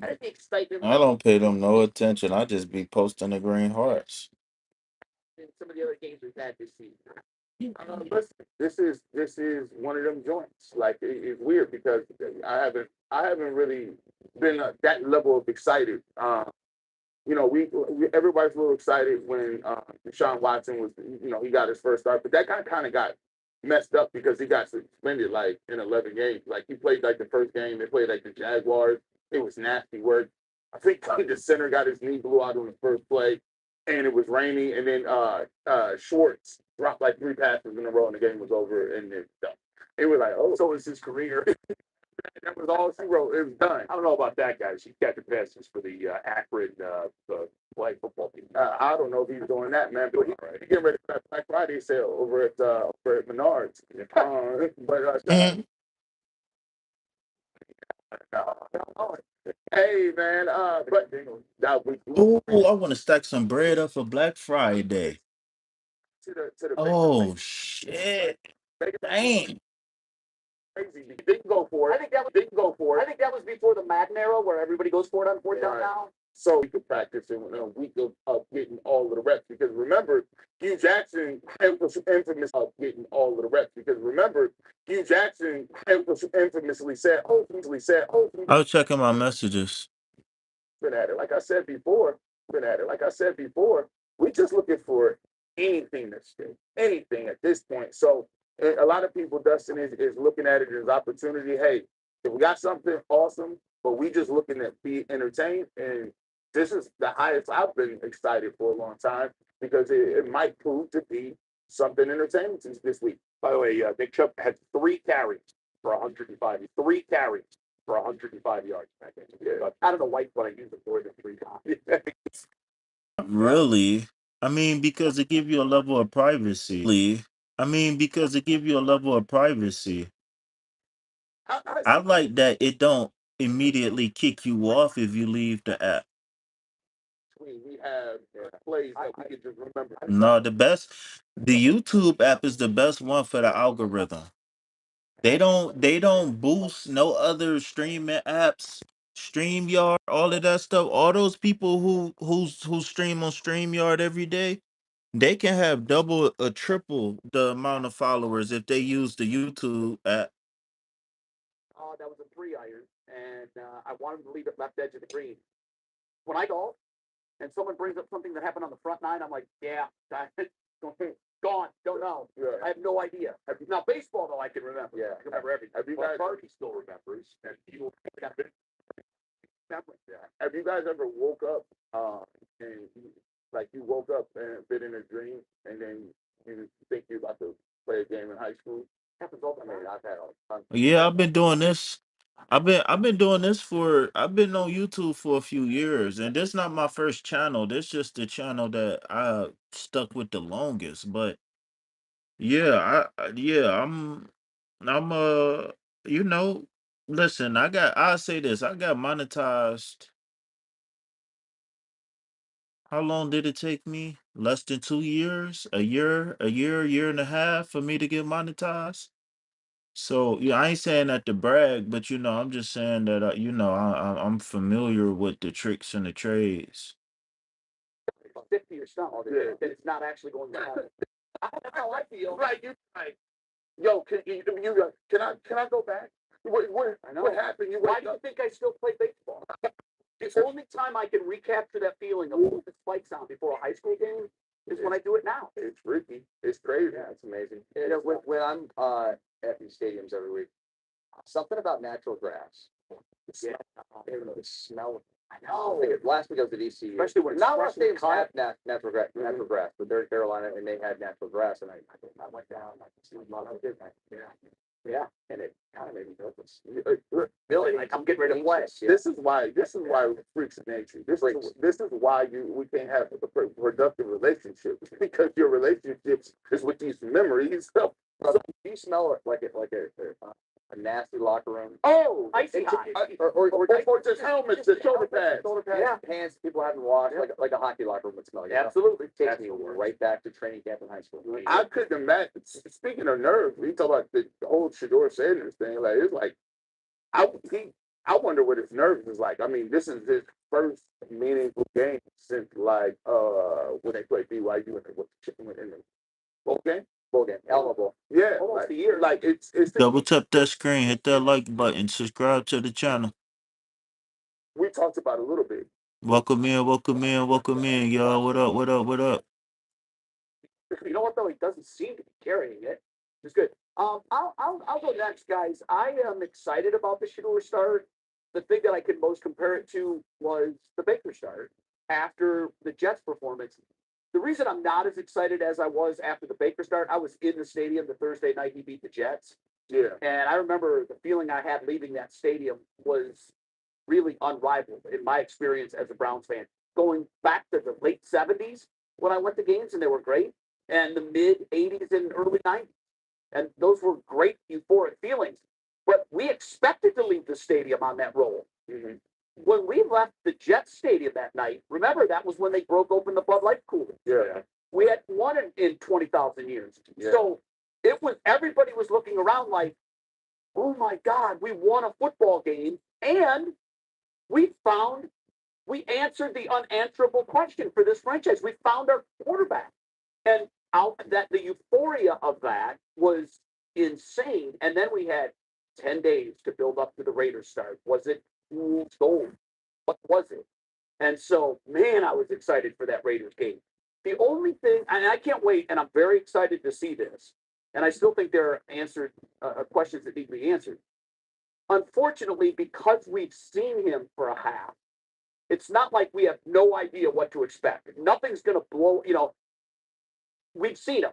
how does the excitement I don't pay them no attention. I just be posting the green hearts. in some of the other games we've had this season? Listen, this is one of them joints. Like it's weird because I haven't really been that level of excited. We everybody's a little excited when Deshaun Watson was, he got his first start, but that kind of got messed up because he got suspended like in 11 games. Like he played like the first game, they played like the Jaguars. It was nasty work. I think the center got his knee blew out on the first play, and it was rainy. And then Schwartz dropped like 3 passes in a row, and the game was over. And it was like, oh, so is his career. That was all she wrote. It was done. I don't know about that guy. She catching passes for the Akron play football team. I don't know if he's doing that, man. But he's getting ready for that Black Friday sale over at Menards. Hey, man. Oh, I want to stack some bread up for Black Friday. Oh shit! Dang. Crazy. Didn't go for it. I think that was before the Madden era where everybody goes for it on fourth down now. So we could practice in a week of getting all of the reps because remember, Hugh Jackson was infamously said, I was checking my messages. been at it. Like I said before, we're just looking for anything to stick, anything at this point. So a lot of people, Dustin, is looking at it as opportunity. Hey, if we got something awesome, but we just looking to be entertained, and this is the highest I've been excited for a long time because it might prove to be something entertaining this week. By the way, Nick Chubb had 3 carries for 105. 3 carries. for 105 yards back then. Yeah. I don't know why when I use it more than 3 times. Really? I mean, because it give you a level of privacy. I mean, because it give you a level of privacy. I like that it don't immediately kick you off if you leave the app. We have plays that we can just remember. No, the YouTube app is the best one for the algorithm. They don't boost no other streaming apps, StreamYard, all of that stuff. All those people who stream on StreamYard every day, they can have double or triple the amount of followers if they use the YouTube app. That was a 3-iron, and I wanted to leave it left edge of the green. When I golf, and someone brings up something that happened on the front nine, I'm like, yeah, gone, don't know. Yeah. I have no idea. Now baseball though, I can remember. Yeah, I can remember everything. Have you guys? Harvey still remembers, and he will remember. Yeah. Have you guys ever woke up and like you woke up and been in a dream, and then you think you're about to play a game in high school? Happens all the time. I mean, I've had a ton. Yeah, I've been doing this. I've been doing this for I've been on YouTube for a few years, and this not my first channel. This just the channel that I stuck with the longest. But yeah, yeah, I'm you know, listen, I'll say this, I got monetized. How long did it take me? Less than 2 years, a year and a half for me to get monetized. So yeah, I ain't saying that to brag, but I'm just saying that I'm familiar with the tricks and the trades. 50 or something, that it's not actually going to happen. That's how I feel. Right, you're right. Yo, can I go back? What happened? Why do you think I still play baseball? The only time I can recapture that feeling of putting the spikes on before a high school game is when I do it now. It's freaky. It's crazy. Yeah, it's amazing. When I'm at these stadiums every week, something about natural grass. Yeah, the smell. I know. Last week I was at ECU. Especially when not a lot of stadiums have natural grass, but they're in Carolina and they had natural grass, and I went down. I see a lot of it. Yeah, and it kind of made me nervous. Really, like I'm getting ready to play. Yeah. This is why freaks in nature. This is why we can't have a productive relationship because your relationships is with these memories. So you smell it like a nasty locker room. Oh, icy hot. Or just helmets, the shoulder pads. Yeah, pants people haven't washed, like a hockey locker room would smell. Absolutely. Takes me right back to training camp in high school. I couldn't imagine. Speaking of nerves, we talk about the whole Shador Sanders thing. Like it's like I I wonder what his nerves is like. I mean, this is his first meaningful game since like when they played BYU in the bowl game. Bowl game, Alamo Bowl. Yeah, almost a year. Like it's Double tap that screen, hit that like button, subscribe to the channel. we talked about a little bit. Welcome in, welcome in, welcome in, y'all. What up, what up, what up? You know what though? He doesn't seem to be carrying it. It's good. I'll go next, guys. I am excited about the Shador start. The thing that I could most compare it to was the Baker start after the Jets performance. The reason I'm not as excited as I was after the Baker start, I was in the stadium the Thursday night he beat the Jets. Yeah. And I remember the feeling I had leaving that stadium was really unrivaled in my experience as a Browns fan. Going back to the late 70s when I went to games and they were great, and the mid 80s and early 90s. And those were great euphoric feelings. But we expected to leave the stadium on that roll. Mm-hmm. When we left the Jets stadium that night, remember that was when they broke open the Bud Light cooler. Yeah. We had won in 20,000 years. Yeah. So it was everybody was looking around like, oh my God, we won a football game and we answered the unanswerable question for this franchise. We found our quarterback. And the euphoria of that was insane. And then we had 10 days to build up to the Raiders start. Was it gold? What was it? And so, man, I was excited for that Raiders game. The only thing, and I can't wait, and I'm very excited to see this, and I still think there are answered questions that need to be answered. Unfortunately, because we've seen him for a half, it's not like we have no idea what to expect. Nothing's going to blow, we've seen him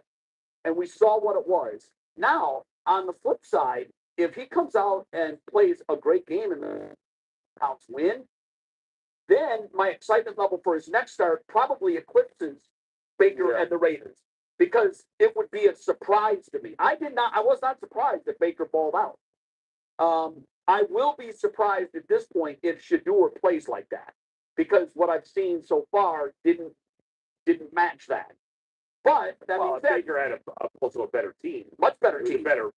and we saw what it was. Now, on the flip side, if he comes out and plays a great game and the Browns win, then my excitement level for his next start probably eclipses Baker and the Raiders, because it would be a surprise to me. I was not surprised that Baker balled out. I will be surprised at this point if Shador plays like that, because what I've seen so far didn't match that. But that means Baker had also a better team, much better team, better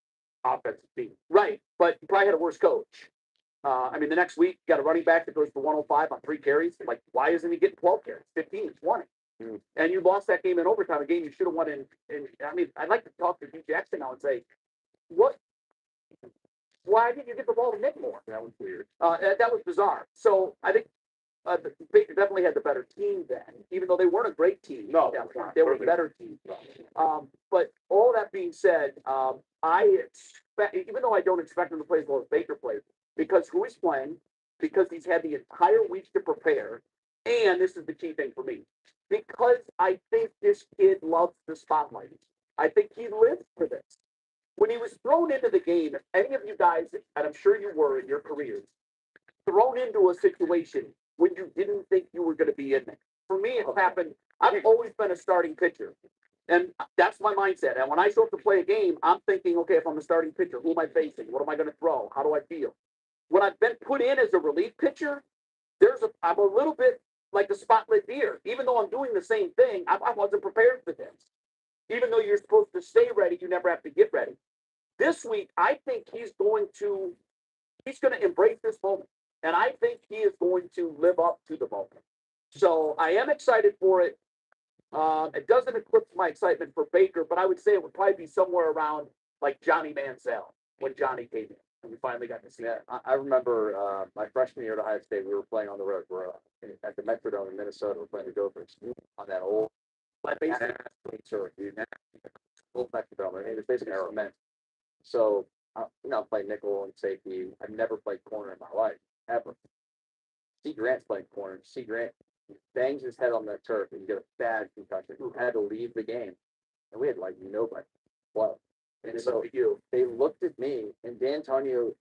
offensive team, right? But he probably had a worse coach. I mean, the next week, got a running back that goes for 105 on 3 carries. Like, why isn't he getting 12 carries, 15, 20? And you lost that game in overtime, a game you should have won in. I mean, I'd like to talk to Hugh Jackson now and say, why didn't you give the ball to Nick more? That was weird. That was bizarre. So I think Baker definitely had the better team then, even though they weren't a great team. No, they were a better team. But all that being said, I expect, even though I don't expect him to play as well as Baker plays, because who he's playing, because he's had the entire week to prepare, and this is the key thing for me, because I think this kid loves the spotlight. I think he lives for this. When he was thrown into the game, if any of you guys, and I'm sure you were in your careers, thrown into a situation when you didn't think you were going to be in there. For me, it's happened. I've always been a starting pitcher. And that's my mindset. And when I show up to play a game, I'm thinking, okay, if I'm a starting pitcher, who am I facing? What am I going to throw? How do I feel? When I've been put in as a relief pitcher, I'm a little bit like the spotlit deer. Even though I'm doing the same thing, I wasn't prepared for this. Even though you're supposed to stay ready, you never have to get ready. This week, I think he's going to embrace this moment. And I think he is going to live up to the moment. So I am excited for it. It doesn't eclipse my excitement for Baker, but I would say it would probably be somewhere around like Johnny Manziel when Johnny came in and we finally got to see that. I remember my freshman year at Ohio State, we were playing on the road. We're at the Metrodome in Minnesota. We're playing the Gophers on that old old Metrodome. I mean, it's basically cement. So I played nickel and safety. I've never played corner in my life, ever. C. Grant's playing corner. C. Grant bangs his head on the turf and you get a bad concussion. Who had to leave the game. And we had like nobody. Well, and so they looked at me, and D'Antonio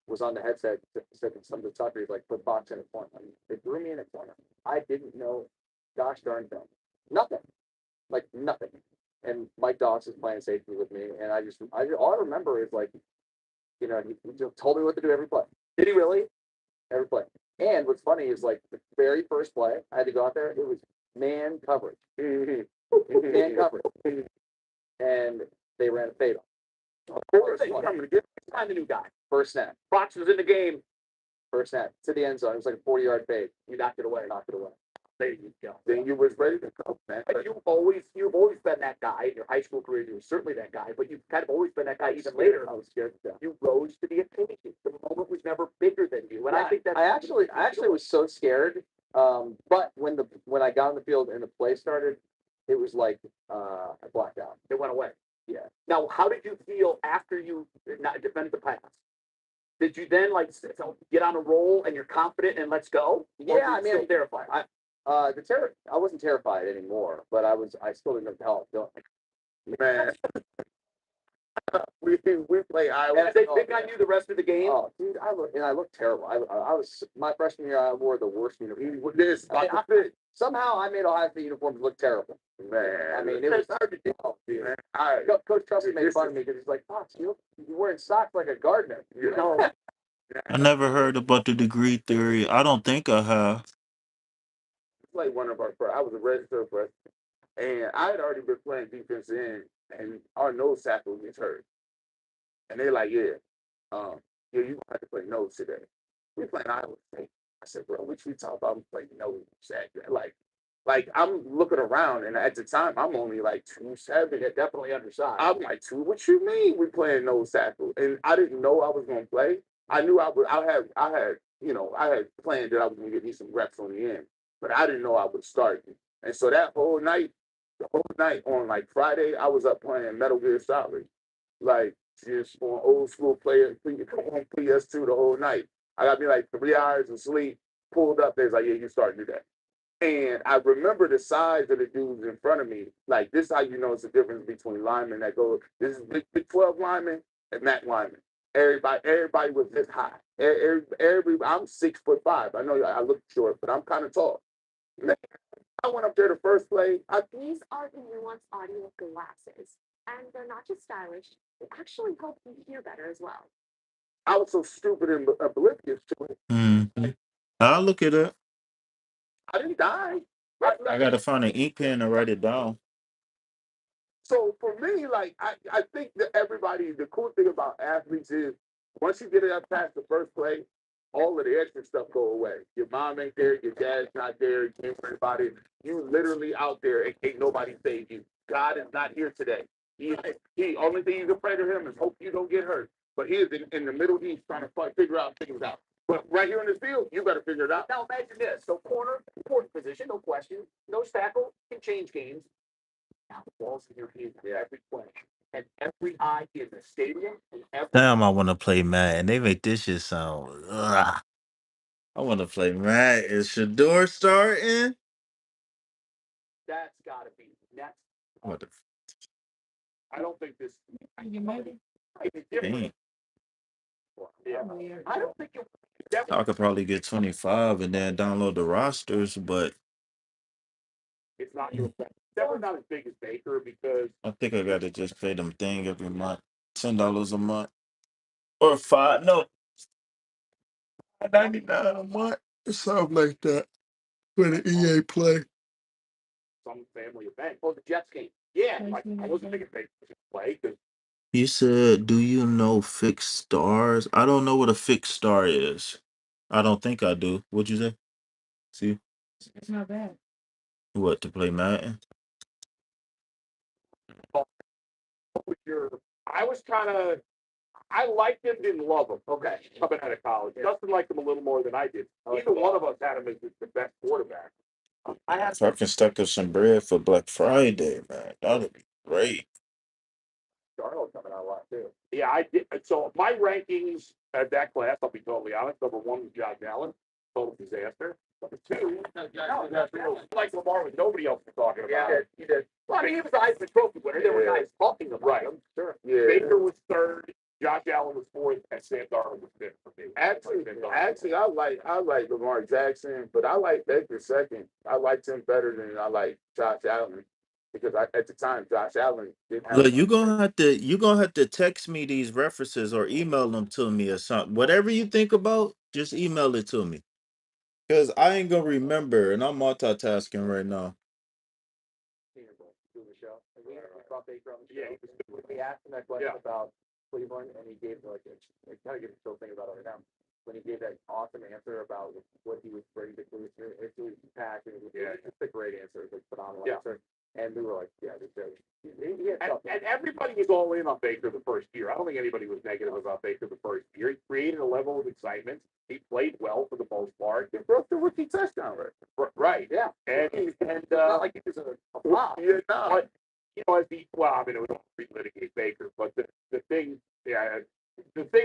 was on the headset said some of the talkers like put box in a corner. I mean, they threw me in a corner. I didn't know gosh darn thing. Nothing. Like nothing. And Mike Doss is playing safety with me, and all I remember is like, he just told me what to do every play. Did he really? Every play. And what's funny is like the very first play, I had to go out there. It was man coverage, man coverage, and they ran a fade off. Of course, I'm going to find the new guy. First snap. Fox was in the game. First snap to the end zone. It was like a 40-yard fade. You knocked it away. There you go. Then you was ready to go, man. You've always been that guy in your high school career. You were certainly that guy, but you've kind of always been that guy even later. I was scared. You rose to the occasion. The moment was never bigger than you, and I think that I actually was so scared. But when I got on the field and the play started, it was like I blacked out. It went away. Yeah. Now, how did you feel after you defended the pass? Did you then get on a roll and you're confident and let's go? Yeah, I mean, I'm terrified. I wasn't terrified anymore, but I still didn't know the hell I was doing. Man, we play Iowa. And they think I knew the rest of the game. Oh, dude, I looked terrible. I was my freshman year. I wore the worst uniform. Somehow I made Ohio State uniforms look terrible. Man, I mean, it was hard to do. Coach Trusty made fun of me because he's like, "Fox, you're wearing socks like a gardener." You know. I never heard about the degree theory. I don't think I have. Like one of our, I was a registered freshman, and I had already been playing defense and our nose tackle gets hurt, and they're like, you have to play nose today. We playing Iowa State. I said, bro, what you talking about? I'm playing nose tackle. Like I'm looking around, and at the time I'm only like 2'7". You're definitely undersized. I'm like 2. What you mean we playing nose tackle? And I didn't know I was gonna play. I knew I had planned that I was gonna get me some reps on the end. But I didn't know I would start. And so the whole night on like Friday, I was up playing Metal Gear Solid. Like just on old school player, on PS2 the whole night. I got me like 3 hours of sleep, pulled up, there's like, yeah, you start to do that. And I remember the size of the dudes in front of me. Like this is how you know it's the difference between linemen that go, this is Big 12 lineman and MAC lineman. everybody was this high. I'm 6'5". I know I look short, but I'm kind of tall. Man, I went up there the first play. These are the nuanced audio glasses, and they're not just stylish, they actually help you hear better as well. I was so stupid and oblivious to it. Mm-hmm. I'll look at it. I didn't die. I gotta find an ink pen and write it down. So for me, like I think that the cool thing about athletes is once you get it up past the first play, all of the extra stuff go away. Your mom ain't there, your dad's not there, you can't worry about it. You literally out there and ain't nobody save you. God is not here today. He only thing you can pray to him is hope you don't get hurt. But he is in the Middle East trying to figure out things out. But right here in the field, you better figure it out. Now imagine this. So corner, important position, no question. No tackle, can change games. Now the ball's in your hands every play. And every eye in the stadium. And every Damn, I want to play Madden. They make this shit sound. Ugh. I want to play Madden. Is Shador starting? that's got to be next. What the I don't think this. dang. Yeah. I don't think you. I could probably get 25 and then download the rosters, but It's not your definitely not as big as Baker because I think I gotta just pay them thing every month. $10 a month. Or five, no, $99 a month. Something like that. For the EA play. some family event. Oh, the Jets game. Yeah, like I wasn't thinking Baker should play because You said, do you know fixed stars? I don't know what a fixed star is. I don't think I do. What'd you say? See? It's not bad. What, to play Madden? I was kind of I liked him, didn't love him. Okay, coming out of college, Justin liked him a little more than I did. Either one of us had him as the best quarterback. I have If I can stack up some bread for Black Friday, man, that'd be great. Darnold coming out a lot too. Yeah, I did. So my rankings at that class, I'll be totally honest. Number one was Josh Allen, total disaster. Number two, like Lamar was nobody else was talking about. Yeah, he did. Well, I mean, he was the Heisman Trophy winner. There were guys talking about him. Sure. Yeah. Baker was third. Josh Allen was fourth, and Sam Darnold was fifth for me. Actually, I like Lamar Jackson, but I like Baker second. I liked him better than I like Josh Allen because at the time Josh Allen didn't have. Look, you gonna have to text me these references or email them to me or something. Whatever you think about, just email it to me. Cause I ain't gonna remember, and I'm multitasking right now. Yeah, we asked him that question about Cleveland, and he gave like I kind of get a still thing about it right now. When he gave that awesome answer about what he was bringing to Cleveland, it's packed, and it's a great answer, it's a phenomenal answer. And we were like, yeah, and everybody was all in on Baker the first year. I don't think anybody was negative about Baker the first year. He created a level of excitement. He played well for the most part. He broke the rookie touchdown record. Right. Yeah. And not like he was a flop. Yeah, no. But, as it was all relitigate Baker, but the thing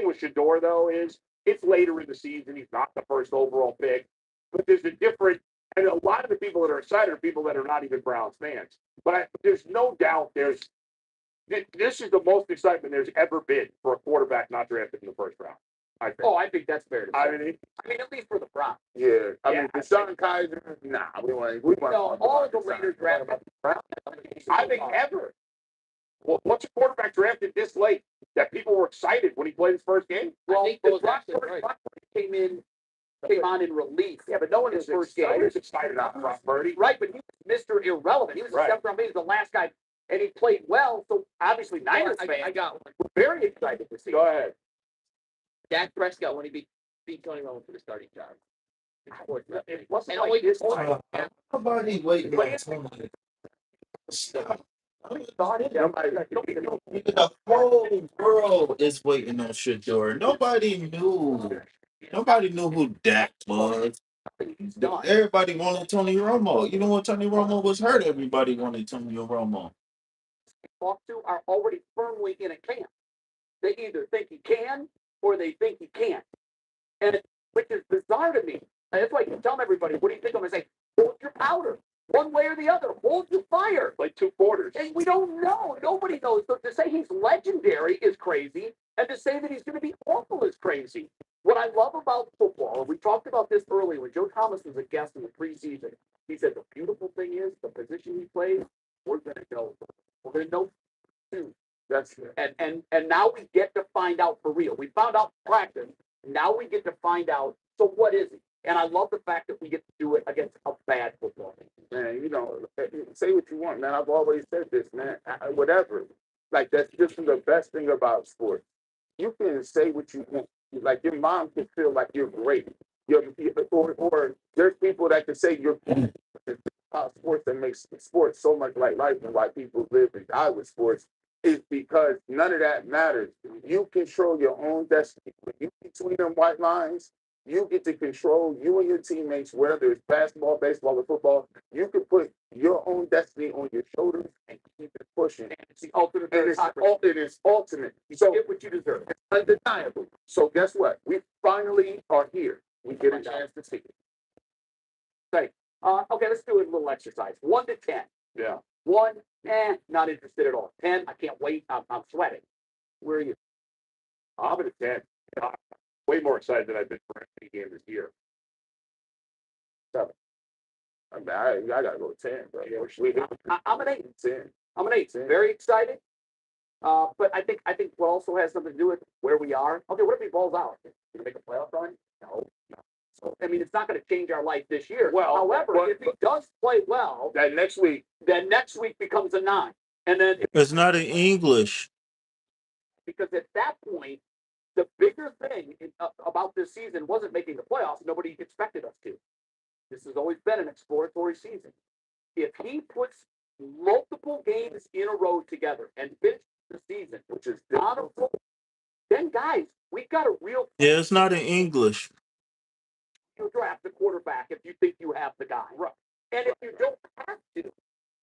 with Shador though is it's later in the season. He's not the first overall pick, but there's a different. And a lot of the people that are excited are people that are not even Browns fans. But there's no doubt this is the most excitement there's ever been for a quarterback not drafted in the first round. I think that's fair to say. I mean, at least for the Browns. Yeah. I mean, Deshaun Kaiser, nah, we want. All of the later drafted Browns. I think ever. Well, what's a quarterback drafted this late that people were excited when he played his first game? Well, came on in relief. Yeah, but no one in his first game. He was excited about Brock Purdy. Right, but he was Mr. Irrelevant. He was the seventh round pick. He was the last guy, and he played well. So obviously, Niners fans, I got one. We're very excited to see. Go ahead. Dak Prescott when he beat Tony Romo for the starting job. It wasn't like this time. Nobody waiting on Tony. Stop. The whole world is waiting on Shador. Nobody knew. Nobody knew who Dak was. Everybody wanted Tony Romo. You know when Tony Romo was hurt, everybody wanted Tony Romo. Talk to are already firmly in a camp. They either think he can or they think he can't, and which is bizarre to me. And that's why you tell everybody, what do you think? I'm going to say, hold your powder, one way or the other. Hold your fire. Like two quarters. And we don't know. Nobody knows. So to say he's legendary is crazy, and to say that he's going to be awful is crazy. What I love about football, and we talked about this earlier when Joe Thomas was a guest in the preseason, he said the beautiful thing is the position he plays, we're going to know. We're going to know too. That's And now we get to find out for real. We found out in practice. Now we get to find out. So what is it? And I love the fact that we get to do it against a bad football team. man. You know, say what you want, man. I've always said this, man. Whatever. Like that's just the best thing about sports. You can say what you want. Like your mom can feel like you're great. Or there's people that can say you're sports that makes sports so much like life and why people live and die with sports is because none of that matters. You control your own destiny. When you between them white lines, you get to control you and your teammates, whether it's basketball, baseball, or football. You can put your own destiny on your shoulders and keep it pushing. And it's the ultimate. And it is ultimate. So get what you deserve. It's undeniable. So guess what? We finally are here. We get a chance to see it. Okay. Okay, let's do a little exercise. 1 to 10. Yeah. 1, not interested at all. 10, I can't wait. I'm sweating. Where are you? I'm at a 10. I'm way more excited than I've been for any game this year. 7. I mean, I gotta go 10, bro. I'm an 8. 10. I'm an 8. 10. Very excited. But I think what also has something to do with where we are. Okay, what if he balls out? Gonna make a playoff run? No. So, I mean, it's not going to change our life this year. Well, however, if he does play well, that next week, then next week becomes a 9, and then It's not in English. because at that point, the bigger thing about this season wasn't making the playoffs. Nobody expected us to. This has always been an exploratory season. If he puts multiple games in a row together and finishes the season, which is honorable, then guys, we've got a real. Yeah, it's not in English. You draft the quarterback if you think you have the guy. Right. And if you don't have to,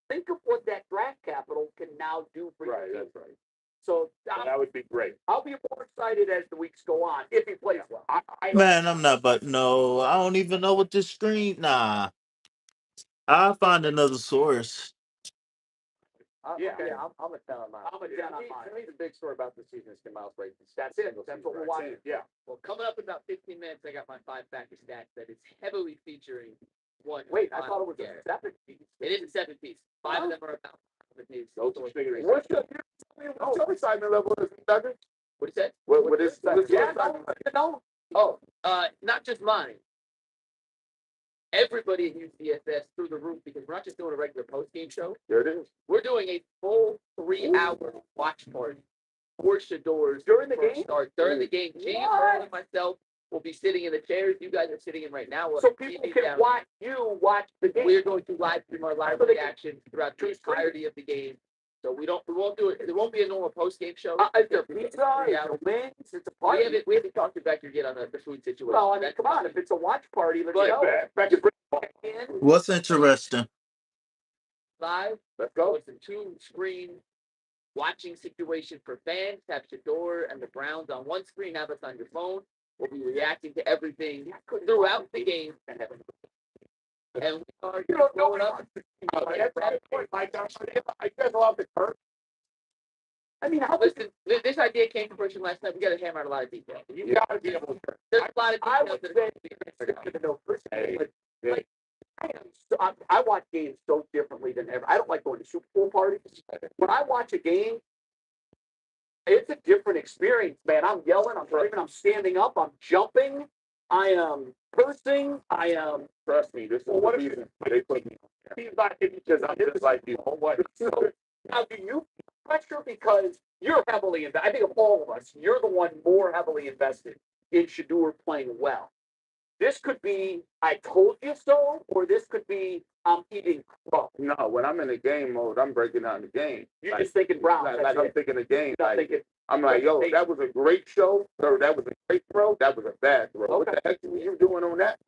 think of what that draft capital can now do for you. right, that's right. So That would be great. I'll be more excited as the weeks go on if he plays well. Man, I'm not, but no, I don't even know what this screen. Nah, I'll find another source. I'm a 10 on mine. I'm a 10 on mine. To me, the big story about this season is Kim Miles Brady. That's it. That's what we're watching. Yeah. Well, coming up in about 15 minutes, I got my 5-factor stats that is heavily featuring one. Wait, I thought it was a 7-piece. It is a 7-piece. 5 of them are about 7-piece. What's your excitement level, Doug? What is that? What is Yeah, no. Oh, not just mine. Everybody at UCSS through the roof because we're not just doing a regular post-game show. There it is. We're doing a full 3-hour watch party for Shador's during the game. During the game, James Earl and myself will be sitting in the chairs you guys are sitting in right now. So people can watch watch the game. We're going to live stream our live reaction throughout the entirety of the game. So we won't do it. There won't be a normal post-game show. Is there pizza? Is there wings? It's a party. We haven't talked to Becker yet on the food situation. Well, I mean, come on. If it's a watch party, let's go. What's interesting? Live. Let's go. It's a 2-screen watching situation for fans. Have Shador and the Browns on one screen. Have us on your phone. We'll be reacting to everything throughout the game. And we are going up. I mean, listen, this idea came to fruition last night. We got to hammer out a lot of details. You got to be able to. There's a lot of details I watch games so differently than ever. I don't like going to Super Bowl parties. When I watch a game, it's a different experience, man. I'm yelling, I'm screaming, I'm standing up, I'm jumping, I am cursing, I am. Trust me, this is the reason they put me. He's not because I'm just like you. What? Now, do you pressure because you're heavily invested? I think of all of us, you're the one more heavily invested in Shador playing well. This could be I told you so, or this could be I'm eating crow. No, when I'm in the game mode, I'm breaking down the game. You're just thinking Brown. Like I'm thinking the game. I'm like, yo, that was a great show, or that was a great throw, that was a bad throw. Okay. What the heck were you doing on that?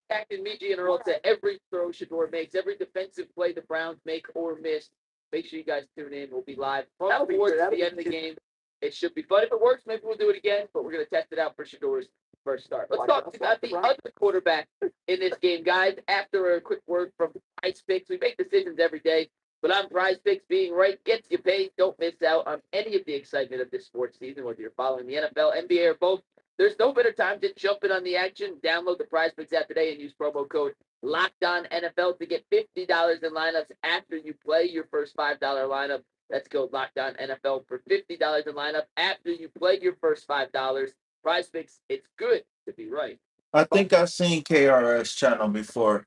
Captain Miji and Earl said every throw Shador makes, every defensive play the Browns make or miss. Make sure you guys tune in. We'll be live from towards the end of the game. It should be fun. If it works, maybe we'll do it again, but we're going to test it out for Shador's first start. Let's talk about the other quarterback in this game, guys. After a quick word from Ice Picks, we make decisions every day. But on Prize Picks, being right gets you paid. Don't miss out on any of the excitement of this sports season, whether you're following the NFL, NBA, or both. There's no better time to jump in on the action. Download the Prize Picks app today and use promo code LOCKEDONNFL to get $50 in lineups after you play your first $5 lineup. That's code LOCKEDONNFL for $50 in lineup after you play your first $5. Prize Picks, it's good to be right. I think I've seen KRS channel before.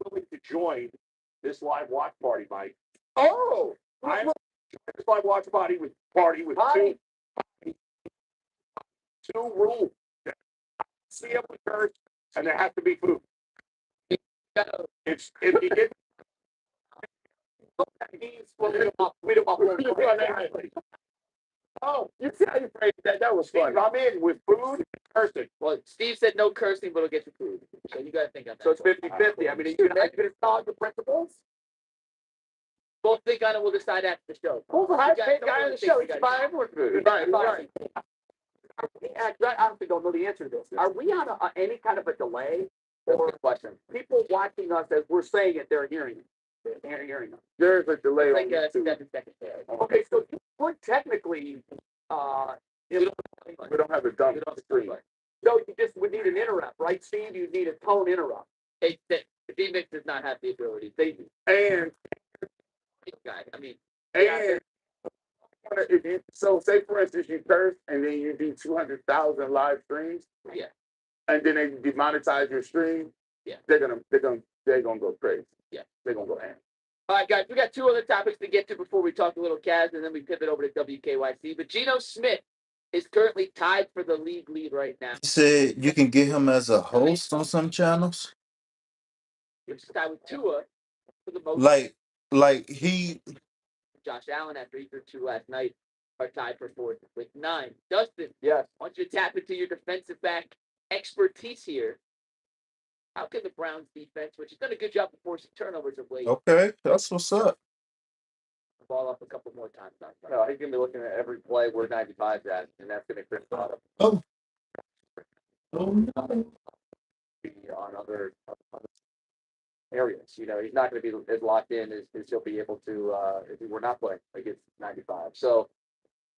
Willing to join this live watch party, Mike. Oh, I'm this live watch party with two rules. See up with church, and there has to be food. It's if you get Oh, you see how you phrased that? That was fun. I'm in with food and cursing. Well, Steve said no cursing, but it'll get you food. So you got to think on that. So it's 50-50. I mean, you can follow the principles. We'll think on it. We'll decide after the show. Who's the highest paid guy on the show? He can buy everyone's food. Right. I honestly don't know the answer to this. Are we on any kind of a delay? Or question? People watching us as we're saying it, they're hearing it. They're hearing us. There's a delay. Like 7 seconds. Okay, so you would technically, we don't have a dumb screen. So you just would need an interrupt, right, Steve? You need a tone interrupt. The D-Mix does not have the ability. They do. And so say for instance you curse and then you do 200,000 live streams. Yeah. And then they demonetize your stream. Yeah. They're gonna go crazy. Yeah. They're gonna go ham. All right, guys, we got two other topics to get to before we talk a little Cavs, and then we pivot over to WKYC. But Geno Smith is currently tied for the league lead right now. You said you can get him as a host on some channels? Which is tied with Tua for the most. Like he. Josh Allen, after he threw 2 last night, are tied for fourth with 9. Dustin, yes. I want you to tap into your defensive back expertise here. How can the Browns defense, which has done a good job of forcing turnovers of late, Okay, that's what's up. Ball up a couple more times? No, he's gonna be looking at every play where 95's at, and that's gonna create a lot of no. on other areas. You know, he's not gonna be as locked in as he'll be able to if he were not playing against 95. So,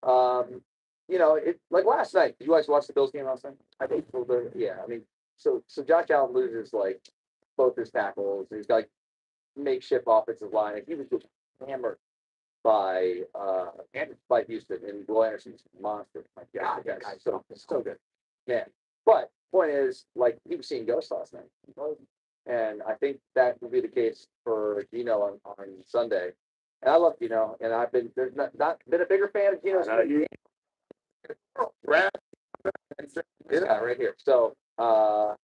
you know, it like last night. Did you guys watch the Bills game last night? I think yeah. I mean, so Josh Allen loses like both his tackles. He's got like makeshift offensive line. And he was just hammered by Houston, and Will Anderson's monster. My God, that guy's so good. Man. But point is, like, he was seeing ghosts last night. And I think that will be the case for Geno on Sunday. And I love Geno, and I've been not been a bigger fan of Geno's. Yeah, right here. So, but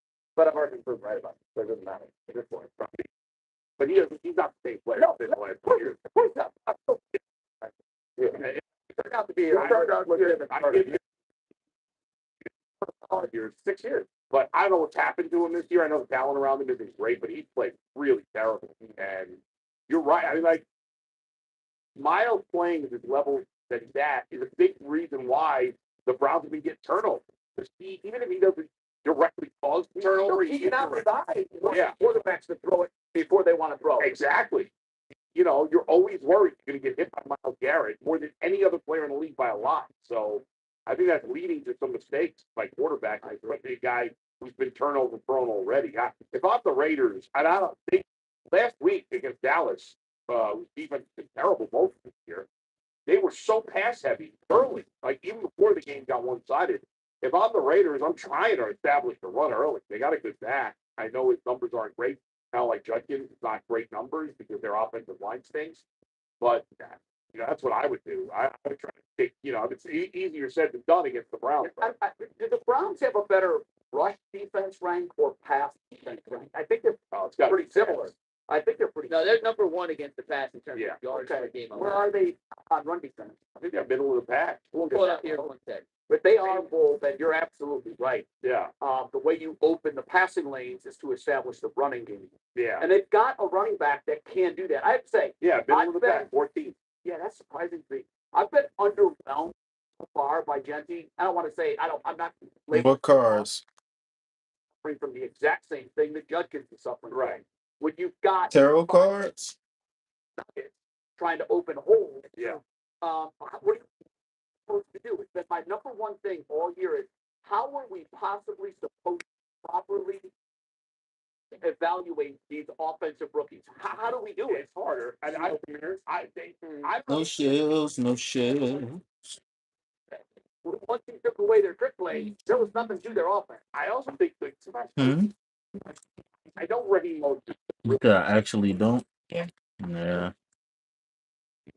I've already proved right about it. So it doesn't matter. Good point. But he's not the same player. No, he's not. It turned out to be. Years, 6 years. But I don't know what's happened to him this year. I know the talent around him isn't great, but he's played really terrible. And you're right. I mean, like, Miles playing at this level that he's at is a big reason why the Browns have been getting turnovers. Even if he doesn't directly cause the turnover, he cannot revive. Yeah, quarterbacks to throw it before they want to throw it. Exactly. You know, you're always worried you're going to get hit by Myles Garrett more than any other player in the league by a lot. So I think that's leading to some mistakes by quarterbacks, especially a guy who's been turnover prone already. If I'm the Raiders, and I don't think last week against Dallas, whose defense has been terrible most of this year, they were so pass heavy early, like even before the game got one sided. If I'm the Raiders, I'm trying to establish the run early. They got a good back. I know his numbers aren't great. Kind of like Judkins, it's not great numbers because their offensive line stinks. But you know, that's what I would do. I would try to take, you know, it's easier said than done against the Browns. Do the Browns have a better rush defense rank or pass defense rank? I think they're pretty similar. I think they're pretty. No, they're number 1 against the pass in terms of yards per game. Where are they on run defense? I think they're middle of the pack. We'll pull it up here one sec. But they are bold, and you're absolutely right. Yeah. The way you open the passing lanes is to establish the running game. Yeah. And they've got a running back that can do that. I have to say. Yeah, middle of the pack, 14. Yeah, that's surprising to me. I've been underwhelmed so far by Genty. I don't want to say I'm not. What cars? From the exact same thing that Judkins is suffering. Right. When you've got Tarot cards. nuggets trying to open holes. Yeah. What are you supposed to do? It's been my number one thing all year is how are we possibly supposed to properly evaluate these offensive rookies? How do we do it? It's harder. And I No shells, no shells. once he took away their trick play, there was nothing to their offense. I also think that Hmm? I don't really most I actually don't. Yeah.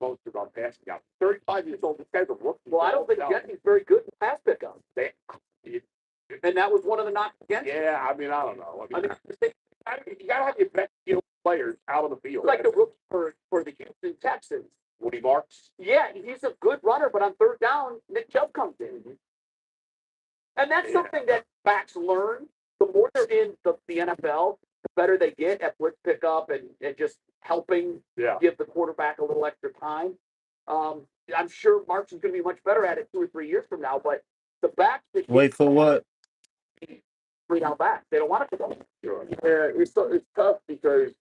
of our passing out. 35 years old, this guy's a rookie. Well, I don't think Jesse's very good in pass pickup. And that was one of the knocks against him. Yeah, I mean, I don't know. I mean, you gotta have your best skilled players out on the field. Like the rookie for the Houston Texans. Woody Marks. Yeah, he's a good runner, but on third down, Nick Chubb comes in. And that's something that backs learn. The more they're in the NFL, the better they get at blitz pickup and just helping give the quarterback a little extra time. I'm sure Marks is going to be much better at it 2 or 3 years from now, but the backs that Wait for what? bring out back, they don't want to go. Sure. Yeah, it's tough because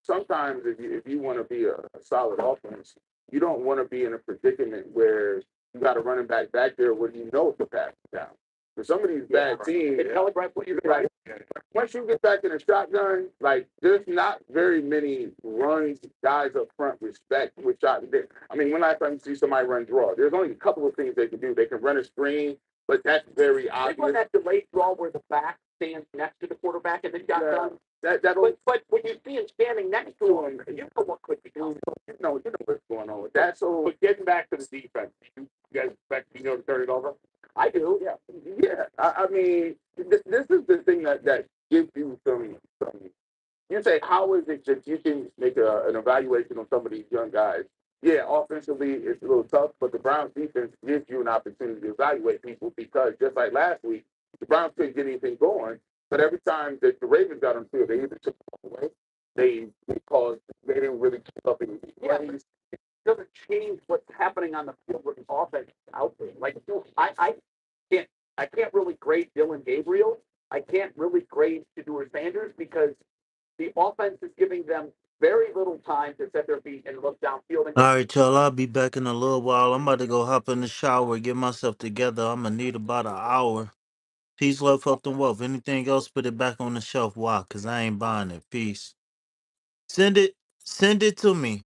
sometimes if you want to be a solid offense, you don't want to be in a predicament where you got a running back there where the pass is down. For some of these bad teams, right. Once you get back in a shotgun, like there's not very many runs guys up front respect with shot. I mean, when last time you see somebody run draw, there's only a couple of things they can do. They can run a screen, but that's very obvious. They run that delayed draw where the back stands next to the quarterback and the shotgun. But when you see him standing next to him, you know what could be coming. You know what's going on with that. So, but getting back to the defense, you guys expect to turn it over? I do. Yeah. I mean, this is the thing that gives you some. You say, how is it that you can make an evaluation on some of these young guys? Yeah, offensively it's a little tough, but the Browns defense gives you an opportunity to evaluate people because just like last week, the Browns couldn't get anything going. But every time that the Ravens got on the field, they either took it away, they didn't really keep up any plays. It doesn't change what's happening on the field with the offense out there. Like I can't really grade Dylan Gabriel. I can't really grade Shedeur Sanders because the offense is giving them very little time to set their feet and look downfield. All right, y'all. I'll be back in a little while. I'm about to go hop in the shower, get myself together. I'm gonna need about an hour. Peace, love, health, and wealth. Anything else, put it back on the shelf. Why? Cause I ain't buying it. Peace. Send it to me.